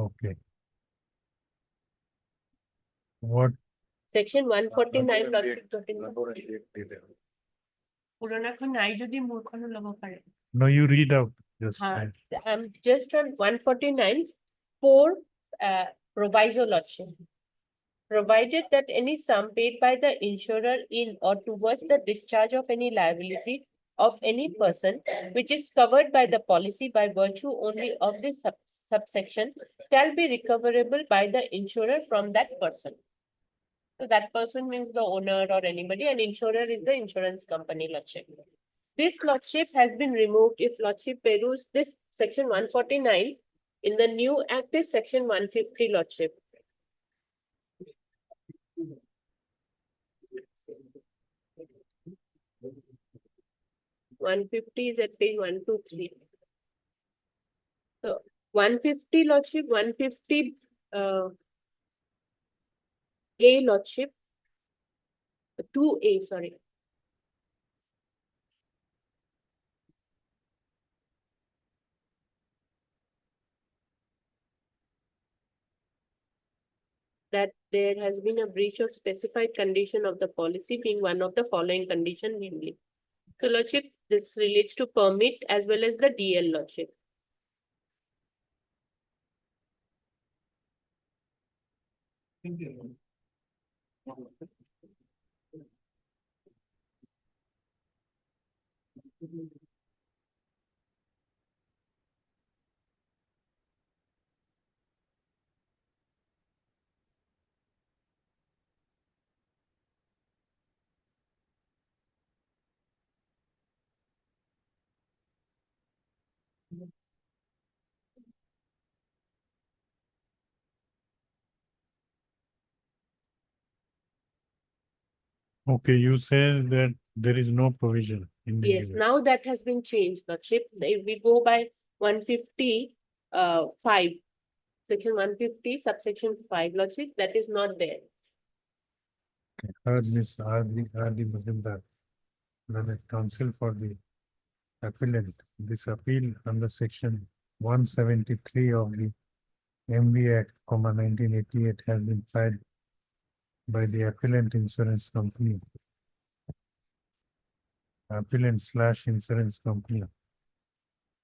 Okay. What? section 149 Lordship পুৰণা খন নাই যদি মোৰ খনো ল'ব পাৰে No, you read out. Just. just on 149 4 proviso, Lordship. Provided that any sum paid by the insurer in or towards the discharge of any liability of any person which is covered by the policy by virtue only of this subsection shall be recoverable by the insurer from that person. So that person means the owner or anybody, and insurer is the insurance company, Lordship. This, Lordship, has been removed if Lordship peruse this section 149 in the new act is section 150, Lordship. $150 is at page 123. So 150, Lordship, 150 A, Lordship. 2A, sorry. That there has been a breach of specified condition of the policy being one of the following condition mainly. So, Lordship, this relates to permit as well as the DL, Lordship. Okay, you say that there is no provision in the. Yes, now that has been changed, Lordship. If we go by 150, 5, section 150, subsection 5, Lordship, that is not there. Heard Miss R.D. Majumdar, Learned Counsel for the appellant. This appeal under section 173 of the MV Act, 1988 has been filed by the appellant insurance company. Appellant / insurance company,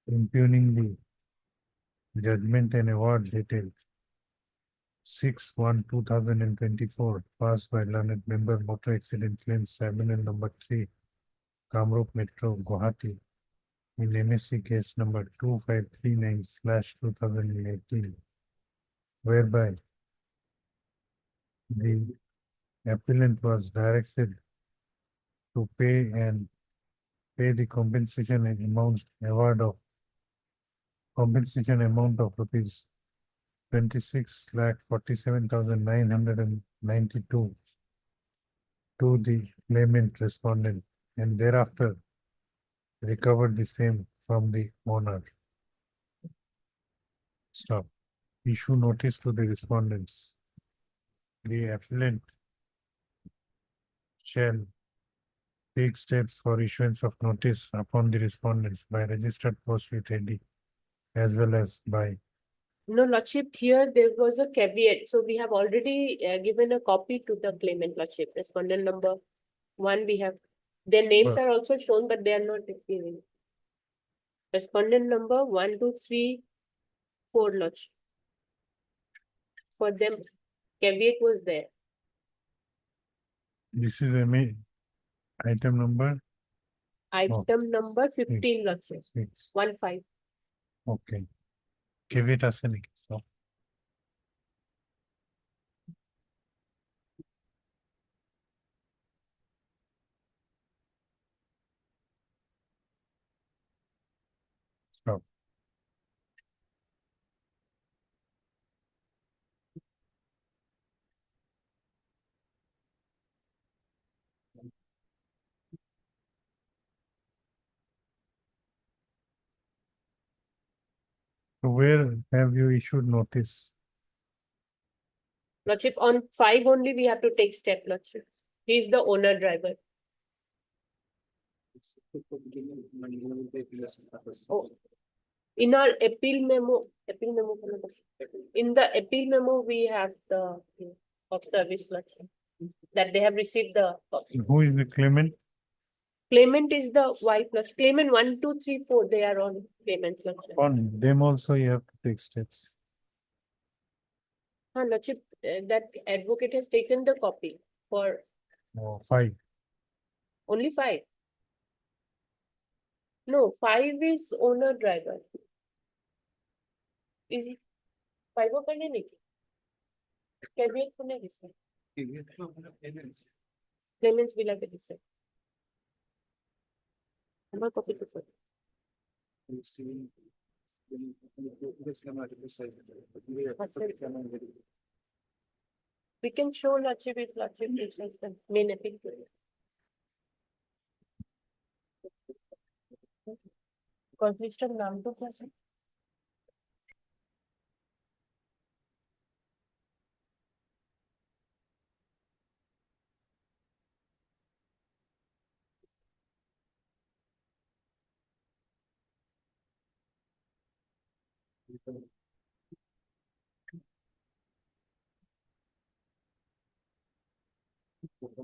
impugning the judgment and award dated 6/1/2024 passed by learned member motor accident claims tribunal number 3, Kamrup Metro, Guwahati, in MSC case number 2539/2018, whereby the appellant was directed to pay the compensation amount of rupees 26,47,992 to the claimant respondent, and thereafter recovered the same from the owner. Stop. Issue notice to the respondents. The appellant shall take steps for issuance of notice upon the respondents by registered post with AD as well as by. No, Lordship, here there was a caveat. So we have already given a copy to the claimant, Lordship. Respondent number 1, we have, their names But- are also shown, but they are not appearing. Respondent number 1, 2, 3, 4, Lordship. For them, caveat was there. This is item number Item number 15, Lordship. 6. 1, 5. Okay. Caveat আছে নাকি? Stop. Stop. So where have you issued notice? Lordship, on 5 only we have to take step, Lordship. He is the owner driver. Oh. In our appeal memo, in the appeal memo, we have the of service, Lordship, that they have received the copy. Who is the claimant? Claimant is the wife, Lordship. Claimant 1, 2, 3, 4, they are on claimant, Lordship. On them also you have to take steps. Lordship, that advocate has taken the copy for Oh, 5. only 5. No, 5 is owner driver. Is it 5 or caveat for next? Claimants will have a decide. Number copy to 4. We can show Lordship if Lordship gives us the main appeal. Because list of naam to present.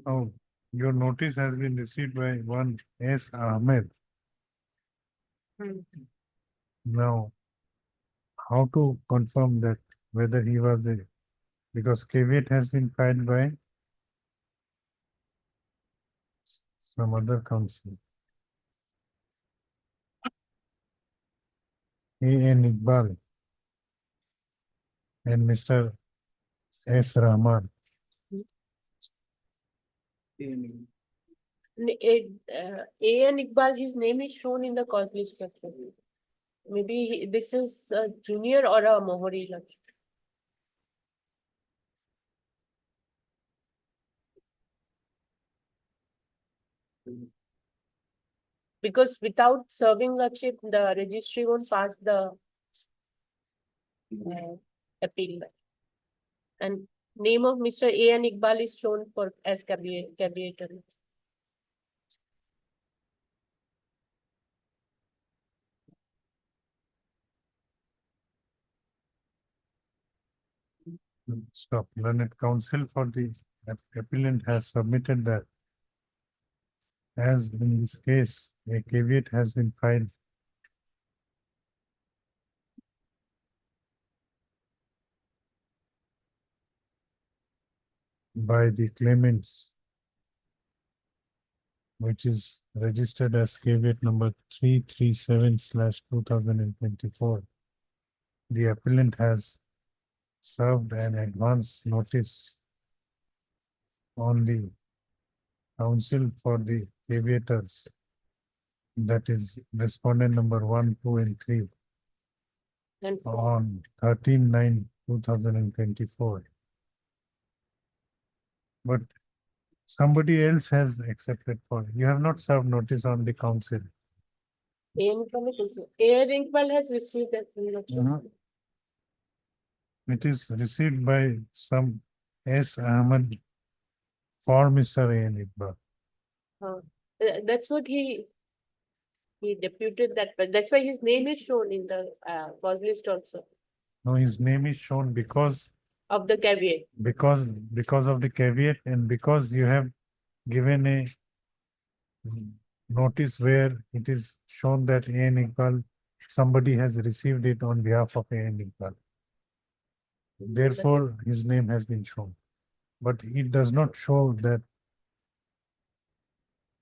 Oh, your notice has been received by one S. Ahmed. Now, how to confirm that whether he was because caveat has been filed by some other counsel. A.N. Iqbal and Mr. S. Rahman. A and Iqbal, his name is shown in the cause list. Maybe this is a junior or a Mohori. Because without serving Lordship, the registry won't pass the appeal. And name of Mr. A and Iqbal is shown for as caveator. Stop. Learned counsel for the appellant has submitted that as in this case, a caveat has been filed by the claimants, which is registered as caveat number 337/2024. The appellant has served an advance notice on the counsel for the caveators, that is respondent number 1, 2, and 3 And on 13/9/2024. But somebody else has accepted for, you have not served notice on the counsel. Air Iqbal has received that. Lordship. It is received by some S. Ahmed for Mr. A. N. Iqbal. That's what he deputed that, but that's why his name is shown in the cause list also No, his name is shown because of the caveat. because of the caveat and because you have given a notice where it is shown that A. N. Iqbal, somebody has received it on behalf of A. N. Iqbal. Therefore, his name has been shown. But it does not show that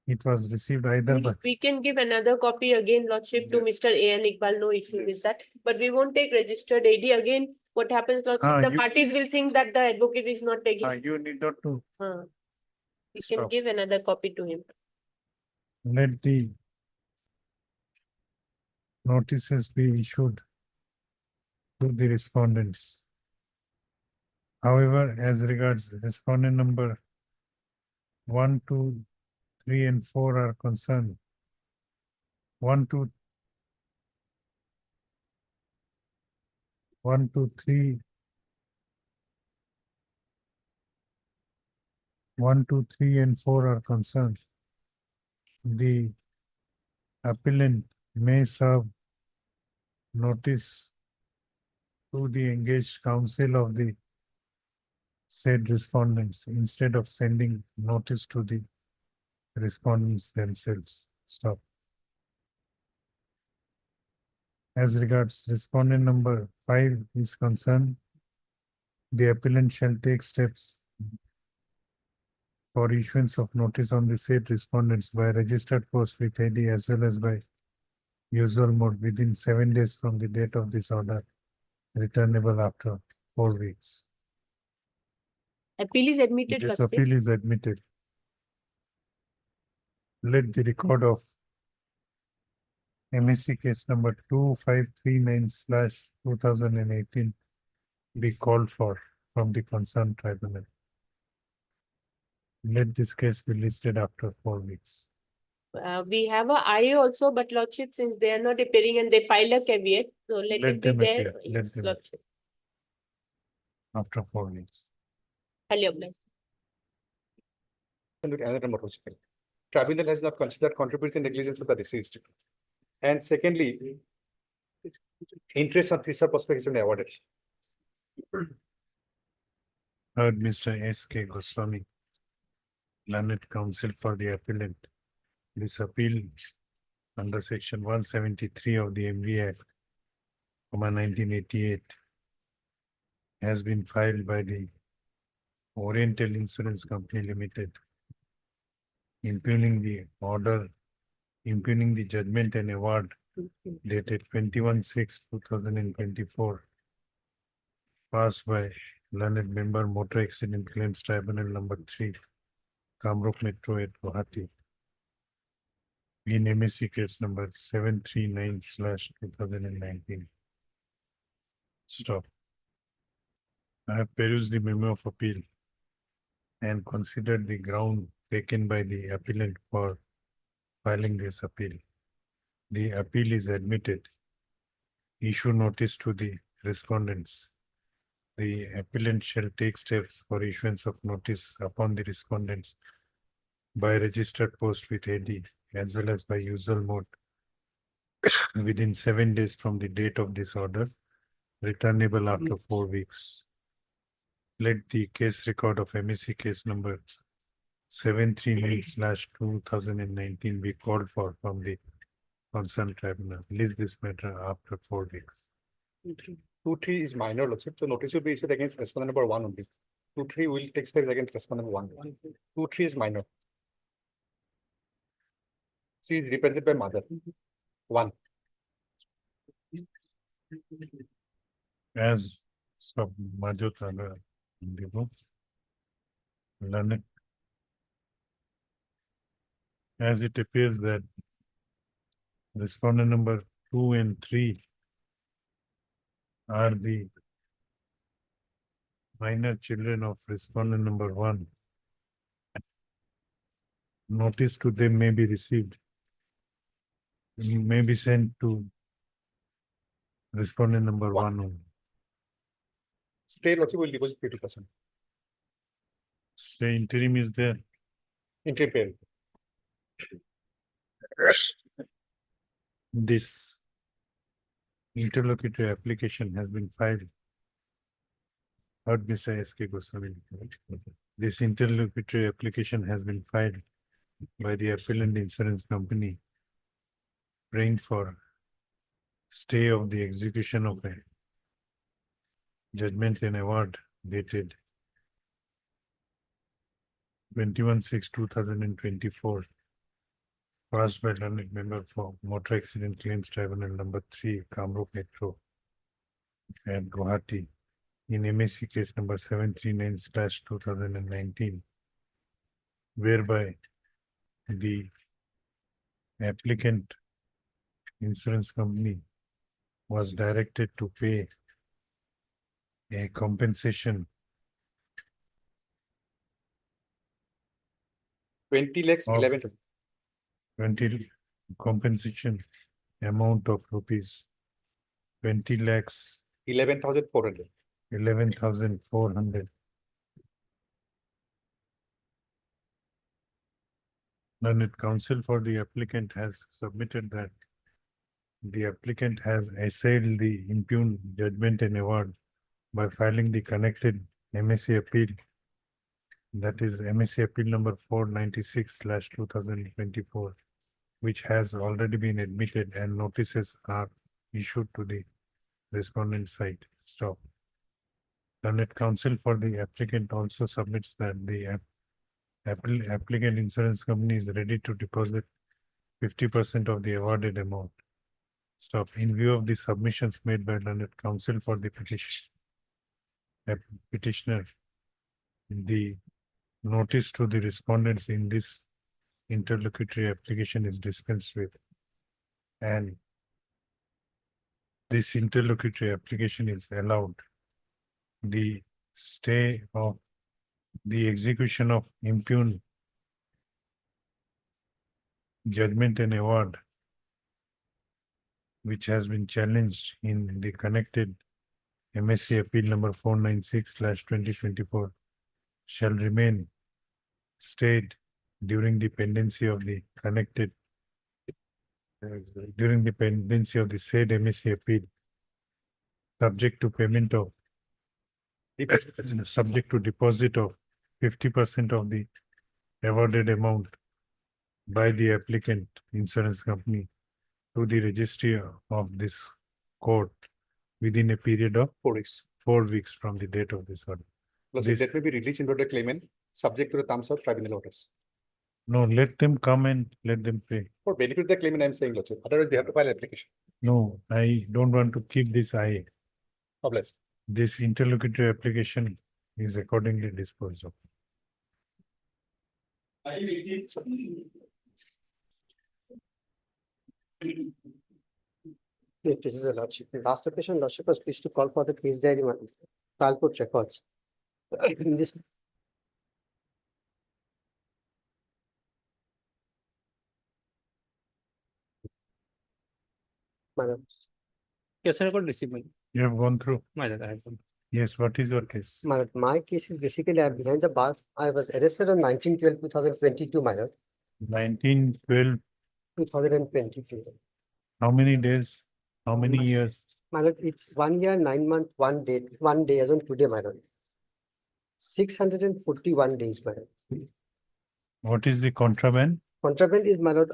it was received either by. We can give another copy again, Lordship, to Mr. A. N. Iqbal, no issue with that, but we won't take registered AD again. What happens, Lordship, the parties will think that the advocate is not taking. You need not to. We can give another copy to him. Let the notices be issued to the respondents. However, as regards respondent number 1, 2, 3, and 4 are concerned, 1, 2, 3, 1, 2, 3, and 4 are concerned, the appellant may serve notice to the engaged counsel of the said respondents instead of sending notice to the respondents themselves. Stop. As regards respondent number 5 is concerned, the appellant shall take steps for issuance of notice on the said respondents by registered post with ID as well as by usual mode within 7 days from the date of this order, returnable after 4 weeks. Appeal is admitted, This Lordship. appeal is admitted. Let the record of MSC case number 2539/2018 be called for from the concerned tribunal. Let this case be listed after 4 weeks. We have a IA also, but Lordship, since they are not appearing and they filed a caveat, so let Let it be them there. appear. Let Yes, them Lordship. After 4 weeks. Highly obliged. And another number was given. Tribunal has not considered contributing negligence of the deceased. And secondly, interest on future prospect is awarded. Heard Mr. S. K. Goswami, learned counsel for the appellant. This appeal under section 173 of the MV Act, 1988, has been filed by the Oriental Insurance Company Limited, impugning the order, impugning the judgment and award dated 21/6/2024, passed by learned member Motor Accident Claims Tribunal number 3, Kamrup Metro at Guwahati, in MSC case number 739/2019. Stop. I have perused the memo of appeal and considered the ground taken by the appellant for filing this appeal. The appeal is admitted. Issue notice to the respondents. The appellant shall take steps for issuance of notice upon the respondents by registered post with AD as well as by usual mode within 7 days from the date of this order, returnable after 4 weeks. Let the case record of MSC case number 739/2019 be called for from the concerned tribunal. List this matter after 4 weeks. 2, 3 is minor, Lordship. So notice will be issued against respondent number 1 only. 2-3 will take steps against respondent 1. 2-3 is minor. C is represented by mother. 1. As sub Majotala, learned. As it appears that respondent number 2 and 3 are the minor children of respondent number 1. Notice to them may be received, may be sent to respondent number 1 only. Stay also will deposit 50%. Say interim is there. Interim period. This interlocutory application has been filed. Heard Mr. S.K. Goswami. This interlocutory application has been filed by the appellant insurance company, praying for stay of the execution of a judgment and award dated 21/6/2024, passed by learned member for Motor Accident Claims Tribunal number 3, Kamrup Metro at Guwahati, in MAC case number 739/2019, whereby the applicant insurance company was directed to pay a compensation 20 lakhs, of 11. 20 compensation amount of rupees 20 lakhs 11,400. 11,400. Learned counsel for the applicant has submitted that the applicant has assailed the impugned judgment and award by filing the connected MAC appeal, that is MAC appeal number 496/2024, which has already been admitted and notices are issued to the respondent side. Stop. Learned counsel for the applicant also submits that the applicant insurance company is ready to deposit 50% of the awarded amount. Stop. In view of the submissions made by learned counsel for the petitioner, the notice to the respondents in this interlocutory application is dispensed with, and this interlocutory application is allowed. The stay of the execution of impugned judgment and award, which has been challenged in the connected MAC appeal number 496/2024, shall remain stayed during the pendency of the connected during the pendency of the said MAC appeal, subject to payment of subject to deposit of 50% of the awarded amount by the applicant insurance company to the registry of this court within a period of 4 weeks. 4 weeks from the date of this order. Plus, that may be released into the claimant, subject to the thumbs of tribunal orders. No, let them come and let them pay. For benefit of the claimant, I'm saying, Lordship. Otherwise, they have to file an application. No, I don't want to keep this IA. God bless. This interlocutory application is accordingly disposed of. This is a lordship. Last occasion, lordship was pleased to call for the case diary file put records. In this. Madam, Yes, I got received. You have gone through? My lord, I have gone. Yes, what is your case? my case is basically I'm behind the bar. I was arrested on 19/12/2022, my lord. 19/12, 2022. how many days? How many years? My lord, it's 1 year, 9 months, 1 day as on today, my lord. 641 days, my lord. What is the contraband? Contraband is, my lord,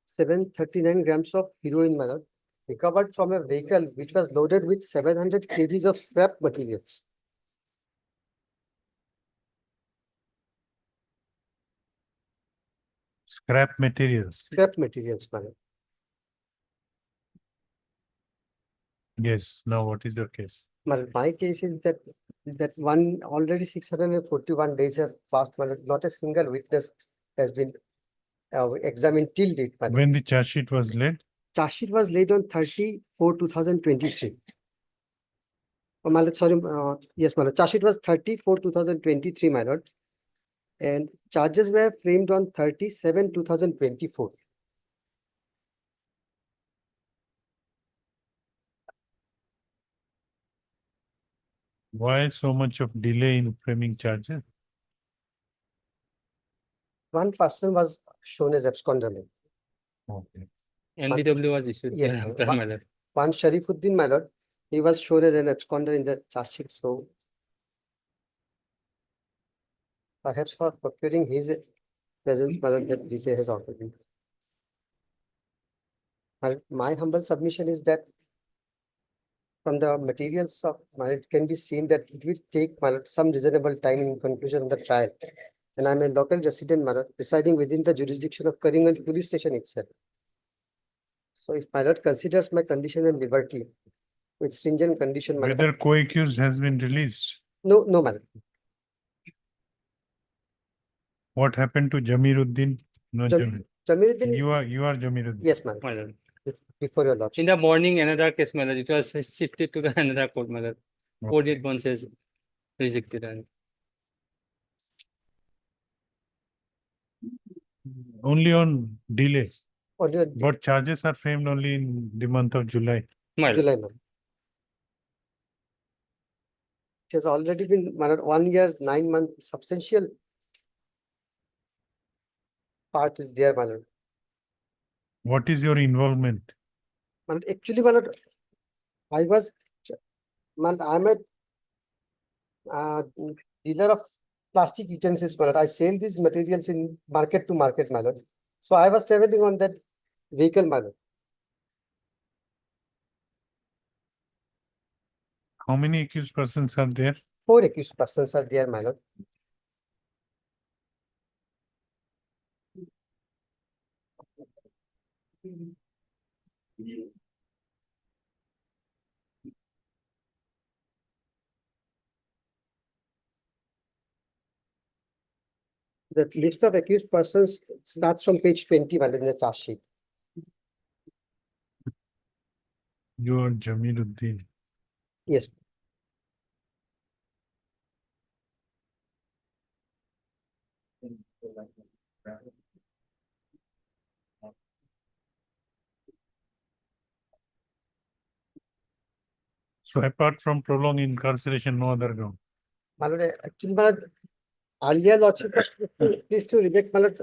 739 grams of heroin, my lord, recovered from a vehicle which was loaded with 700 kgs of scrap materials. Scrap materials. scrap materials, my lord. Yes, now what is your case? My case is that one already 641 days have passed, my lord. Not a single witness has been examined till date, my lord. When the charge sheet was laid? Charge sheet was laid on 30/4/2023. Oh, my lord, sorry, yes, my lord. Charge sheet was 30/4/2023, my lord. And charges were framed on 30/7/2024. Why so much of delay in framing charges? One person was shown as absconder. Okay. NBW was issued Yes, thereafter, one- my lord. One Sharifuddin, my lord, he was shown as an absconder in the charge sheet, so perhaps for procuring his presence, my lord, that delay has already. My humble submission is that from the materials of, my lord, it can be seen that it will take, my lord, some reasonable time in conclusion of the trial. And I'm a local resident, my lord, residing within the jurisdiction of Karimganj police station itself. So if my lord considers my condition and liberty with stringent condition, my lord, Whether co-accused has been released? no, my lord. What happened to Jamiruddin? No, Jamiruddin is- You are Jamiruddin. Yes, ma'am. My lord. Before your lordship. In the morning, another case, my lord, it was shifted to the another court, my lord. Court did once has rejected and Only on delay. Only on But charges are framed only in the month of July. my lord. July, ma'am. It has already been, my lord, 1 year, 9 months, substantial part is there, my lord. What is your involvement? My lord, actually, my lord, I was, my lord, I'm a dealer of plastic utensils, my lord. I sell these materials in market to market, my lord. So I was traveling on that vehicle, my lord. How many accused persons are there? 4 accused persons are there, my lord. The list of accused persons starts from page 20, my lord, in the charge sheet. You are Jamiruddin. Yes. So apart from prolonged incarceration, no other ground. My lord, actually, my lord, earlier lordship please to reject, my lord,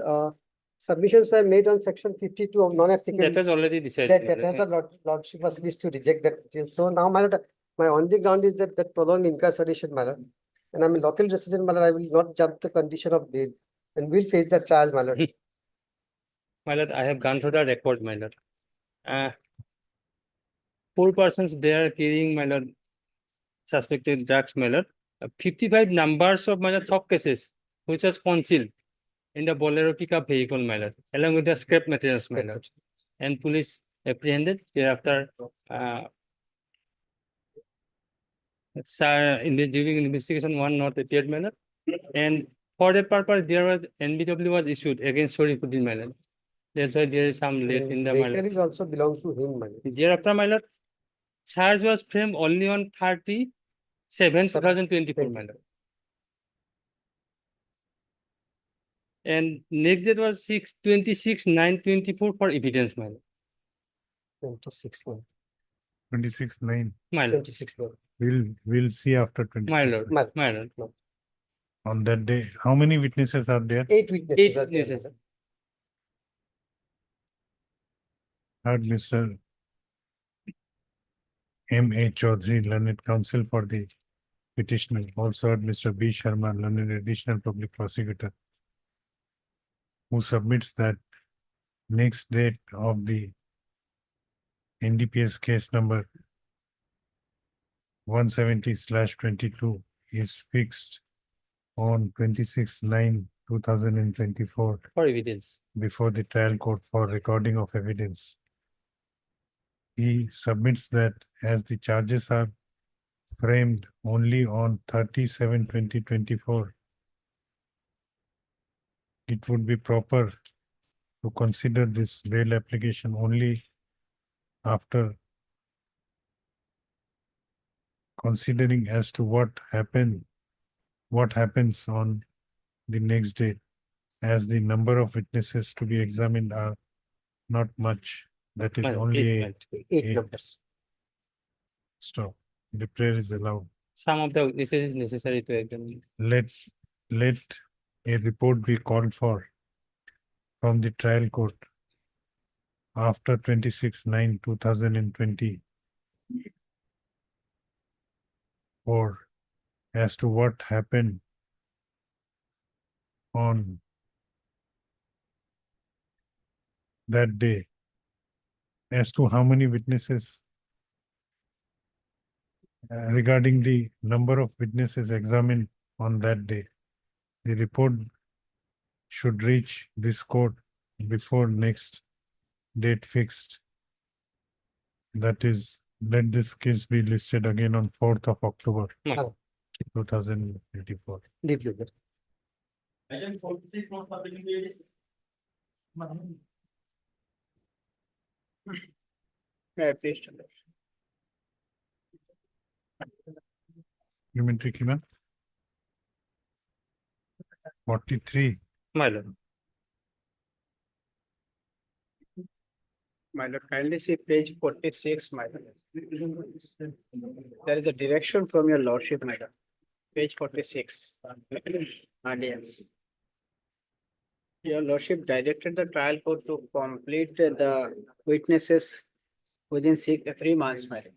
submissions were made on section 52 of non-applicable. That was already decided. That has the lordship was pleased to reject that. So now, my lord, my only ground is that prolonged incarceration, my lord. And I'm a local resident, my lord, I will not jump the condition of bail and will face the trial, my lord. My lord, I have gone through the record, my lord. 4 persons there carrying, my lord, suspected drugs, my lord. 55 numbers of, my lord, sub cases, which was concealed in the Bolero pickup vehicle, my lord, along with the scrap materials, my lord. And police apprehended thereafter, during investigation, one not appeared, my lord. And for that purpose, there was NBW was issued against Sharifuddin, my lord. That's why there is some late in the, my lord. Vehicle is also belongs to him, my lord. Thereafter, my lord, charge was framed only on 30/7/2024, my lord. And next date was 6/26/9/24 for evidence, my lord. 26, 26/9. My lord. 26. We'll see after 26. My lord, my lord. On that day, how many witnesses are there? 8 witnesses 8 are there, my witnesses. lord. Heard Mr. M.A. Chaudhary, learned counsel for the petitioner. Also heard Mr. B. Sharma, learned additional public prosecutor, who submits that next date of the NDPS case number 170/22 is fixed on 26/9/2024 2024 for evidence. before the trial court for recording of evidence. He submits that as the charges are framed only on 30/7/2024, it would be proper to consider this bail application only after considering as to what happens on the next day, as the number of witnesses to be examined are not much. That is My lord, only eight, Eight eight. numbers. Stop. The prayer is allowed. Some of the witnesses is necessary to examine. Let a report be called for from the trial court after 26/9/2020 as to what happened on that day, as to how many witnesses regarding the number of witnesses examined on that day. The report should reach this court before next date fixed. That is, let this case be listed again on 4th of October, No. 2024. Deep legal. Please. Supplementary key, ma'am. 43. My lord. My lord, kindly see page 46, my lord. There is a direction from your lordship, my lord. Page 46. Yes. Your lordship directed the trial court to complete the witnesses within 3 months, my lord.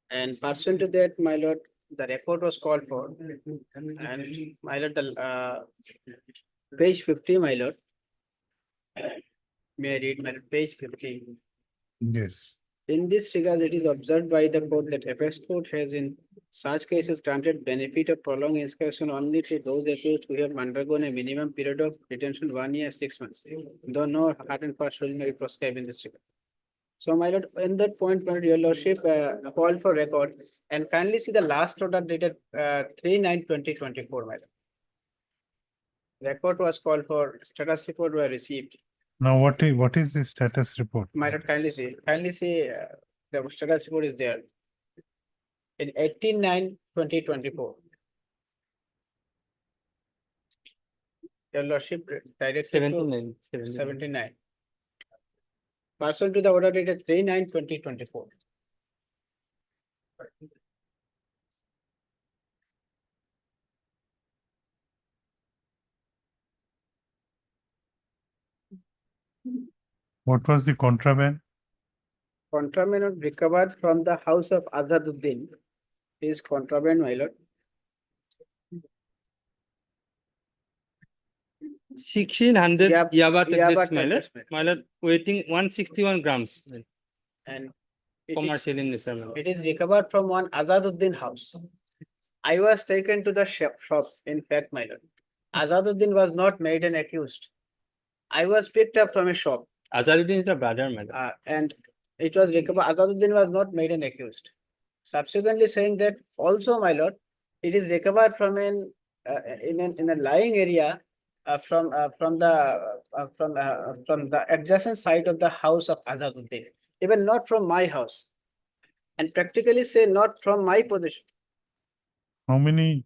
And pursuant to that, my lord, the record was called for. And my lord, the page 50, my lord. May I read my page 50? Yes. In this regard, it is observed by the court that apex court has in such cases granted benefit of prolonged inscription only to those accused who have undergone a minimum period of detention 1 year, 6 months, though no hard and fast ruling may be prescribed in this regard. So, my lord, in that point, my lord, your lordship called for record and kindly see the last order dated 3/9/2024, my lord. Record was called for, status report were received. Now, what is the status report? My lord, kindly see the status report is there. In 18/9/2024. Your lordship directed to 79. 79. Pursuant to the order dated 3/9/2024. What was the contraband? Contraband recovered from the house of Azaduddin is contraband, my lord. 1600 Yaba Yaba tablets, my lord. tablets, my lord. My lord, weighing 161 grams. And it is, Commercial in nature, my lord. it is recovered from one Azaduddin house. I was taken to the shop, in fact, my lord. Azaduddin was not made an accused. I was picked up from a shop. Azaruddin is the brother, my lord. And it was recovered. Azaduddin was not made an accused. Subsequently saying that also, my lord, it is recovered from in a lying area from the adjacent side of the house of Azaduddin, even not from my house, and practically say not from my position. How many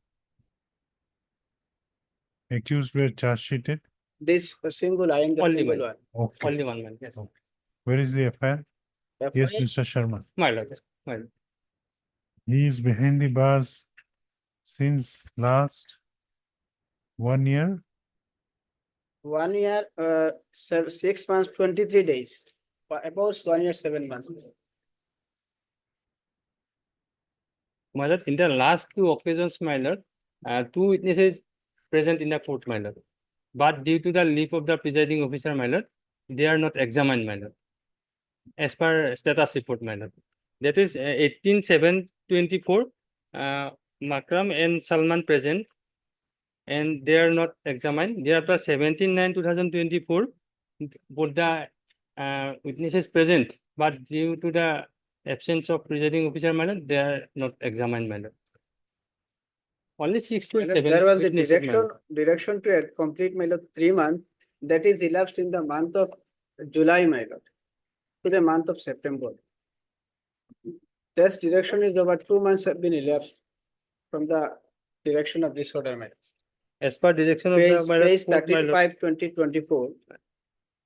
accused were charge sheeted? This single, I am the Only single one. one. Okay. Only one man. Yes. Where is the FIR? Yes, FIR Mr. Sharma. My lord. My lord. He is behind the bars since last 1 year. 1 year, 6 months, 23 days, about 1 year, 7 months. My lord, in the last 2 occasions, my lord, 2 witnesses present in the court, my lord. But due to the leave of the presiding officer, my lord, they are not examined, my lord. As per status report, my lord. That is 18/7/24, Makram and Salman present. and they are not examined. Thereafter 17/9/2024, both the witnesses present, but due to the absence of presiding officer, my lord, they are not examined, my lord. Only 6 to 7 There was a witnesses, my direction, lord. direction to complete, my lord, 3 months. That is elapsed in the month of July, my lord, to the month of September. This direction is over 2 months have been elapsed from the direction of this order, my lord. As per direction of the, Page, my lord, page court, my lord. 35/2024.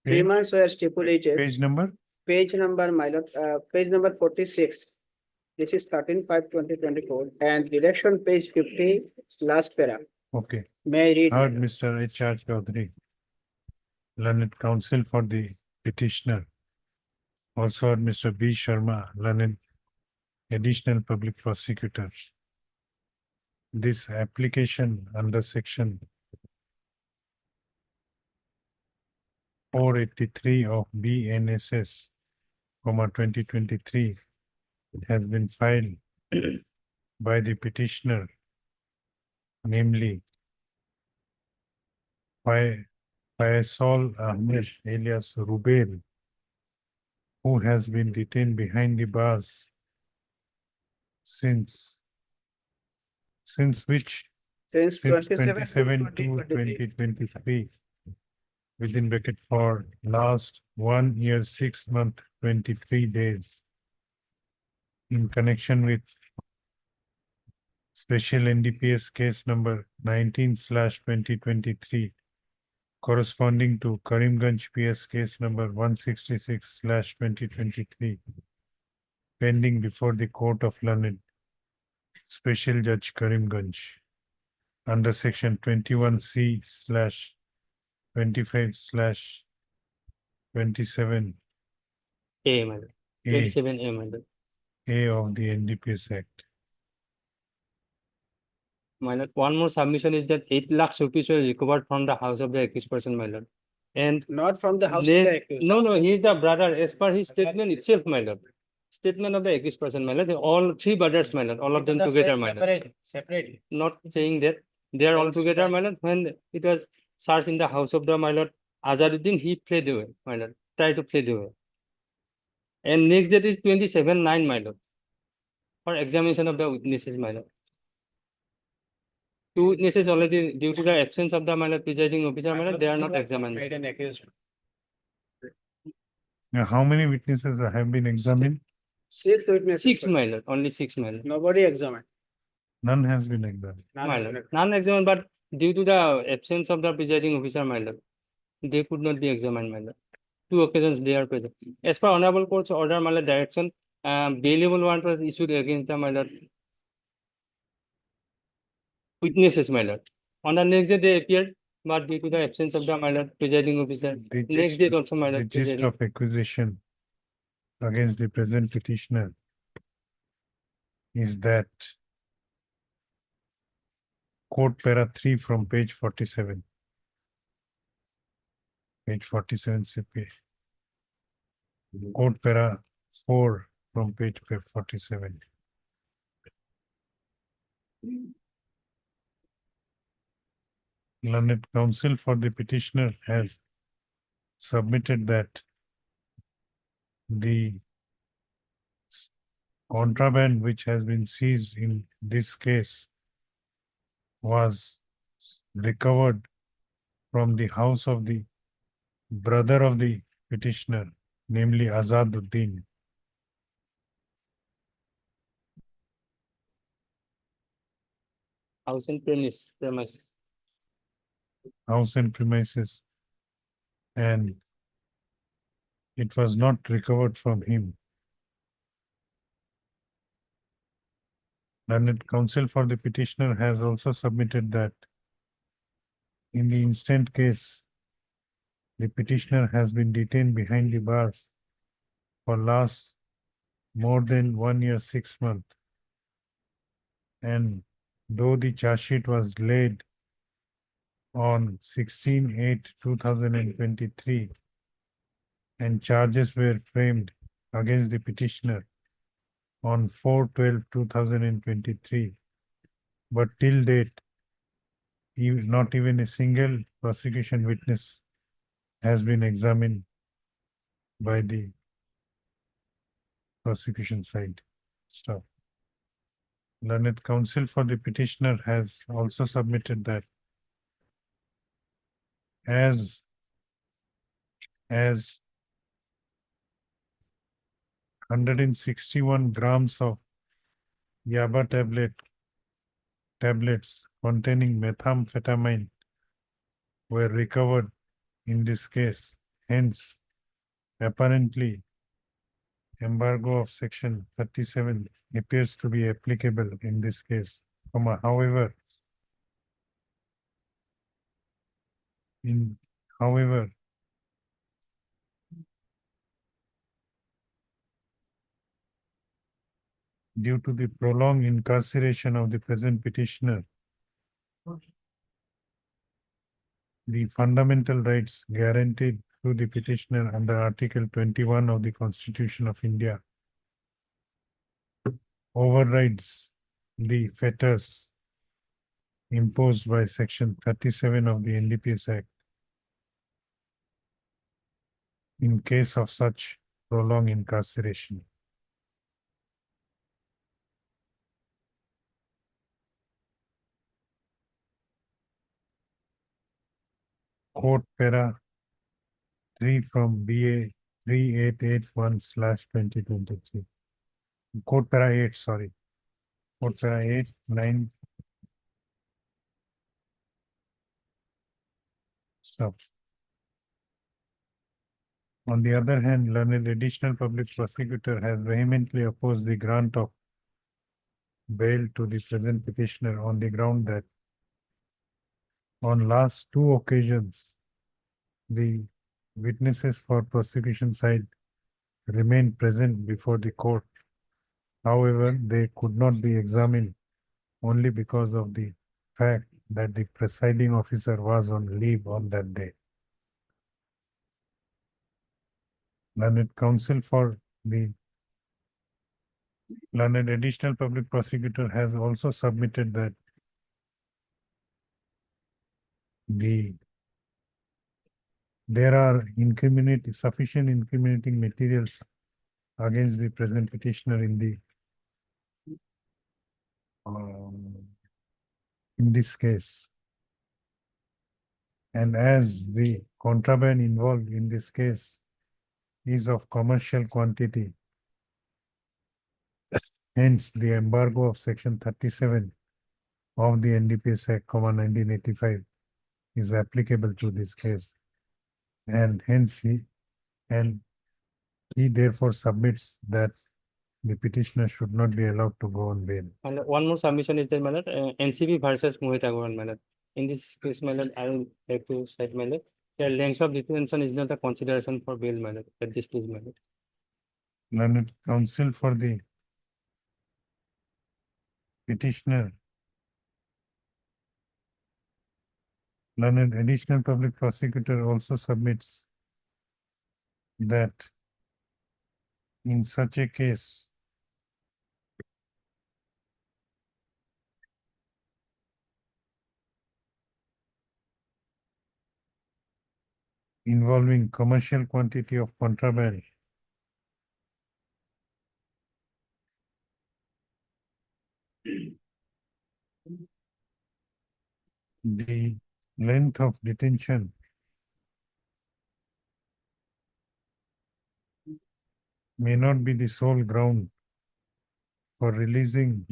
3 Page- months were stipulated. Page number? Page number, my lord, page number 46. This is 13/5/2024 and direction page 50, last para. Okay. May I read? Heard Mr. H.R. Chaudhary, learned counsel for the petitioner. Also heard Mr. B. Sharma, learned additional public prosecutor. This application under section 483 of BNSS, 2023 has been filed by the petitioner, namely Faisal Ahmed alias Rubail, who has been detained behind the bars since which? Since Since 27 to 2023, within bracket for last 1 year, 6 month, 23 days, in connection with special NDPS case number 19/2023, corresponding to Karimganj PS case number 166/2023, pending before the Court of Learned, Special Judge Karimganj, under section 21C/25/27 A, my lord. 27A, my lord. A of the NDPS Act. My lord, one more submission is that 8 lakhs rupees were recovered from the house of the accused person, my lord. And Not from the house of the next- accused. no, he is the brother, as per his statement itself, my lord. Statement of the accused person, my lord, they all 3 brothers, my lord, all of them together, my lord. Separate. Not saying that they are all together, my lord. When it was searched in the house of the, my lord, Azaruddin, he fled away, my lord, tried to flee away. And next date is 27/9, my lord, for examination of the witnesses, my lord. 2 witnesses already, due to the absence of the, my lord, presiding officer, my lord, they are not examined. Made an accused. Now, how many witnesses have been examined? 6 witnesses. 6, my lord, only 6, my lord. Nobody examined. None has been examined. My lord, none examined, but due to the absence of the presiding officer, my lord, they could not be examined, my lord. 2 occasions they are present. As per honorable court's order, my lord, direction, bailable warrant was issued against the, my lord, witnesses, my lord. On the next day, they appeared, but due to the absence of the, my lord, presiding officer, The next gist- day also, my The lord, gist presiding. of accusation against the present petitioner is that Code para 3 from page 47. Page 47 CP. Code para 4 from page 47. Learned counsel for the petitioner has submitted that the contraband which has been seized in this case was recovered from the house of the brother of the petitioner, namely Azaduddin. House and premises. House and premises, and it was not recovered from him. Learned counsel for the petitioner has also submitted that in the instant case, the petitioner has been detained behind the bars for last more than 1 year, 6 months. And though the charge sheet was laid on 16/8/2023 and charges were framed against the petitioner on 4/12/2023, but till date, not even a single prosecution witness has been examined by the prosecution side. Stop. Learned counsel for the petitioner has also submitted that as 161 grams of Yaba tablets containing methamphetamine were recovered in this case. Hence, apparently, embargo of section 37 appears to be applicable in this case. However, due to the prolonged incarceration of the present petitioner, the fundamental rights guaranteed to the petitioner under Article 21 of the Constitution of India overrides the fetters imposed by Section 37 of the NDPS Act in case of such prolonged incarceration. Quote para 3 from BA 3881/2023. Code para 8, sorry. Code para 8, 9. Stop. On the other hand, learned additional public prosecutor has vehemently opposed the grant of bail to the present petitioner on the ground that on last two occasions, the witnesses for prosecution side remained present before the court. However, they could not be examined only because of the fact that the presiding officer was on leave on that day. Learned counsel for the learned additional public prosecutor has also submitted that there are sufficient incriminating materials against the present petitioner in this case. And as the contraband involved in this case is of commercial quantity, hence the embargo of Section 37 of the NDPS Act, 1985 is applicable to this case. And hence he therefore submits that the petitioner should not be allowed to go on bail. And one more submission is that, my lord, NCB versus Mohit Agarwal, my lord. In this case, my lord, I will have to cite, my lord, the length of detention is not a consideration for bail, my lord, at this stage, my lord. Learned counsel for the petitioner, learned additional public prosecutor also submits that in such a case, involving commercial quantity of contraband, the length of detention may not be the sole ground for releasing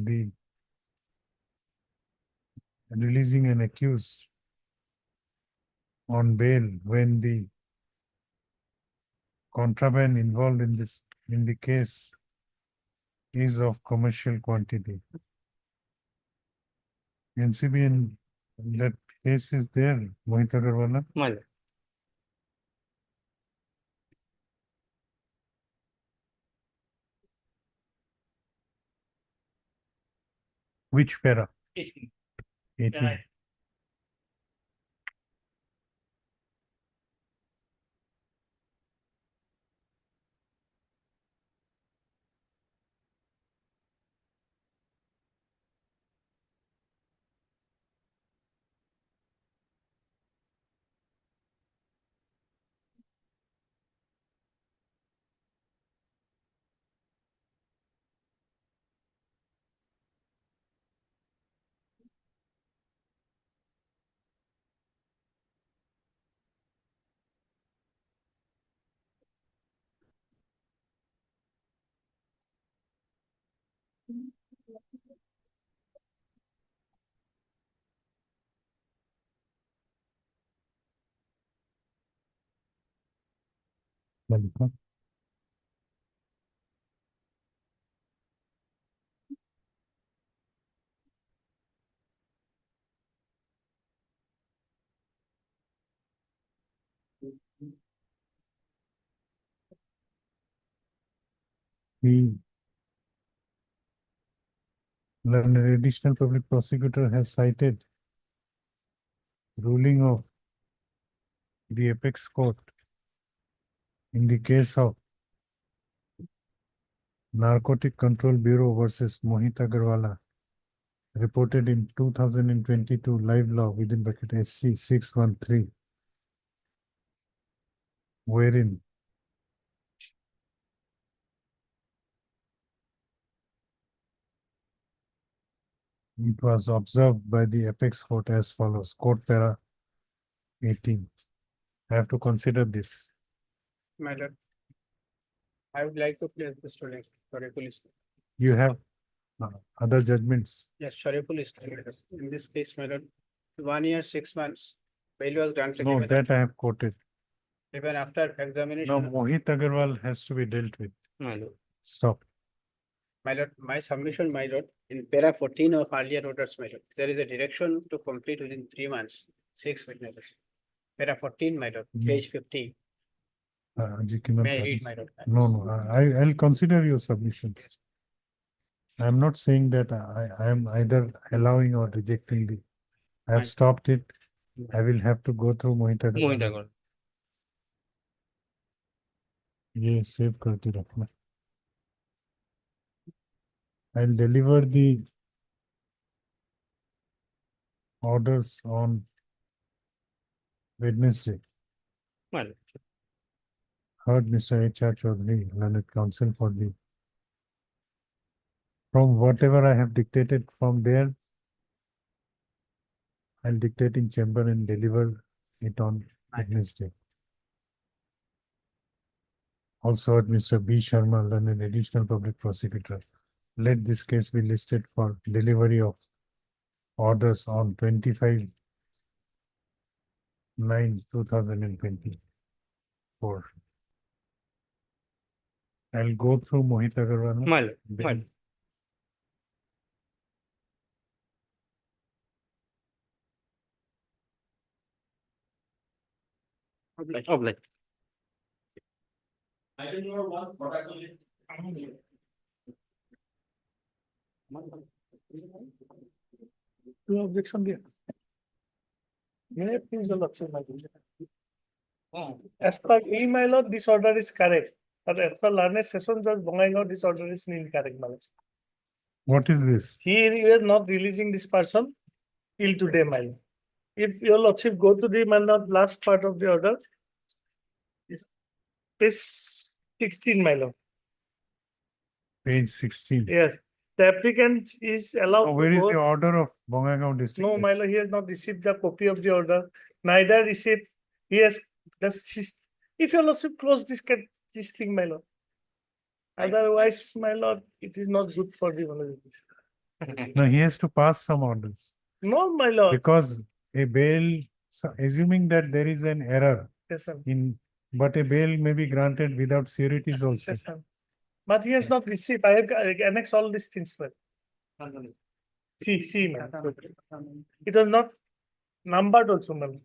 an accused on bail when the contraband involved in the case is of commercial quantity. NCB in that case is there, Mohit Agarwal. My lord. Which para? 18. 18. Right. Lalita. The learned additional public prosecutor has cited ruling of the apex court in the case of Narcotic Control Bureau versus Mohit Agarwala, reported in 2022 live law within bracket SC 613, wherein it was observed by the apex court as follows. Court para 18. I have to consider this. My lord. I would like to place this to sorry, police. You have other judgments. Yes, sorry, police. In this case, my lord, 1 year, 6 months, bail was granted. No, even that I have quoted. Even after No, examination. Mohit Agarwal has to be dealt with. My lord. Stop. My lord, my submission, my lord, in para 14 of earlier orders, my lord, there is a direction to complete within 3 months, 6 witnesses. Para 14, my lord, page 50. May I read, my lord? No, I'll consider your submissions. I'm not saying that I am either allowing or rejecting the. I have Fine. stopped it. I will have to go through Mohit Agarwal. Mohit Agarwal. ये save करके रखना. I'll deliver the orders on Wednesday. Well, Heard Mr. H.R. Chaudhary, learned counsel for the. From whatever I have dictated from there, I'll dictate in chamber and deliver it on Wednesday. Also heard Mr. B. Sharma, learned additional public prosecutor. Let this case be listed for delivery of orders on 25/9/2024. I'll go through Mohit Agarwal. Mal. Obliged. No objection there. May I please the lordship, my lord? As per E, my lord, this order is correct. But as per learned session judge Bongaigaon, this order is incorrect, my lord. What is this? He is not releasing this person till today, my lord. If your lordship go to the, my lord, last part of the order. Page 16, my lord. Page 16. Yes, the applicant is allowed. Where to is go- the order of Bongaigaon district? No, my lord, he has not received the copy of the order, neither received, he has, if your lordship close this thing, my lord. Otherwise, my lord, it is not good for the honorable. No, he has to pass some orders. No, my lord. Because a bail, assuming that there is an error Yes, sir. in, but a bail may be granted without sureties also. Yes, sir. But he has not received, I have annexed all these things, well. See, ma'am. It was not numbered also, ma'am.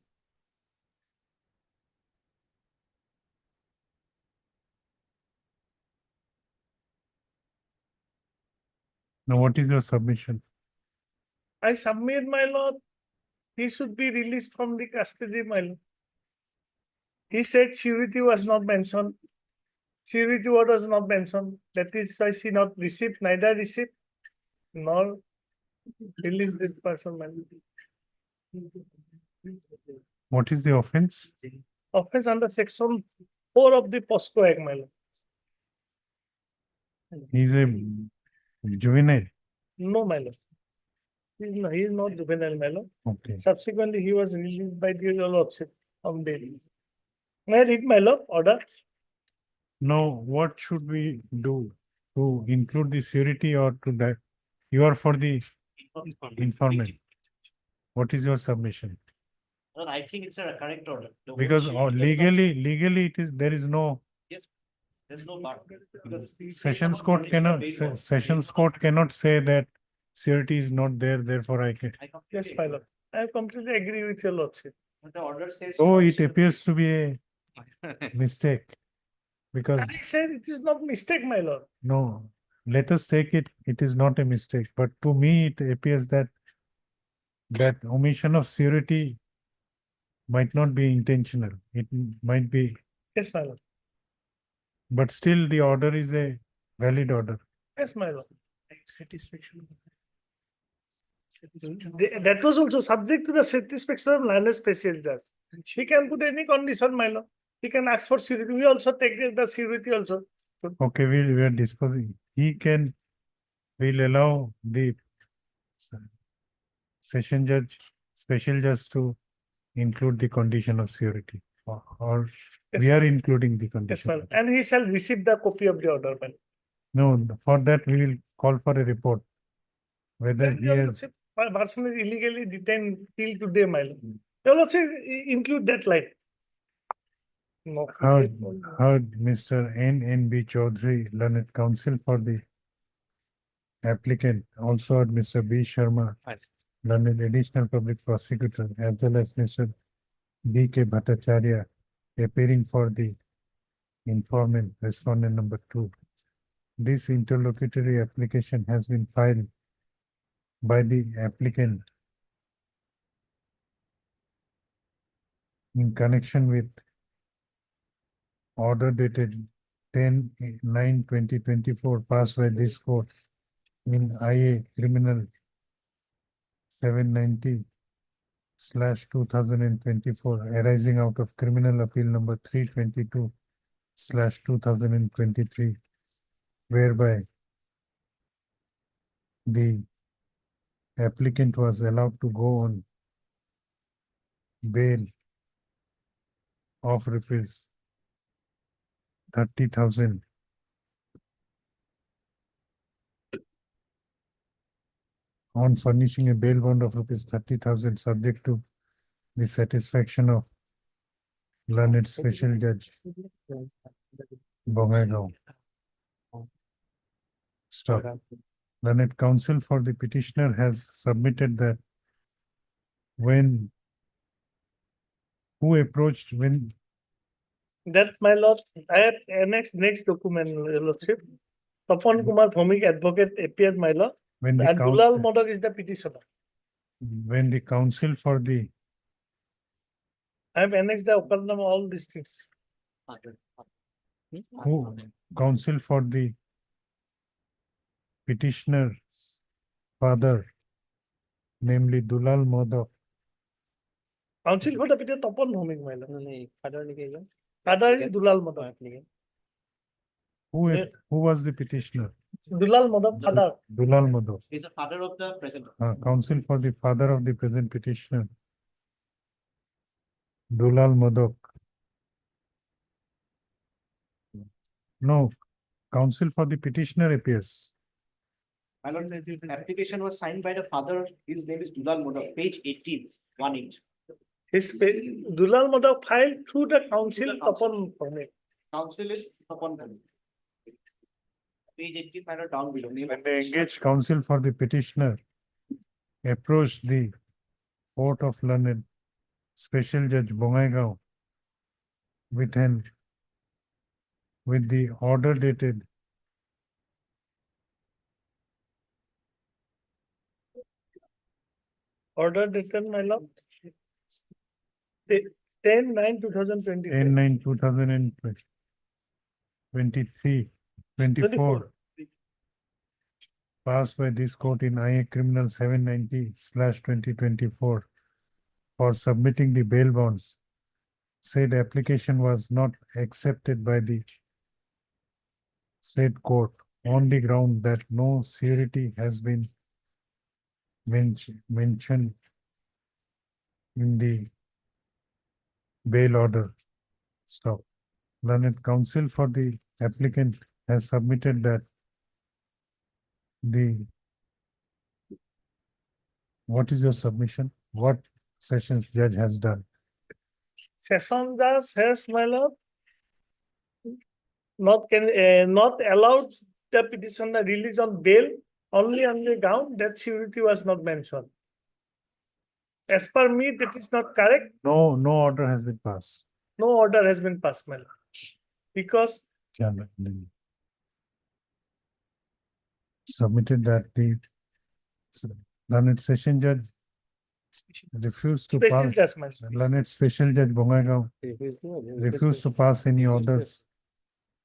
Now, what is your submission? I submit, my lord, he should be released from the custody, my lord. He said surety was not mentioned. Surety word was not mentioned. That is why she not received, neither received, nor release this person, my lord. What is the offense? Offense under section 4 of the POSCO Act, my lord. He's a juvenile. No, my lord. He is not juvenile, my lord. Okay. Subsequently, he was released by the lordship on bail. May I read, my lord, order? Now, what should we do? to include the surety or to that? You are for the informant. What is your submission? Well, I think it's a correct order. The word Because surety does not- legally it is, there is no Yes, there's no bar. Because Sessions someone court punished cannot, the bail bond. Sessions court cannot say that surety is not there, therefore I can. I completely Yes, my agree. lord. I completely agree with your lordship. But the order says. Oh, it punished the appears to be a mistake. Because, I said it is not mistake, my lord. no, let us take it, it is not a mistake, but to me, it appears that omission of surety might not be intentional. It might be, Yes, my lord. but still the order is a valid order. Yes, my lord. Satisfaction. That was also subject to the satisfaction of landed special judge. He can put any condition, my lord. He can ask for surety. We also take the surety also. Okay, we are discussing. We'll allow the session judge, special judge to include the condition of surety. Or we are including the Yes, condition. my lord. And he shall receive the copy of the order, my lord. No, for that we will call for a report. Whether Then he your has, lordship, my person is illegally detained till today, my lord. Your lordship, include that line. No. heard Mr. N.N.B. Chaudhary, learned counsel for the applicant, also heard Mr. B. Sharma, learned additional public prosecutor, as well as Mr. B.K. Bhattacharya, appearing for the informant, respondent number 2. This interlocutory application has been filed by the applicant in connection with order dated 10/9/2024 passed by this court in IA Criminal 790/2024 arising out of Criminal Appeal number 322/2023, whereby the applicant was allowed to go on bail of rupees 30,000 on furnishing a bail bond of rupees 30,000 subject to the satisfaction of learned special judge Bongaigaon. Stop. Learned counsel for the petitioner has submitted that who approached when That, my lord, I have annexed next document, your lordship. Tapan Kumar Bhomik advocate appeared, my lord. when the And Dulal counsel, Modak is the petitioner. when the counsel for the I have annexed the Okarnam, all these things. who counsel for the petitioner's father, namely Dulal Modak, Council for the petitioner Tapan Bhomik, my lord. Father is Dulal Modak. who was the petitioner? Dulal Modak, father. Dulal Modak. He's the father of the present. Counsel for the father of the present petitioner, Dulal Modak. No, counsel for the petitioner appears. My lord, the application was signed by the father. His name is Dulal Modak, page 18, 18. Dulal Modak filed through the council Tapan Bhomik. Council is upon them. Page 18, my lord, down below. Name When of the petitioner. engaged counsel for the petitioner approached the court of learned special judge Bongaigaon with the order dated Order dated, my lord. 10/9/2023. 10/9/2023-24 passed by this court in IA Criminal 790/2024 for submitting the bail bonds. Said application was not accepted by the said court on the ground that no surety has been mentioned in the bail order. Stop. Learned counsel for the applicant has submitted that the what is your submission? What sessions judge has done? Session judge has, my lord, not allowed the petitioner release on bail only on the ground that surety was not mentioned. As per me, that is not correct. No, no order has been passed. No order has been passed, my lord. Because Submitted that the learned session judge refused to special pass. judgment. Learned special judge Bongaigaon refused to pass any orders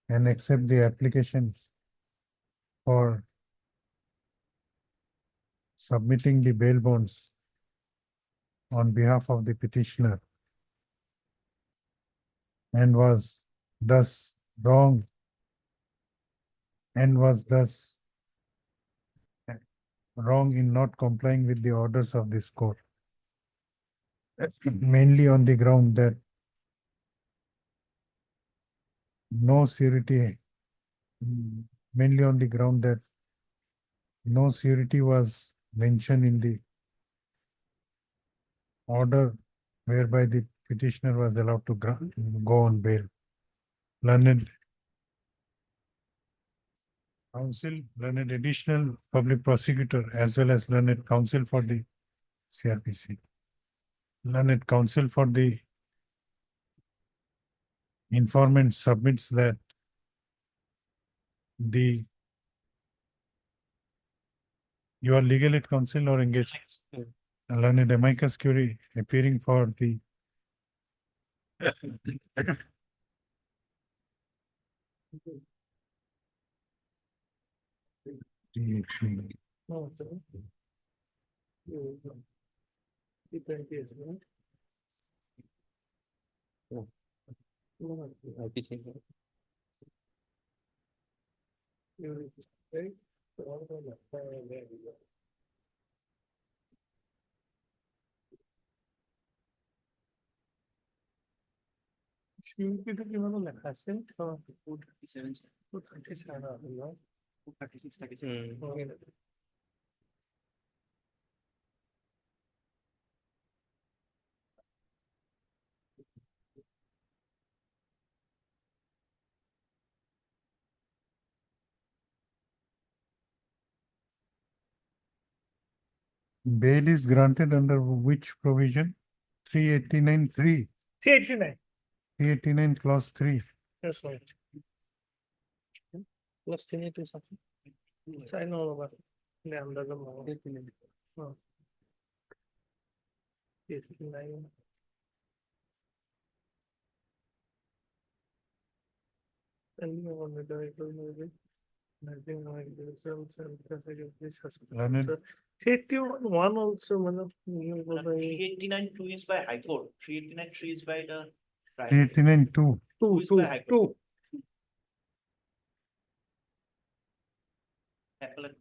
and accept the application for submitting the bail bonds on behalf of the petitioner and was thus wrong in not complying with the orders of this court. Mainly on the ground that no surety, mainly on the ground that no surety was mentioned in the order whereby the petitioner was allowed to go on bail. Learned counsel, learned additional public prosecutor, as well as learned counsel for the CRPC. Learned counsel for the informant submits that you are legal aid counsel or engaged. Learned amicus curiae appearing for the No, sir. T20 is right. No, right? So all the left side there we go. সিউরিটিটা কিভাবে লেখা আছে? 237 হবে না? 236. bail is granted under which provision? 389(3). 389. 389 clause 3. That's right. Plus 382 something. Sign all over. Yeah, under the law. 89. And you want to do maybe. Nothing like this. This has. Learned 381 also. 389(2) is by High Court. 389(3) is by the. 389(2). Two. Appellate.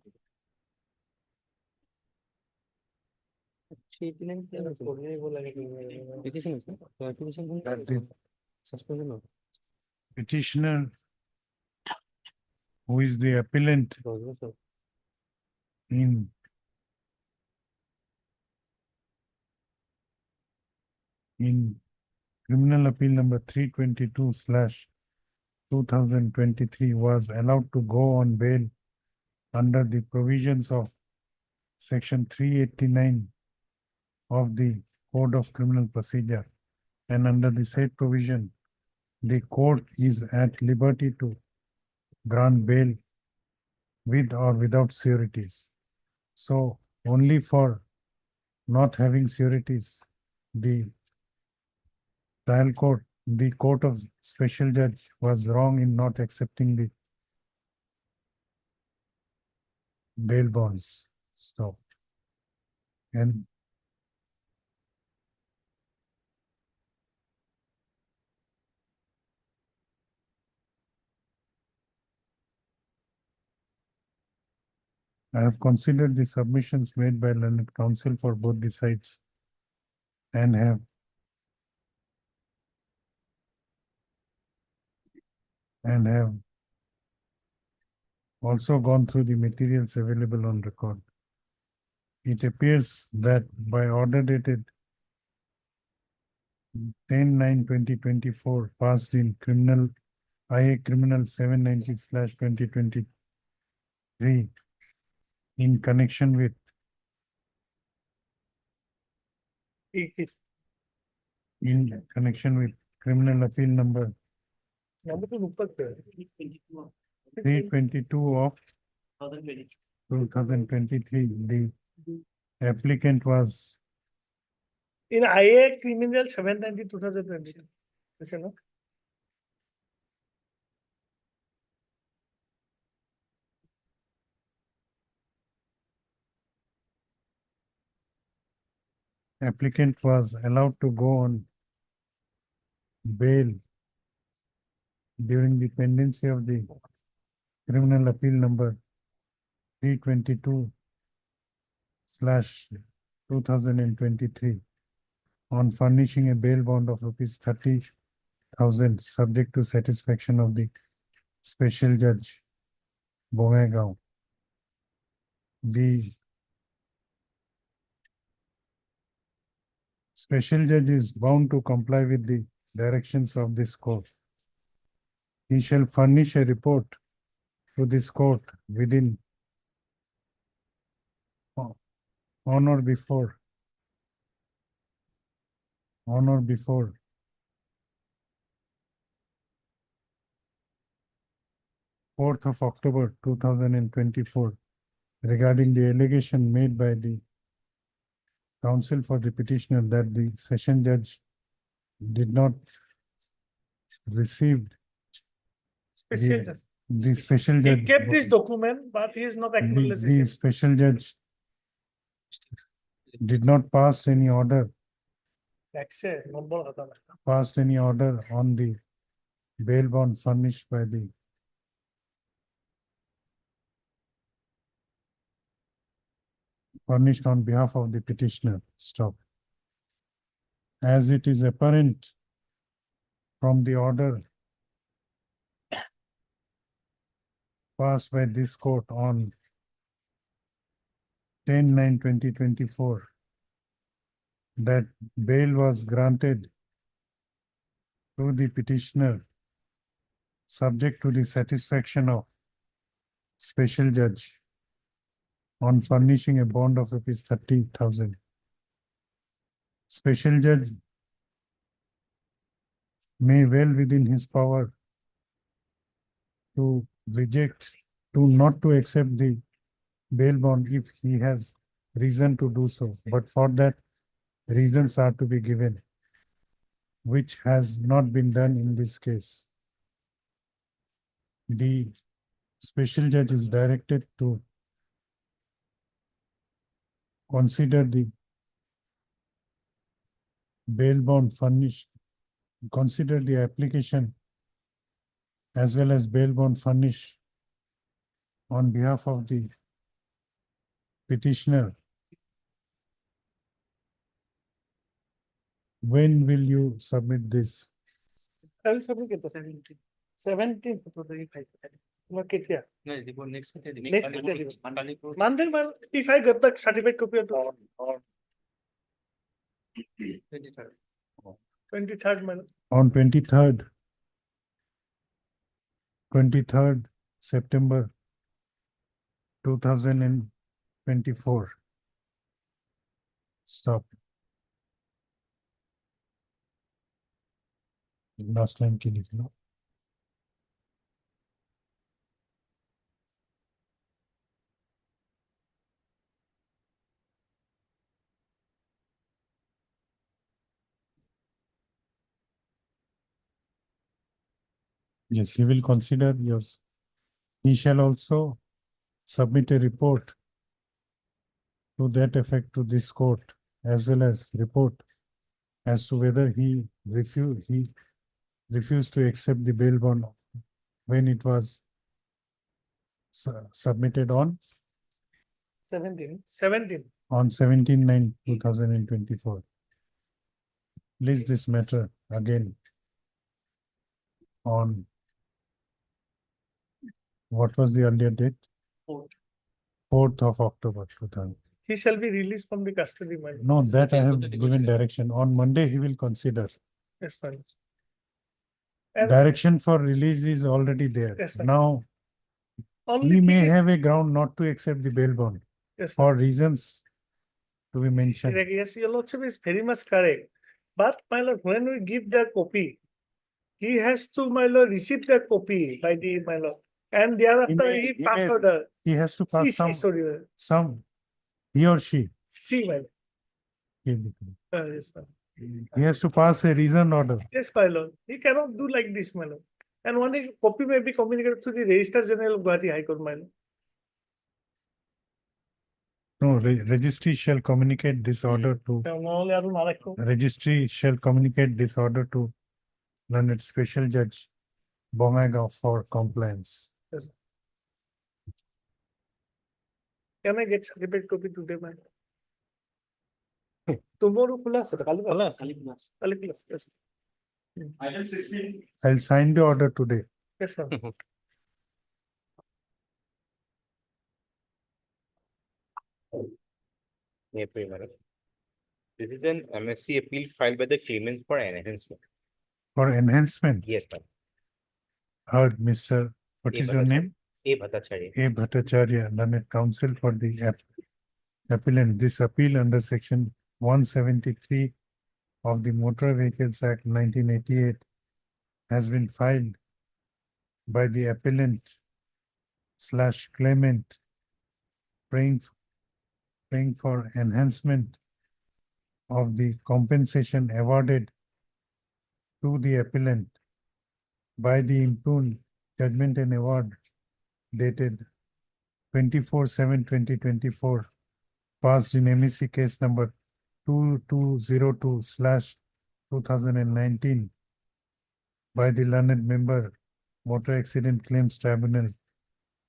389 That the petitioner who is the appellant in criminal appeal number 322/2023 was allowed to go on bail under the provisions of section 389 of the Code of Criminal Procedure, and under the said provision, the court is at liberty to grant bail with or without sureties. So only for not having sureties, the trial court, the court of special judge was wrong in not accepting the bail bonds. So, and I have considered the submissions made by learned counsel for both the sides and have also gone through the materials available on record. It appears that by order dated 10/9/2024 passed in criminal IA Criminal 790/2023 in connection with criminal appeal number 322 of 2023. The applicant was In IA criminal 790/2020. Listen, no? applicant was allowed to go on bail during the pendency of the criminal appeal number 322/2023 on furnishing a bail bond of rupees 30,000 subject to satisfaction of the special judge Bongaigaon. The special judge is bound to comply with the directions of this court. He shall furnish a report to this court within on or before 4th of October 2024 regarding the allegation made by the counsel for the petitioner that the session judge did not receive Special judge. the special He judge. kept this document, but he is not acknowledged. The special judge did not pass any order on the bail bond furnished by the furnished on behalf of the petitioner. Stop. As it is apparent from the order passed by this court on 10/9/2024 that bail was granted to the petitioner subject to the satisfaction of special judge on furnishing a bond of rupees 30,000. Special judge may well within his power to reject, not to accept the bail bond if he has reason to do so, but for that reasons are to be given, which has not been done in this case. The special judge is directed to consider the bail bond furnished, consider the application as well as bail bond furnished on behalf of the petitioner. When will you submit this? I will submit it 17th to the market here. Next Monday, if I get the certificate copy of the 23rd, man. On 23rd September 2024. Stop. Last line के लिख लो. Yes, he will consider yours. He shall also submit a report to that effect to this court, as well as report as to whether he refused to accept the bail bond when it was submitted on 17. on 17/9/2024. Please this matter again on What was the earlier date? Fourth. 4th of October 2000. He shall be released from the custody, my lord. No, that I have given direction. On Monday, he will consider. Yes, my lord. And Direction for release is already there. Yes, sir. Now, only he thing may is- have a ground not to accept the bail bond Yes, for reasons to be mentioned. correct. Yes, your lordship is very much correct. But my lord, when we give the copy, he has to, my lord, receive that copy by the, my lord. And thereafter he he pass may- order. He has to pass Sorry, some, he or she. see, my lord. He Yes, my lord. he has to pass a reasoned order. Yes, my lord. He cannot do like this, my lord. And one copy may be communicated to the Registrar General of Guwahati High Court, my lord. No, registry shall communicate this order to, নহলে আৰু নাৰাখো। registry shall communicate this order to learned special judge Bongaigaon for compliance. Yes. Can I get certificate copy today, my lord? Tomorrow খোলা আছে তো, কালি খোলা আছে। কালি খোলা আছে, yes. Item 16. I'll sign the order today. Yes, sir. April, madam. This is an MSC appeal filed by the claimants for enhancement. For enhancement, Yes, madam. heard Mr. What A is your name? A Bhattacharya. A Bhattacharya, learned counsel for the appellant. This appeal under section 173 of the Motor Vehicles Act 1988 has been filed by the appellant / claimant praying for enhancement of the compensation awarded to the appellant by the impugned judgment and award dated 24/7/2024, passed in MEC case number 2202/2019 by the learned member, Motor Accident Claims Tribunal,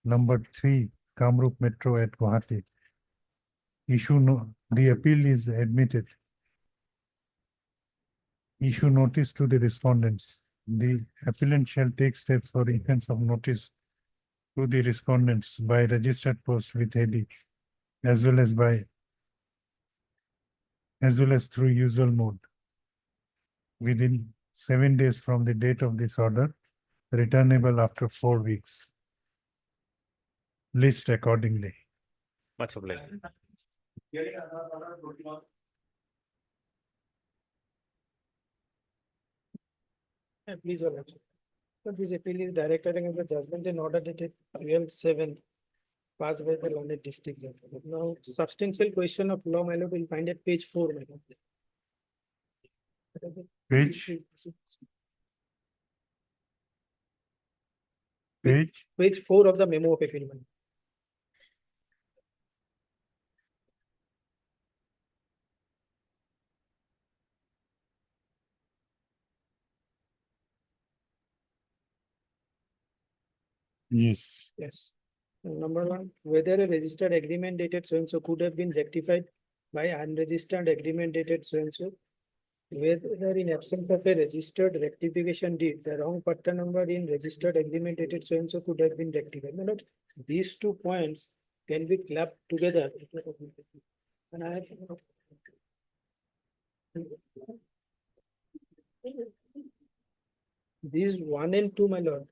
number 3, Kamrup Metro at Guwahati. The appeal is admitted. Issue notice to the respondents. The appellant shall take steps for offense of notice to the respondents by registered post with AD, as well as through usual mode within 7 days from the date of this order, returnable after 4 weeks. List accordingly. Much obliged. Please, Your Lordship. So this appeal is directed against the judgment in order dated 12/7 passed by the learned district judge. Now, substantial question of law, my lord, will find at page 4, my lord. Page? Page 4 of the memo of appeal, my lord. Yes. Yes. Number 1, whether a registered agreement dated so and so could have been rectified by unregistered agreement dated so and so. Whether in absence of a registered rectification deed, the wrong patta number in registered agreement dated so and so could have been rectified. My lord, these 2 points can be clapped together. And I have. These 1 and 2, my lord.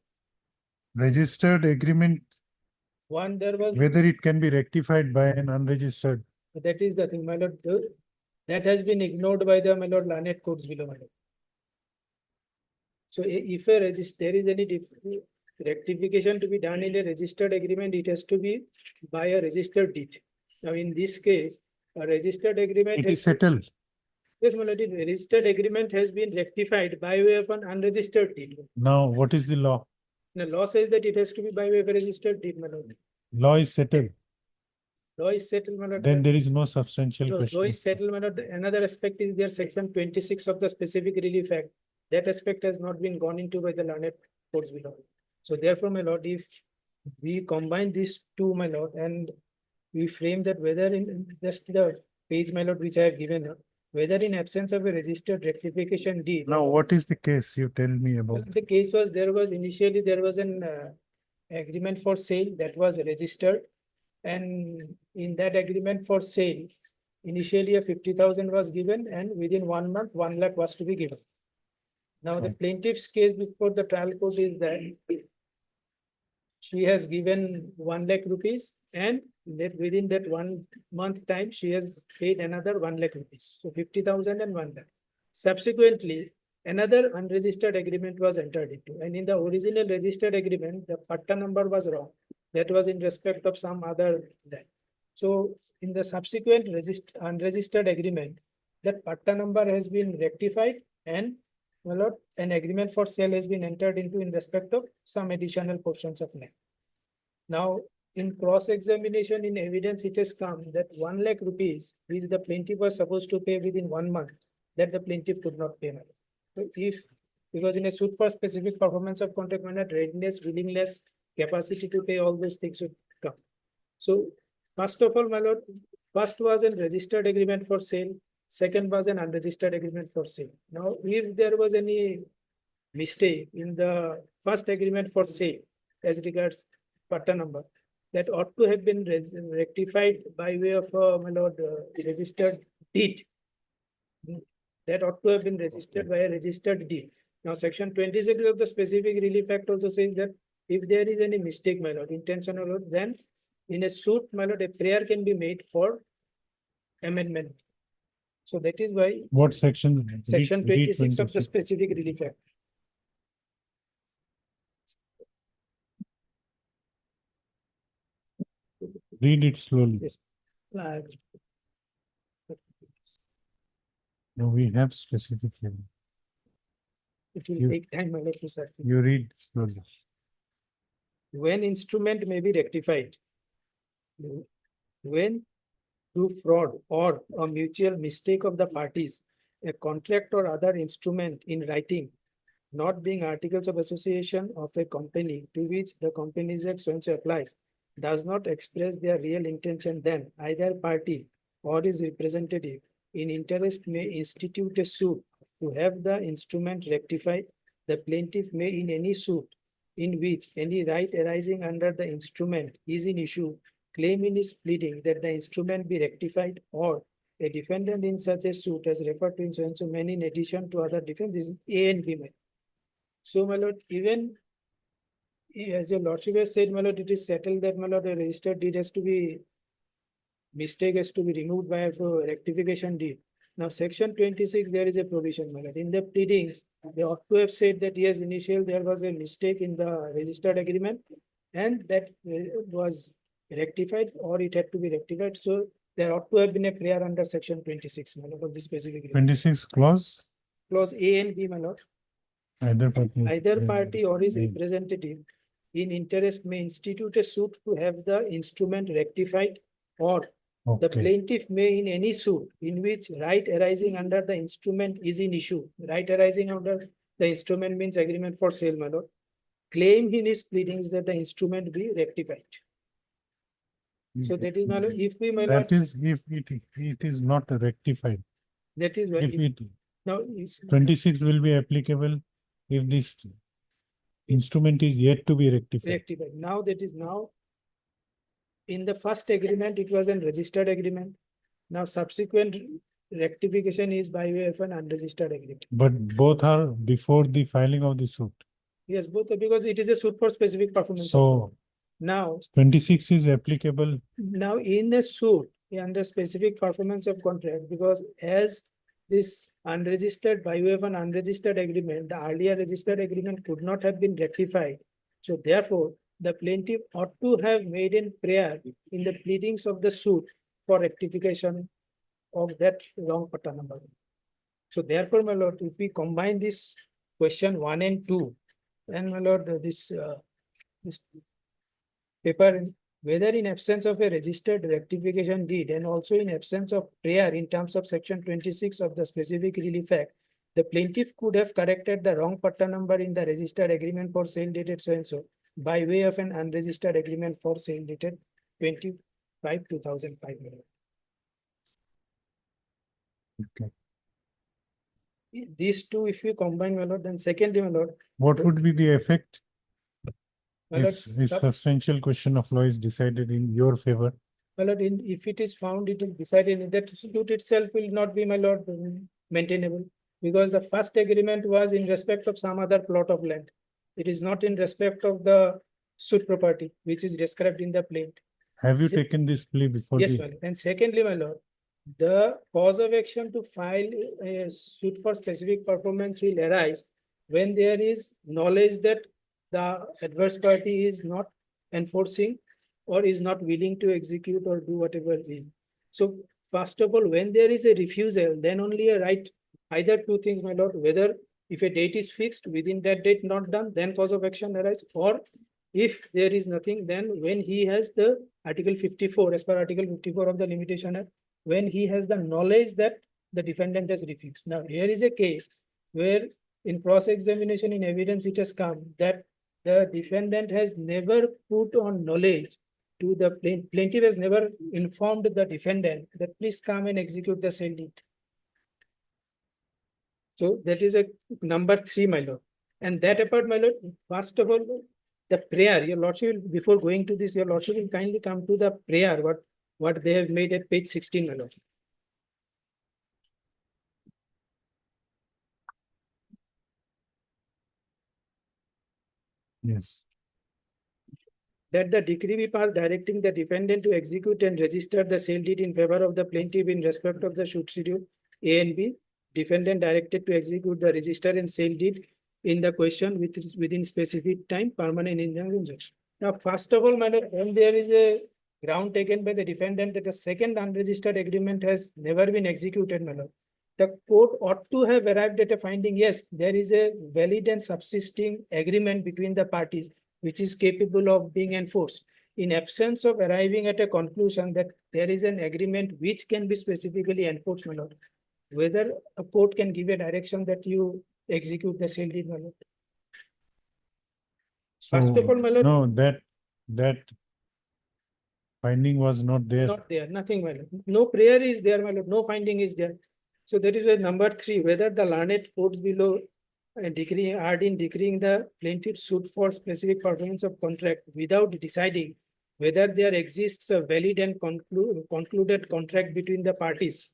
Registered agreement, One, there was. whether it can be rectified by an unregistered. That is the thing, my lord. That has been ignored by the, my lord, learned courts below, my lord. So if there is any rectification to be done in a registered agreement, it has to be by a registered deed. Now, in this case, a registered agreement. It is settled. Yes, my lord, the registered agreement has been rectified by way of an unregistered deed. Now, what is the law? The law says that it has to be by way of a registered deed, my lord. Law is settled. Law is settled, my lord. Then there is no substantial No, question. law is settled, my lord. Another aspect is there, section 26 of the specific relief act. That aspect has not been gone into by the learned courts below. So therefore, my lord, if we combine these 2, my lord, and we frame that whether in just the page, my lord, which I have given, whether in absence of a registered rectification deed. Now, what is the case you tell me about? The case was, there was initially, there was an agreement for sale that was registered. And in that agreement for sale, initially a 50,000 was given and within 1 month, 1 lakh was to be given. Now the plaintiff's case before the trial court is that she has given 1 lakh rupees and that within that 1 month time, she has paid another 1 lakh rupees. So 50,000 and 1 lakh. Subsequently, another unregistered agreement was entered into, and in the original registered agreement, the patta number was wrong. That was in respect of some other land. So in the subsequent unregistered agreement, that patta number has been rectified and well, Lord, an agreement for sale has been entered into in respect of some additional portions of land. Now, in cross-examination in evidence, it has come that 1 lakh rupees, which the plaintiff was supposed to pay within 1 month, that the plaintiff could not pay. So if, because in a suit for specific performance of contract manner, readiness, willingness, capacity to pay, all those things should come. So first of all, my lord, first was a registered agreement for sale. Second was an unregistered agreement for sale. Now, if there was any mistake in the first agreement for sale as regards patta number, that ought to have been rectified by way of, my lord, registered deed. That ought to have been registered by a registered deed. Now, section 26 of the specific relief act also says that if there is any mistake, my lord, intentional, then in a suit, my lord, a prayer can be made for amendment. So that is why. What section? Section Read 26 of the 26. specific relief act. Read it slowly. Yes. No, we have specific here. It will You- take time, my lord, to search. it. You read slowly. When instrument may be rectified. When through fraud or a mutual mistake of the parties, a contract or other instrument in writing, not being articles of association of a company to which the Companies Act so and so applies, does not express their real intention, then either party or his representative in interest may institute a suit to have the instrument rectified. The plaintiff may in any suit in which any right arising under the instrument is in issue, claim in his pleading that the instrument be rectified, or a defendant in such a suit as referred to in so and so man in addition to other defense, this is A and B. So, my lord, even as your lordship has said, my lord, it is settled that, my lord, a registered deed has to be, mistake has to be removed by a rectification deed. Now, section 26, there is a provision, my lord. In the pleadings, they ought to have said that yes, initially there was a mistake in the registered agreement and that was rectified or it had to be rectified. So there ought to have been a prayer under section 26, my lord, of this specific agreement. 26 clause, Clause A and B, my lord. either party. Either party or his A. representative in interest may institute a suit to have the instrument rectified, or the Okay. plaintiff may in any suit in which right arising under the instrument is in issue. Right arising under the instrument means agreement for sale, my lord. Claim in his pleadings that the instrument be rectified. So that is, my lord, if we, my lord, That is if it is not rectified. that is why. If it, Now, it's 26 will be applicable if this instrument is yet to be rectified. rectified. Now that is now. In the first agreement, it was a registered agreement. Now subsequent rectification is by way of an unregistered agreement. But both are before the filing of the suit. Yes, both are because it is a suit for specific performance. So Now, 26 is applicable. now in the suit, under specific performance of contract, because as this unregistered by way of an unregistered agreement, the earlier registered agreement could not have been rectified. So therefore, the plaintiff ought to have made in prayer in the pleadings of the suit for rectification of that wrong patta number. So therefore, my lord, if we combine this question 1 and 2, and my lord, this paper, whether in absence of a registered rectification deed and also in absence of prayer in terms of section 26 of the specific relief act, the plaintiff could have corrected the wrong patta number in the registered agreement for sale dated so and so by way of an unregistered agreement for sale dated 25/2005. Okay. These two, if you combine, my lord, then secondly, my lord, What would be the effect? My lord, If sub- substantial question of law is decided in your favor, my lord, if it is found, it is decided that suit itself will not be, my lord, maintainable. Because the first agreement was in respect of some other plot of land. It is not in respect of the suit property, which is described in the plaint. have you Se- taken this plea before Yes, the? my lord. And secondly, my lord, the cause of action to file a suit for specific performance will arise when there is knowledge that the adverse party is not enforcing or is not willing to execute or do whatever it is. So first of all, when there is a refusal, then only a right, either two things, my lord, whether if a date is fixed, within that date not done, then cause of action arise, or if there is nothing, then when he has the Article 54, as per Article 54 of the Limitation Act, when he has the knowledge that the defendant has refused. Now, here is a case where in cross-examination in evidence, it has come that the defendant has never put on knowledge to the plaintiff has never informed the defendant that please come and execute the sale deed. So that is a number 3, my lord. And that apart, my lord, first of all, the prayer, your lordship, before going to this, your lordship will kindly come to the prayer, what they have made at page 16, my lord. Yes. That the decree be passed directing the defendant to execute and register the sale deed in favor of the plaintiff in respect of the suit schedule A and B. Defendant directed to execute the register and sale deed in the question within specific time, permanent injunction. Now, first of all, madam, when there is a ground taken by the defendant that the second unregistered agreement has never been executed, madam, the court ought to have arrived at a finding, yes, there is a valid and subsisting agreement between the parties which is capable of being enforced. In absence of arriving at a conclusion that there is an agreement which can be specifically enforced, my lord, whether a court can give a direction that you execute the sale deed, my lord. First of all, my lord, No, that finding was not there. not there, nothing, my lord. No prayer is there, my lord, no finding is there. So that is why number 3, whether the learned courts below decreeing the plaintiff suit for specific performance of contract without deciding whether there exists a valid and concluded contract between the parties,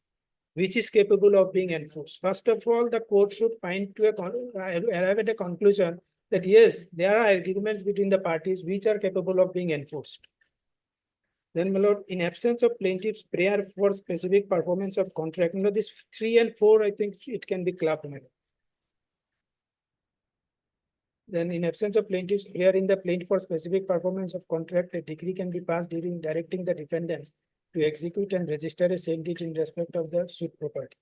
which is capable of being enforced. First of all, the court should find to arrive at a conclusion that yes, there are agreements between the parties which are capable of being enforced. Then, my lord, in absence of plaintiff's prayer for specific performance of contract, this 3 and 4, I think it can be clubbed, my lord. Then in absence of plaintiff's prayer in the plaint for specific performance of contract, a decree can be passed during directing the defendants to execute and register a sale deed in respect of the suit property.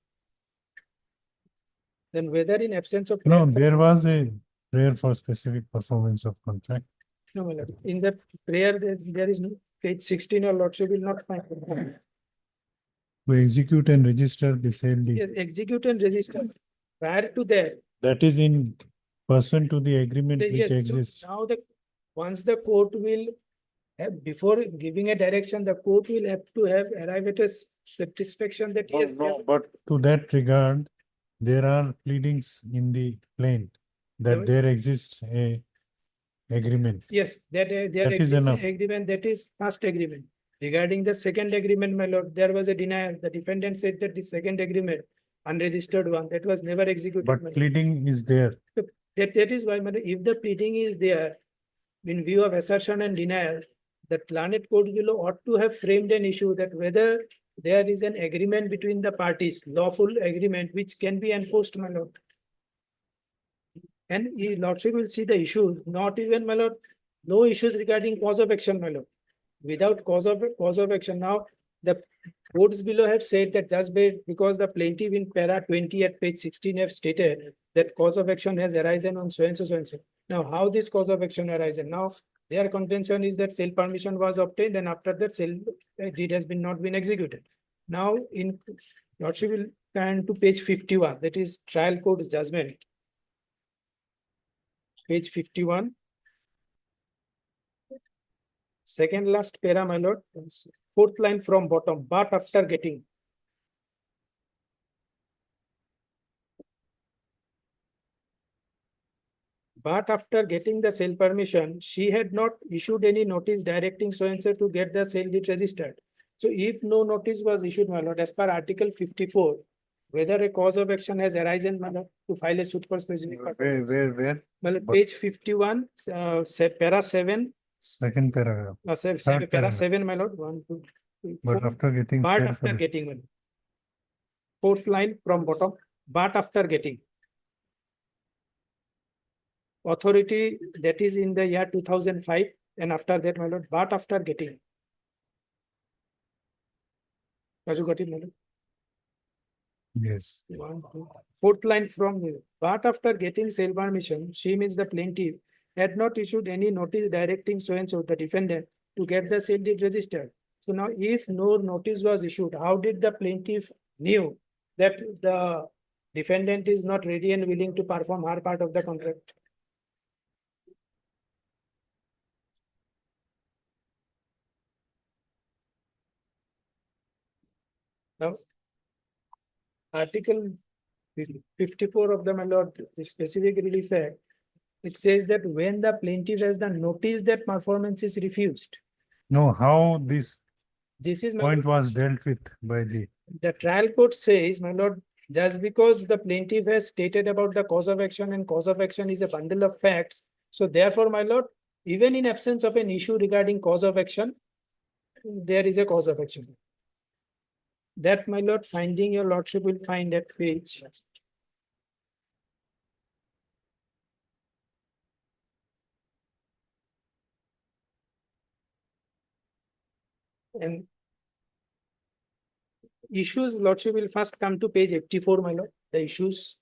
Then whether in absence of. No, there was a prayer for specific performance of contract. No, my lord, in the prayer, there is no page 16, your lordship will not find. To execute and register the sale deed. Yes, execute and register. Prior to that. That is in person to the agreement which Yes, so exists. now once the court will have, before giving a direction, the court will have to have arrive at a satisfaction that yes. No, but to that regard, there are pleadings in the plaint that there exists a agreement. Yes, that there That is exists an enough. agreement, that is first agreement. Regarding the second agreement, my lord, there was a denial. The defendant said that the second agreement, unregistered one, that was never executed. my But lord. pleading is there. That is why, my lord, if the pleading is there, in view of assertion and denial, the learned court below ought to have framed an issue that whether there is an agreement between the parties, lawful agreement, which can be enforced, my lord. And your lordship will see the issue, not even, my lord, no issues regarding cause of action, my lord. Without cause of action, now the courts below have said that just because the plaintiff in para 20 at page 16 have stated that cause of action has arisen on so and so, so and so. Now, how this cause of action arisen? Now, their contention is that sale permission was obtained and after that sale deed has not been executed. Now, in lordship will turn to page 51, that is trial court's judgment. Page 51. Second last para, my lord, 4th line from bottom, but after getting. but after getting the sale permission, she had not issued any notice directing so and so to get the sale deed registered. So if no notice was issued, my lord, as per Article 54, whether a cause of action has arisen, my lord, to file a suit for specific purpose. Where? My lord, But- page 51, para 7, Second paragraph. Third para paragraph. 7, my lord, 1, 2, 3, But 4. after getting But sale after permission. getting, my lord. Fourth line from bottom, but after getting. Authority that is in the year 2005 and after that, my lord, but after getting. Has you got it, my lord? Yes. 1, 2. Fourth line from the, but after getting sale permission, she means the plaintiff had not issued any notice directing so and so the defendant to get the sale deed registered. So now if no notice was issued, how did the plaintiff knew that the defendant is not ready and willing to perform her part of the contract? Now, Article 54 of the, my lord, the specific relief act, it says that when the plaintiff has the notice that performance is refused, No, how this this is my point lord, was dealt with by the trial court says, my lord, just because the plaintiff has stated about the cause of action and cause of action is a bundle of facts. So therefore, my lord, even in absence of an issue regarding cause of action, there is a cause of action. That, my lord, finding your lordship will find at page. And issues, lordship will first come to page 84, my lord, the issues.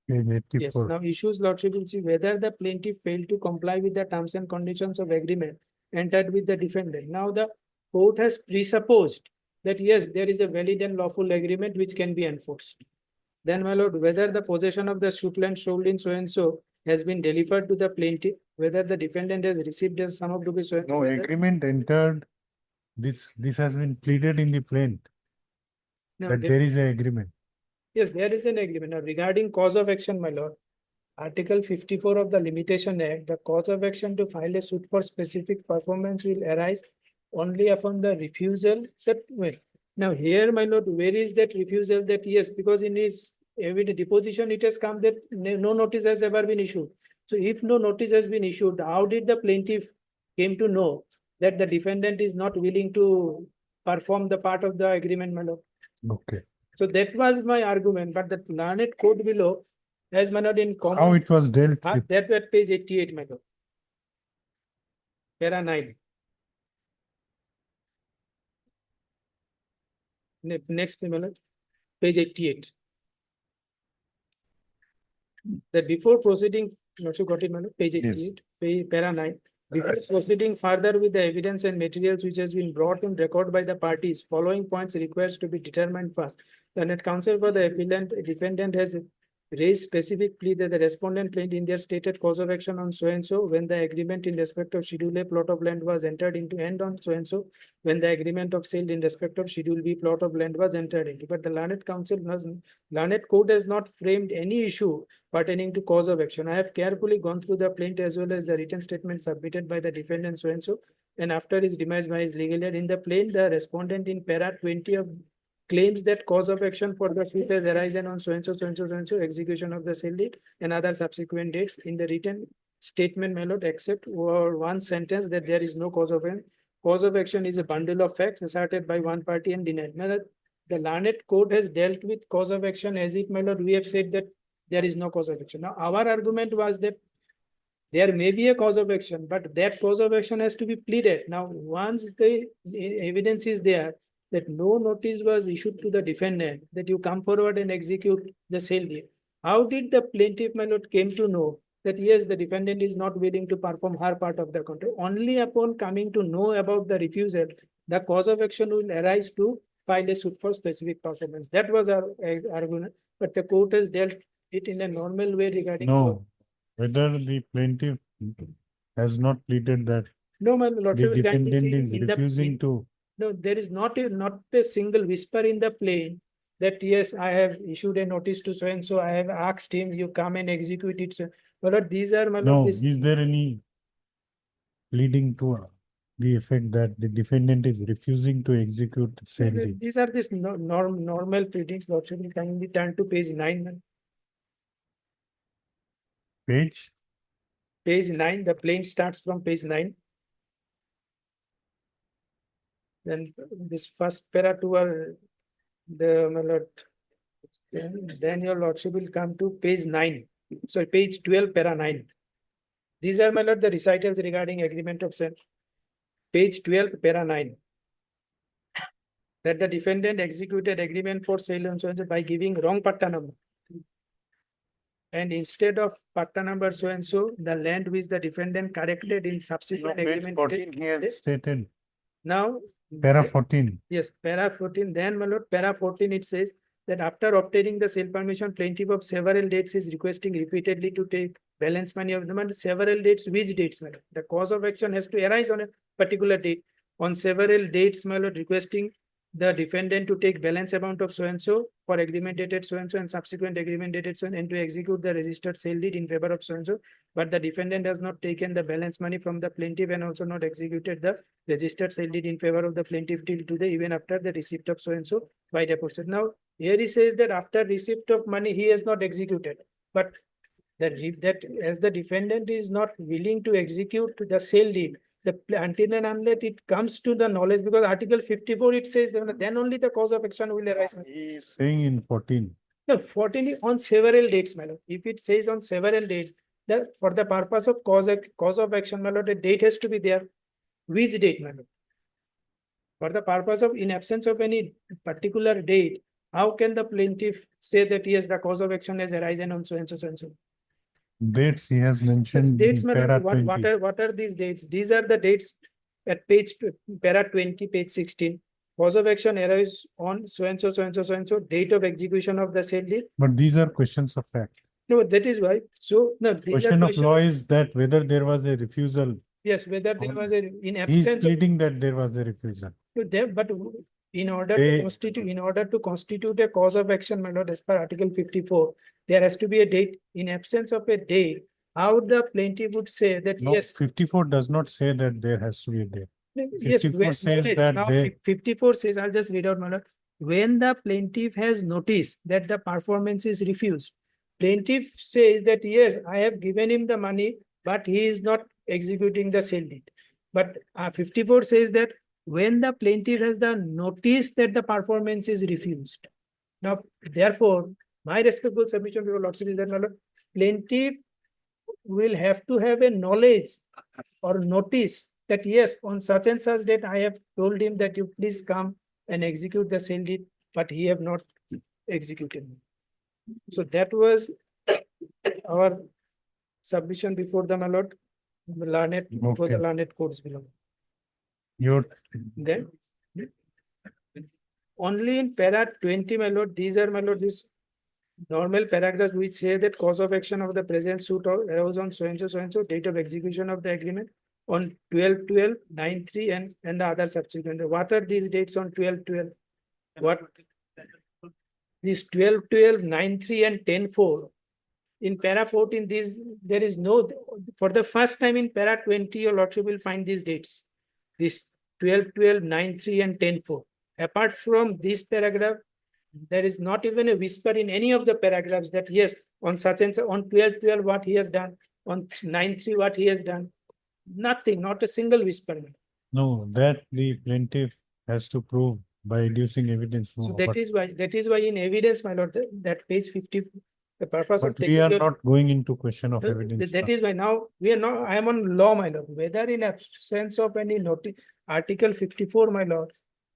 page Yes, 84. now issues lordship will see whether the plaintiff failed to comply with the terms and conditions of agreement entered with the defendant. Now the court has presupposed that yes, there is a valid and lawful agreement which can be enforced. Then, my lord, whether the possession of the suit land sold in so and so has been delivered to the plaintiff, whether the defendant has received a sum of rupees so and so. No whether- agreement entered. This has been pleaded in the plaint No, that there is an agreement. Yes, there is an agreement. Now regarding cause of action, my lord, Article 54 of the Limitation Act, the cause of action to file a suit for specific performance will arise only upon the refusal that, well, now here, my lord, where is that refusal that yes, because in his evident deposition, it has come that no notice has ever been issued. So if no notice has been issued, how did the plaintiff came to know that the defendant is not willing to perform the part of the agreement, my lord? Okay. So that was my argument, but the learned code below has my lord in common. How it was dealt with. That at page 88, my lord. Para 9. Next, my lord, page 88. That before proceeding, not you got it, my lord, page 88, para 9. Before proceeding further with the evidence and materials which has been brought on record by the parties, following points requires to be determined first. The net counsel for the appellant defendant has raised specific plea that the respondent plaintiff in their stated cause of action on so and so when the agreement in respect of Schedule A plot of land was entered into and on so and so when the agreement of sale in respect of Schedule B plot of land was entered into. But the learned counsel learned court has not framed any issue pertaining to cause of action. I have carefully gone through the plaint as well as the written statement submitted by the defendant so and so. And after his demise by his legal aid in the plaint, the respondent in para 20 of claims that cause of action for the suit has arisen on so and so, so and so, so and so, execution of the sale deed and other subsequent dates in the written statement, my lord, except one sentence that there is no cause of action. Cause of action is a bundle of facts asserted by one party and denied. Now, the learned court has dealt with cause of action as it, my lord, we have said that there is no cause of action. Now, our argument was that there may be a cause of action, but that cause of action has to be pleaded. Now, once the evidence is there that no notice was issued to the defendant, that you come forward and execute the sale deed, how did the plaintiff, my lord, came to know that yes, the defendant is not willing to perform her part of the contract? Only upon coming to know about the refusal, the cause of action will arise to file a suit for specific performance. That was our argument, but the court has dealt it in a normal way regarding. No, whether the plaintiff has not pleaded that No, my the lordship will kindly defendant see is in the, refusing to. no, there is not a single whisper in the plain that yes, I have issued a notice to so and so, I have asked him, you come and execute it. So, my lord, these are my No, lord, this, is there any pleading to the effect that the defendant is refusing to execute sale deed? these are this normal pleadings, lordship will kindly turn to page 9. Page? Page 9, the plain starts from page 9. Then this first para toward the, my lord, then your lordship will come to page 9. Sorry, page 12, para 9. These are, my lord, the recitals regarding agreement of sale. Page 12, para 9. That the defendant executed agreement for sale and so and so by giving wrong patta number. And instead of patta number so and so, the land which the defendant corrected in subsequent Page agreement. 14 he has stated. Now. Para 14. Yes, para 14, then my lord, para 14, it says that after obtaining the sale permission, plaintiff of several dates is requesting repeatedly to take balance money of the money. Several dates, which dates, my lord? The cause of action has to arise on a particular date. On several dates, my lord, requesting the defendant to take balance amount of so and so for agreement dated so and subsequent agreement dated so and to execute the registered sale deed in favor of so and so. But the defendant has not taken the balance money from the plaintiff and also not executed the registered sale deed in favor of the plaintiff till today, even after the receipt of so and so by deposit. Now, here he says that after receipt of money, he has not executed. But that as the defendant is not willing to execute the sale deed, until and unless it comes to the knowledge, because Article 54 it says that then only the cause of action will arise. He is saying in 14. No, 14 is on several dates, my lord. If it says on several dates, that for the purpose of cause of action, my lord, a date has to be there. Which date, my lord? For the purpose of, in absence of any particular date, how can the plaintiff say that yes, the cause of action has arisen on so and so so and so? Dates he has mentioned. Dates, in my para lord, 20. what are these dates? These are the dates at page para 20, page 16. Cause of action arise on so and so, so and so, so and so, date of execution of the sale deed. But these are questions of fact. No, that is why. So, no, these Question are of law is that whether there was a refusal. yes, whether there was a, in He is absence of, pleading that there was a refusal. there, but in order They- to constitute a cause of action, my lord, as per Article 54, there has to be a date. In absence of a date, how the plaintiff would say that No, yes. 54 does not say that there has to be a date. Yes, 54 when says knowledge, that now they- 54 says, I'll just read out, my lord. When the plaintiff has noticed that the performance is refused, plaintiff says that yes, I have given him the money, but he is not executing the sale deed. But 54 says that when the plaintiff has the notice that the performance is refused. Now, therefore, my respectful submission to your lordship is that, my lord, plaintiff will have to have a knowledge or notice that yes, on such and such date, I have told him that you please come and execute the sale deed, but he have not executed. So that was our submission before the, my lord, learned, before the Okay. learned courts below. Your Then only in para 20, my lord, these are, my lord, these normal paragraphs which say that cause of action of the present suit arose on so and so, date of execution of the agreement on 12/12, 9/3 and the other subsequent. What are these dates on 12/12? What? These 12/12, 9/3 and 10/4. In para 14, there is no, for the first time in para 20, your lordship will find these dates. This 12/12, 9/3 and 10/4. Apart from this paragraph, there is not even a whisper in any of the paragraphs that yes, on such and so, on 12/12 what he has done, on 9/3 what he has done. Nothing, not a single whisper. No, that the plaintiff has to prove by adducing evidence. So No, that but- is why in evidence, my lord, that page 50, the purpose of But we taking are your- not going into question of No, evidence. that is why now we are not, I am on law, my lord, whether in absence of any notice, Article 54, my lord,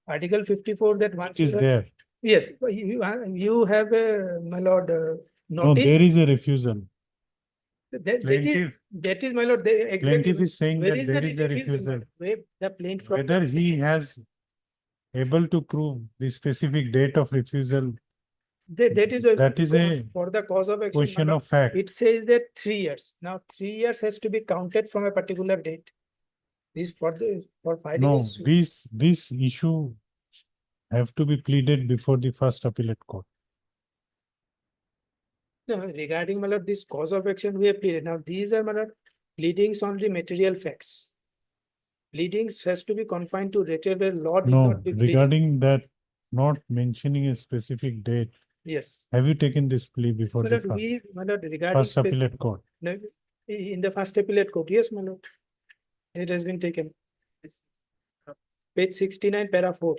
Article 54 that once. Is you have- there. Yes, you have a, my lord, No, notice. there is a refusal. That is, my lord, exactly. Plaintiff is saying Where that is there the is a refusal, my refusal. lord? Where the plaint from. Whether he has able to prove the specific date of refusal That is why. That is because a For the cause of action. question madam, of fact. It says that 3 years. Now, 3 years has to be counted from a particular date. This for filing a No, suit. this issue have to be pleaded before the first appellate court. No, regarding my lord, this cause of action we have pleaded. Now, these are my lord, pleadings on the material facts. Pleadings has to be confined to whatever law did No, not be pleaded. regarding that, not mentioning a specific date, Yes. have you taken this plea before My the lord, my lord, regarding first appellate court? No, in the first appellate court, yes, my lord. It has been taken. Page 69, para 4.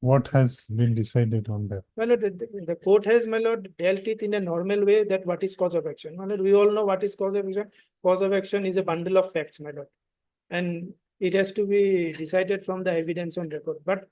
What has been decided on that? My lord, the court has, my lord, dealt it in a normal way that what is cause of action. My lord, we all know what is cause of action. Cause of action is a bundle of facts, my lord. And it has to be decided from the evidence on record. But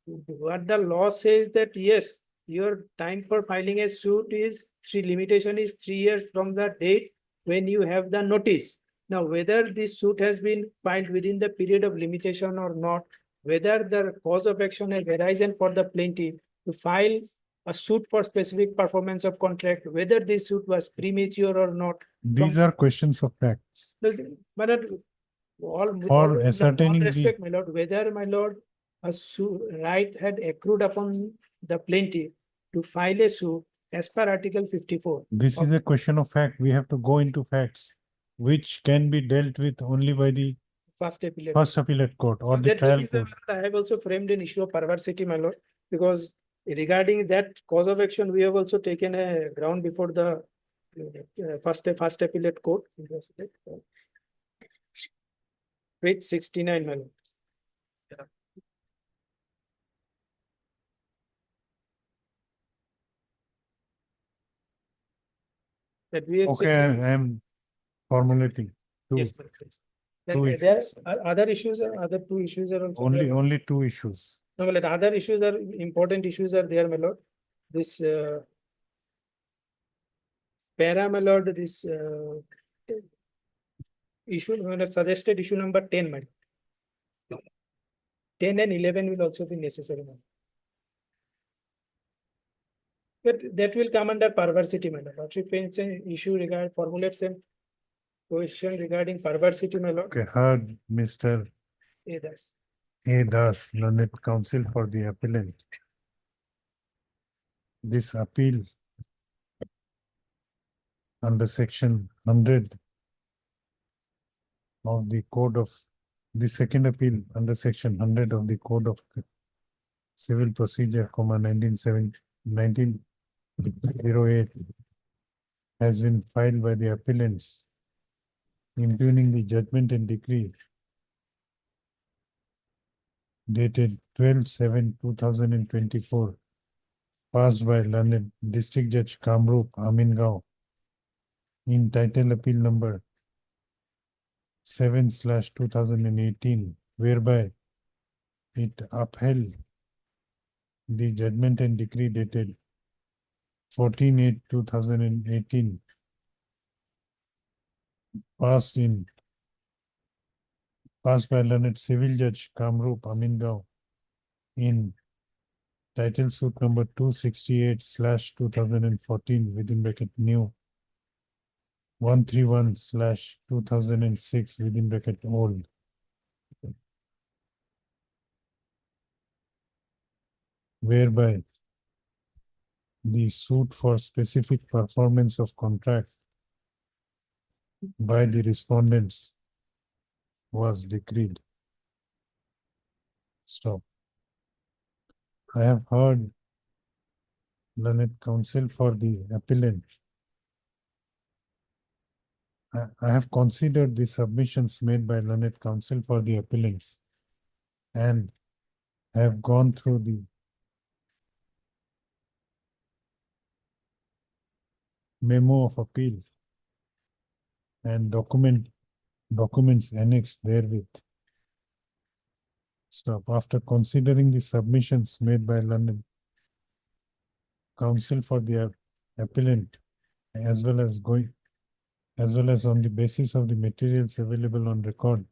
what the law says that yes, your time for filing a suit is limitation is 3 years from the date when you have the notice. Now, whether this suit has been filed within the period of limitation or not, whether the cause of action has arisen for the plaintiff to file a suit for specific performance of contract, whether this suit was premature or not. These are questions of facts. My lord, with For all ascertaining the- respect, my lord, whether my lord a right had accrued upon the plaintiff to file a suit as per Article 54. This is a question of fact. We have to go into facts, which can be dealt with only by the First appellate. first appellate court or the That trial is why, court. my lord, I have also framed an issue of perversity, my lord, because regarding that cause of action, we have also taken a ground before the first appellate court. Page 69, my lord. That we have Okay, said. I am formulating. Two. Yes, my lord, please. Two Then there issues. are other issues, other two issues are also. there. Only two issues. No, my lord, other issues are, important issues are there, my lord. This para, my lord, this issue, my lord, suggested issue number 10, my lord. 10 and 11 will also be necessary, my lord. But that will come under perversity, my lord. Lordship paints an issue regarding, formulates a question regarding perversity, my lord. Okay, heard Mr. Yes. A. Das, learned counsel for the appellant. This appeal under section 100 of the code of, the second appeal under section 100 of the code of civil procedure, 1908 has been filed by the appellants impugning the judgment and decree dated 12/7/2024 passed by learned District Judge Kamrup Amingao in title appeal number 7/2018, whereby it upheld the judgment and decree dated 14/8/2018 passed by learned Civil Judge Kamrup Amingao in title suit number 268/2014 within bracket new 131/2006 within bracket old. Whereby the suit for specific performance of contract by the respondents was decreed. Stop. I have heard learned counsel for the appellant. I have considered the submissions made by learned counsel for the appellants and have gone through the memo of appeal and documents annexed therewith. Stop. After considering the submissions made by learned counsel for the appellant as well as on the basis of the materials available on record,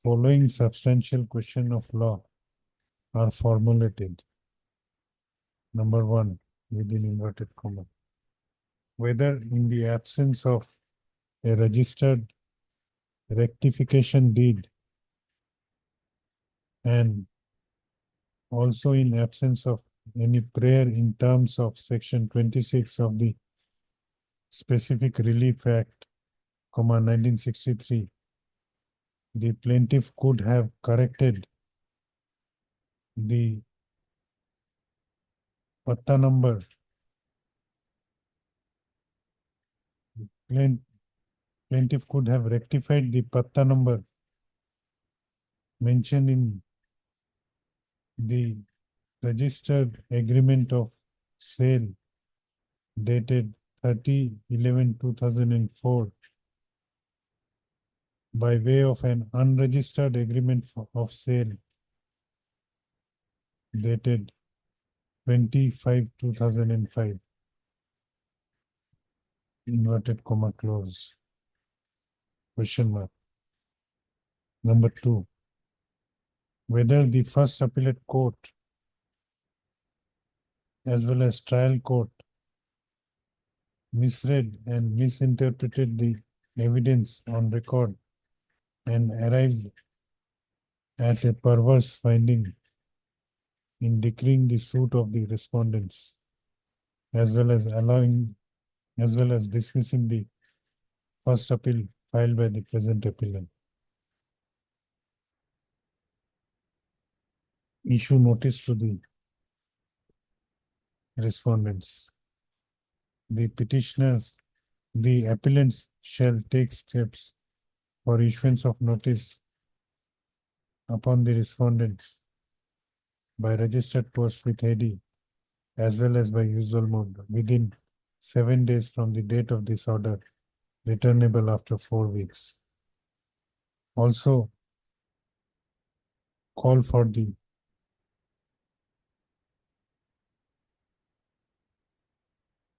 following substantial question of law are formulated. Number one, within inverted comma. Whether in the absence of a registered rectification deed and also in absence of any prayer in terms of section 26 of the Specific Relief Act, 1963, the plaintiff could have corrected the patta number plaintiff could have rectified the patta number mentioned in the registered agreement of sale dated 30/11/2004 by way of an unregistered agreement of sale dated 25/2005. Inverted comma close. Question mark. Number 2. Whether the first appellate court as well as trial court misread and misinterpreted the evidence on record and arrived at a perverse finding in decreeing the suit of the respondents, as well as dismissing the first appeal filed by the present appellant. Issue notice to the respondents. The petitioners, the appellants shall take steps for issuance of notice upon the respondents by registered post with ID as well as by usual mode within 7 days from the date of this order, returnable after 4 weeks. Also, call for the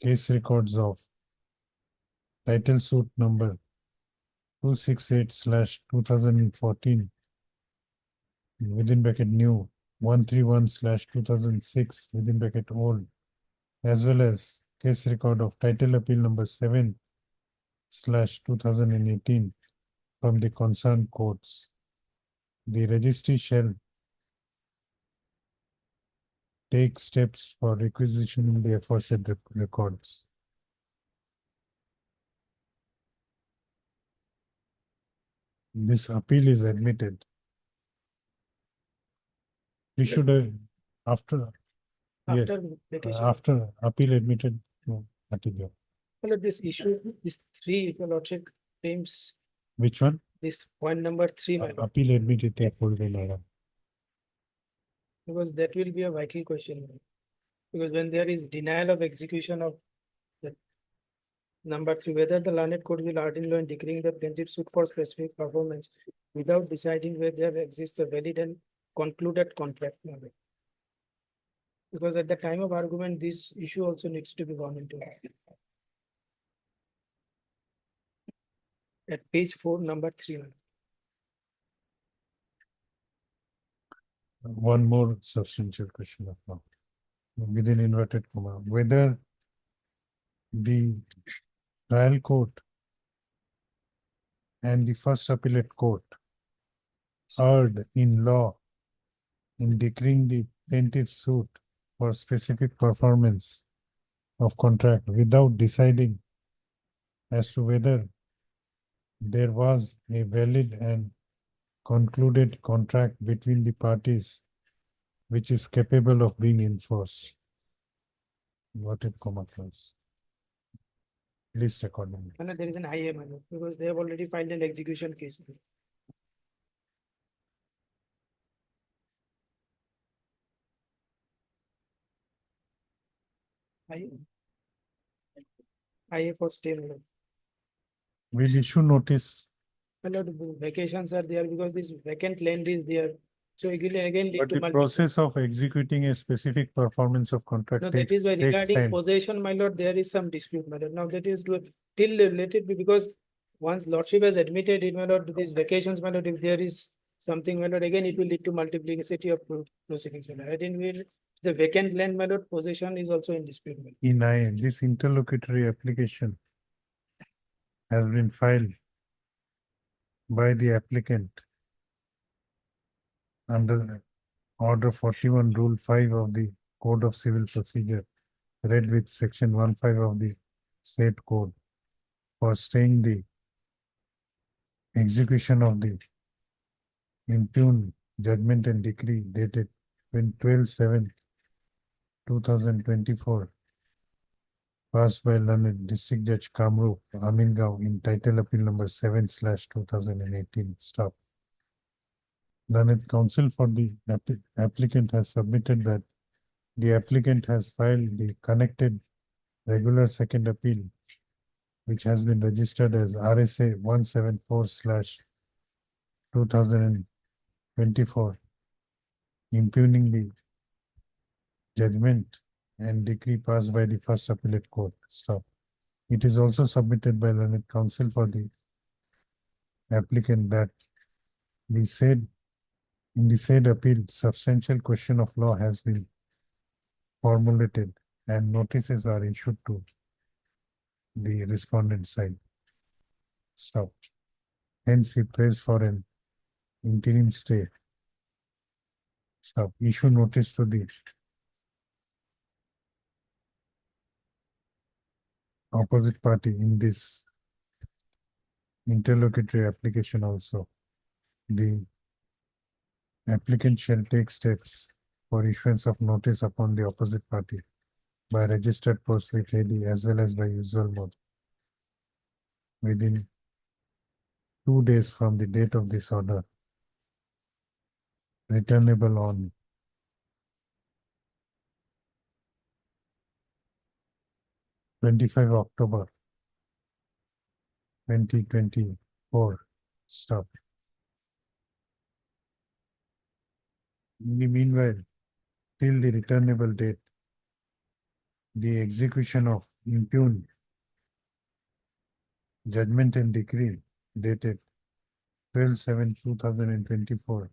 case records of title suit number 268/2014 within bracket new 131/2006 within bracket old, as well as case record of title appeal number 7/2018 from the concerned courts. The registry shall take steps for requisitioning the aforesaid records. This appeal is admitted. We should have, after vacation. after appeal admitted, no, Attilio. Well, this issue, this 3, if your lordship claims Which one? this point number 3, my lord, Appeal admitted, they pulled in, madam. because that will be a vital question. Because when there is denial of execution of the number 3, whether the learned court will order in law in decreeing the plaintiff suit for specific performance without deciding whether there exists a valid and concluded contract. My lord. Because at the time of argument, this issue also needs to be gone into. At page 4, number 3. One more substantial question of law. Within inverted comma, whether the trial court and the first appellate court erred in law in decreeing the plaintiff's suit for specific performance of contract without deciding as to whether there was a valid and concluded contract between the parties which is capable of being enforced. Inverted comma clause. List accordingly. And there is an IA, my lord, because they have already filed an execution case. IA for stay, my lord. We'll issue notice. My lord, vacations are there because this vacant land is there. So it will again lead But to the multiple. process of executing a specific performance of contract No, that is why takes regarding time. possession, my lord, there is some dispute, my lord. Now that is till let it be, because once lordship has admitted it, my lord, these vacations, my lord, if there is something, my lord, again, it will lead to multiplicity of proceedings, my lord. I think we'll The vacant land, my lord, possession is also in dispute. my lord. In I, this interlocutory application has been filed by the applicant under the Order 41, Rule 5 of the Code of Civil Procedure, read with Section 15 of the said code, for staying the execution of the impugned judgment and decree dated 12/7/2024, passed by learned District Judge Kamrup Amingao in title appeal number 7/2018. Stop. Learned counsel for the applicant has submitted that the applicant has filed the connected regular second appeal, which has been registered as RSA 174/2024, impugning the judgment and decree passed by the first appellate court. Stop. It is also submitted by learned counsel for the applicant that the said in the said appeal, substantial question of law has been formulated and notices are issued to the respondent side. Stop. Hence, he prays for an interim stay. Stop. Issue notice to the opposite party in this interlocutory application also. The applicant shall take steps for issuance of notice upon the opposite party by registered post with AD as well as by usual mode within 2 days from the date of this order, returnable on October 2024. Stop. In the meanwhile, till the returnable date, the execution of impugned judgment and decree dated 12/7/2024,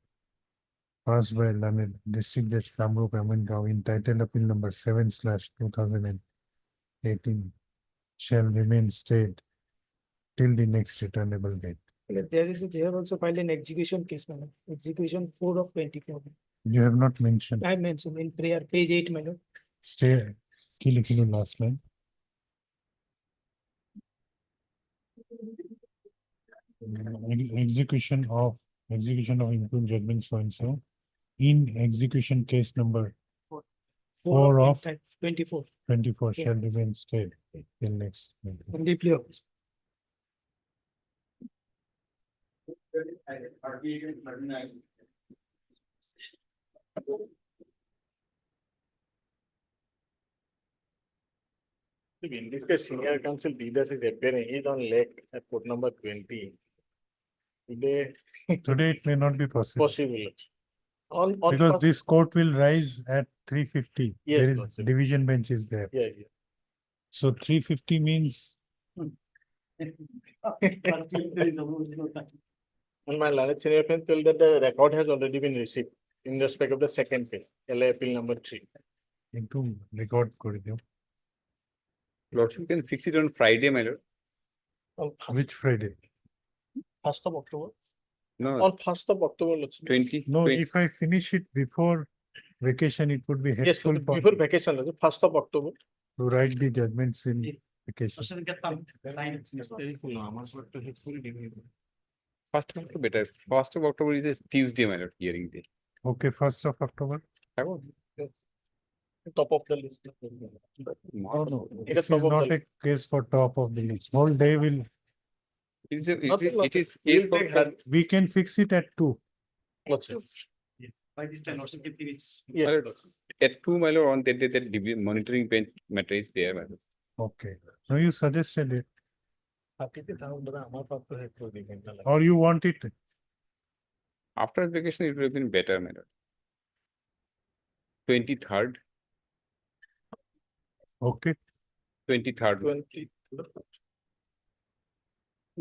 passed by learned District Judge Kamrup Amingao in title appeal number 7/2018, shall remain stayed till the next returnable date. They have also filed an execution case, my lord. Execution 4/24. You have not mentioned I mentioned in prayer, page 8, my lord. stay, kill last line. Execution of impugned judgment so and so in execution case number 4 of 24. 24 Yeah. shall remain stayed till next meeting. From the plea office. In this case, senior counsel Didas is appearing, he's on lake at court number 20. Today, Today it may not be possible possible. On because first- this court will rise at 3:50. Yes, There is possible. division bench is there. Yeah, yeah. So 3:50 means And my learned senior friend told that the record has already been received in respect of the second case, LA appeal number 3. into record করে দিও। Lordship, you can fix it on Friday, my lord. Which Friday? 1st of October. No, On 1st of October, Lordship. 20. No, 20 if I finish it before vacation, it would be Yes, helpful for before vacation, Lordship, 1st of October. to write the judgments in vacation. First of October better. 1st of October is a Tuesday, my lord, hearing day. Okay, 1st of October. Top of the list. No, It is this top is of not the a case for top of the list. Whole day will, It is, Nothing, it is We'll case for take that. we can fix it at 2. Lordship. By this time, also can finish. Yes, My lord, Lordship. At 2, my lord, on that day, that monitoring bench matter is there, my lord. Okay. No, you suggested it আমার পক্ষে help করে দিবেন তাহলে। or you want it. After vacation, it would have been better, my lord. 23rd, Okay. 23rd. 20.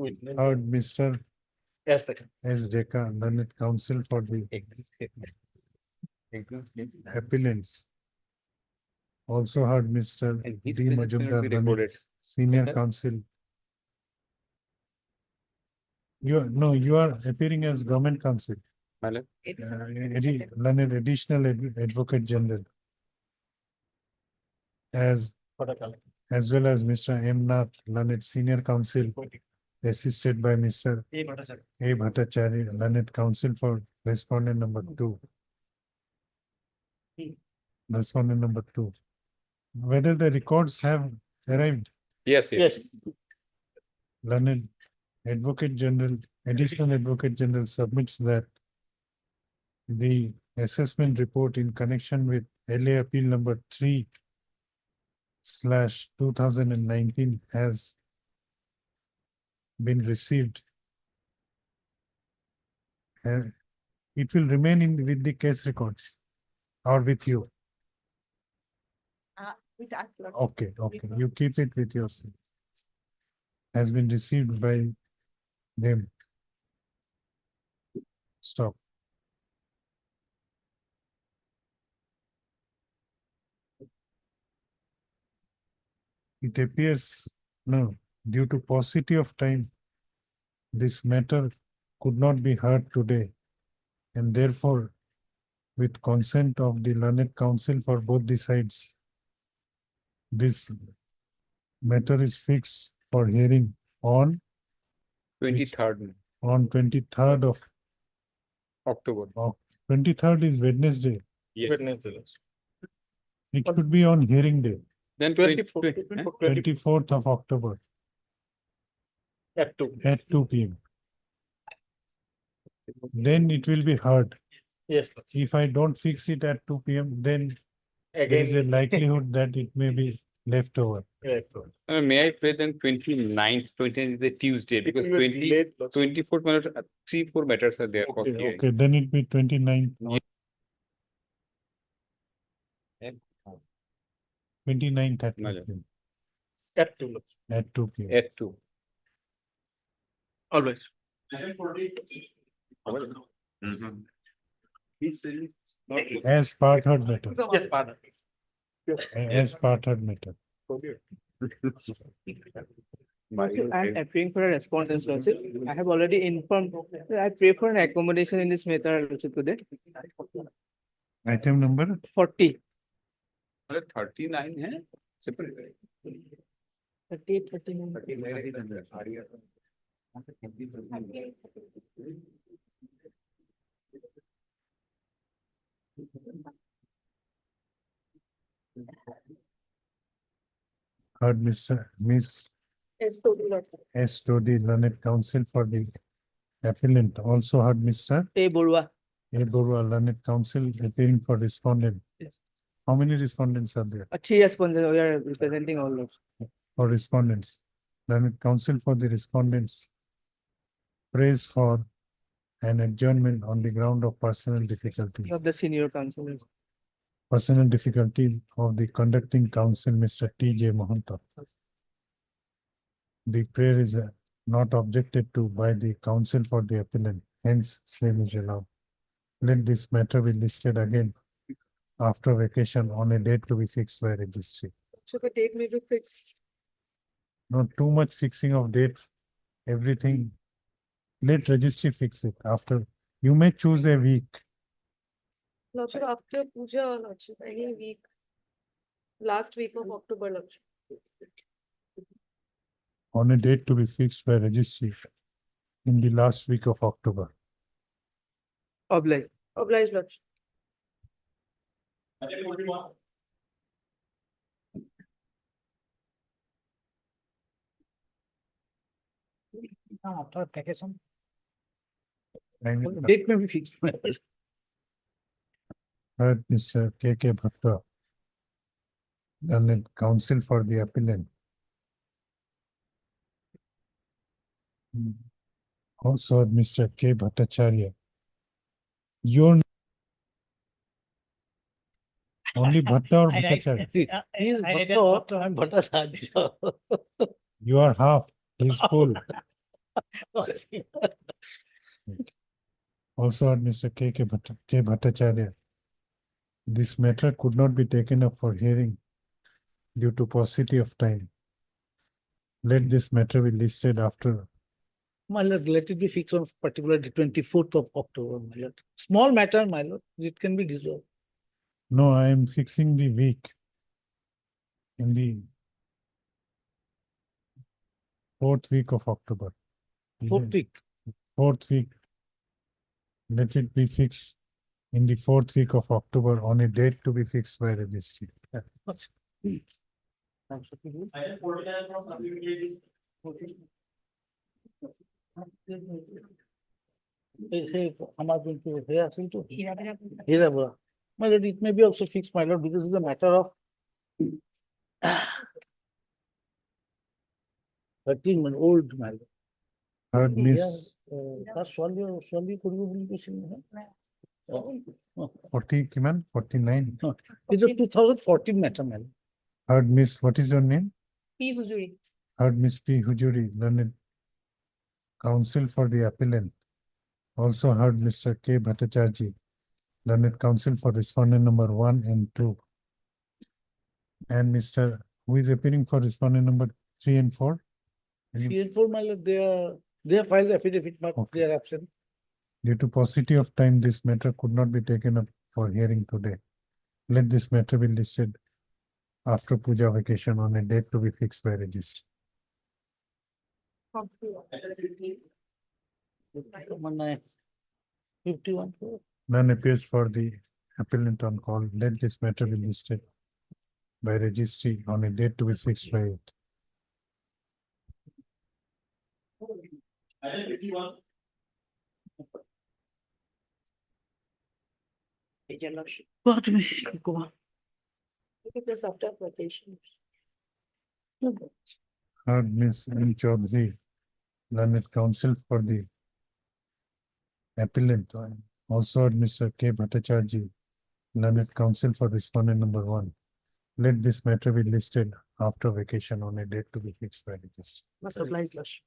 Witness. Heard Mr. Yes, second. S. Deka, learned counsel for the appellants Also heard Mr. And his D. presence may not be Majumdar, recorded. Lanet, Senior Okay. Counsel. You are appearing as Government Counsel. My lord. Learned Additional Advocate General. As well as Mr. M. Nath, Learned Senior Counsel, assisted by Mr. A. Bhattacharya, Learned Counsel for Respondent number 2. Respondent number 2. Whether the records have arrived, Yes, yes. Learned Advocate General, Additional Advocate General submits that the assessment report in connection with LA Appeal number 3/2019 has been received. It will remain with the case records or with you. With us, Lord. Okay, you keep it with yourself. Has been received by them. Stop. It appears, no, due to paucity of time, this matter could not be heard today, and therefore, with consent of the learned counsel for both the sides, this matter is fixed for hearing on 23rd on 23rd of October. 23rd is Wednesday. Yes. It should be on hearing day, Then 24th of October At 2. at 2 p.m. Then it will be heard. Yes. If I don't fix it at 2 p.m., then there is a Again. likelihood that it may be left over. Yes. May I pray then 29th, 29th is a Tuesday because will be 20, late, Lord. 24th, my lord, 3-4 matters are there for hearing. Okay, then it be 29th. 29th at 2 My lord. p.m. At 2. At 2 p.m. At 2. Always. As part heard matter. Yes, Father. As part heard matter. I am appearing for a respondent's lordship. I have already informed, I pray for an accommodation in this matter lordship today. Item number 40. 39 है separate. 38, 39. Heard Mr. Miss Yes, totally not. S. Todi, learned counsel for the appellant. Also heard Mr. A. Borua. A. Borua, learned counsel appearing for respondent. Yes. How many respondents are there? 3 respondents, we are representing all those. For respondents. Learned counsel for the respondents. Praise for an adjournment on the ground of personal difficulties. Of the senior counsel. Personal difficulty of the conducting counsel, Mr. T.J. Mahanta. The prayer is not objected to by the counsel for the appellant, hence same is allowed. Let this matter be listed again after vacation on a date to be fixed by registry. So the date may be fixed. Not too much fixing of date, everything. Let registry fix it after. You may choose a week. Lordship, after Puja, Lordship, any week. Last week of October, Lordship. On a date to be fixed by registry in the last week of October. Obliged. Obliged, Lordship. After vacation. And Date may be fixed. heard Mr. K.K. Bhatta, learned counsel for the appellant. Also heard Mr. K. Bhattacharya. Your only Bhatta or Bhattacharya? He is Bhatta, I'm Bhattacharya. You are half, he's full. Also heard Mr. K. Bhattacharya. This matter could not be taken up for hearing due to paucity of time. Let this matter be listed after. My lord, let it be fixed on particularly 24th of October, my lord. Small matter, my lord, it can be resolved. No, I am fixing the week. In the fourth week of October. Fourth week. Fourth week. Let it be fixed in the fourth week of October on a date to be fixed by registry. What's- আমার কিন্তু হয়ে আছে তো হীরাবরা my lord, it may be also fixed, my lord, because it's a matter of 13 old, my lord. Third miss তার solve করবো বলে বলছিল না 40 kiman 49. It's a 2014 matter, my lord. Third miss, what is your name? P Huzuri. Third Miss P. Hujuri, learned counsel for the appellant. Also heard Mr. K. Bhattacharjee, learned counsel for respondent number 1 and 2. And Mr. who is appearing for respondent number 3 and 4? 3 and 4, my lord, they have filed affidavit, but they are absent. Due to paucity of time, this matter could not be taken up for hearing today. Let this matter be listed after Puja vacation on a date to be fixed by registry. মানে 51. None appears for the appellant on call. Let this matter be listed by registry on a date to be fixed by it. Pardon me, Kumar. It was after vacation. Heard Miss M. Chaudhary, learned counsel for the appellant. Also heard Mr. K. Bhattacharjee, learned counsel for respondent number 1. Let this matter be listed after vacation on a date to be fixed by registry. Must oblige, Lordship.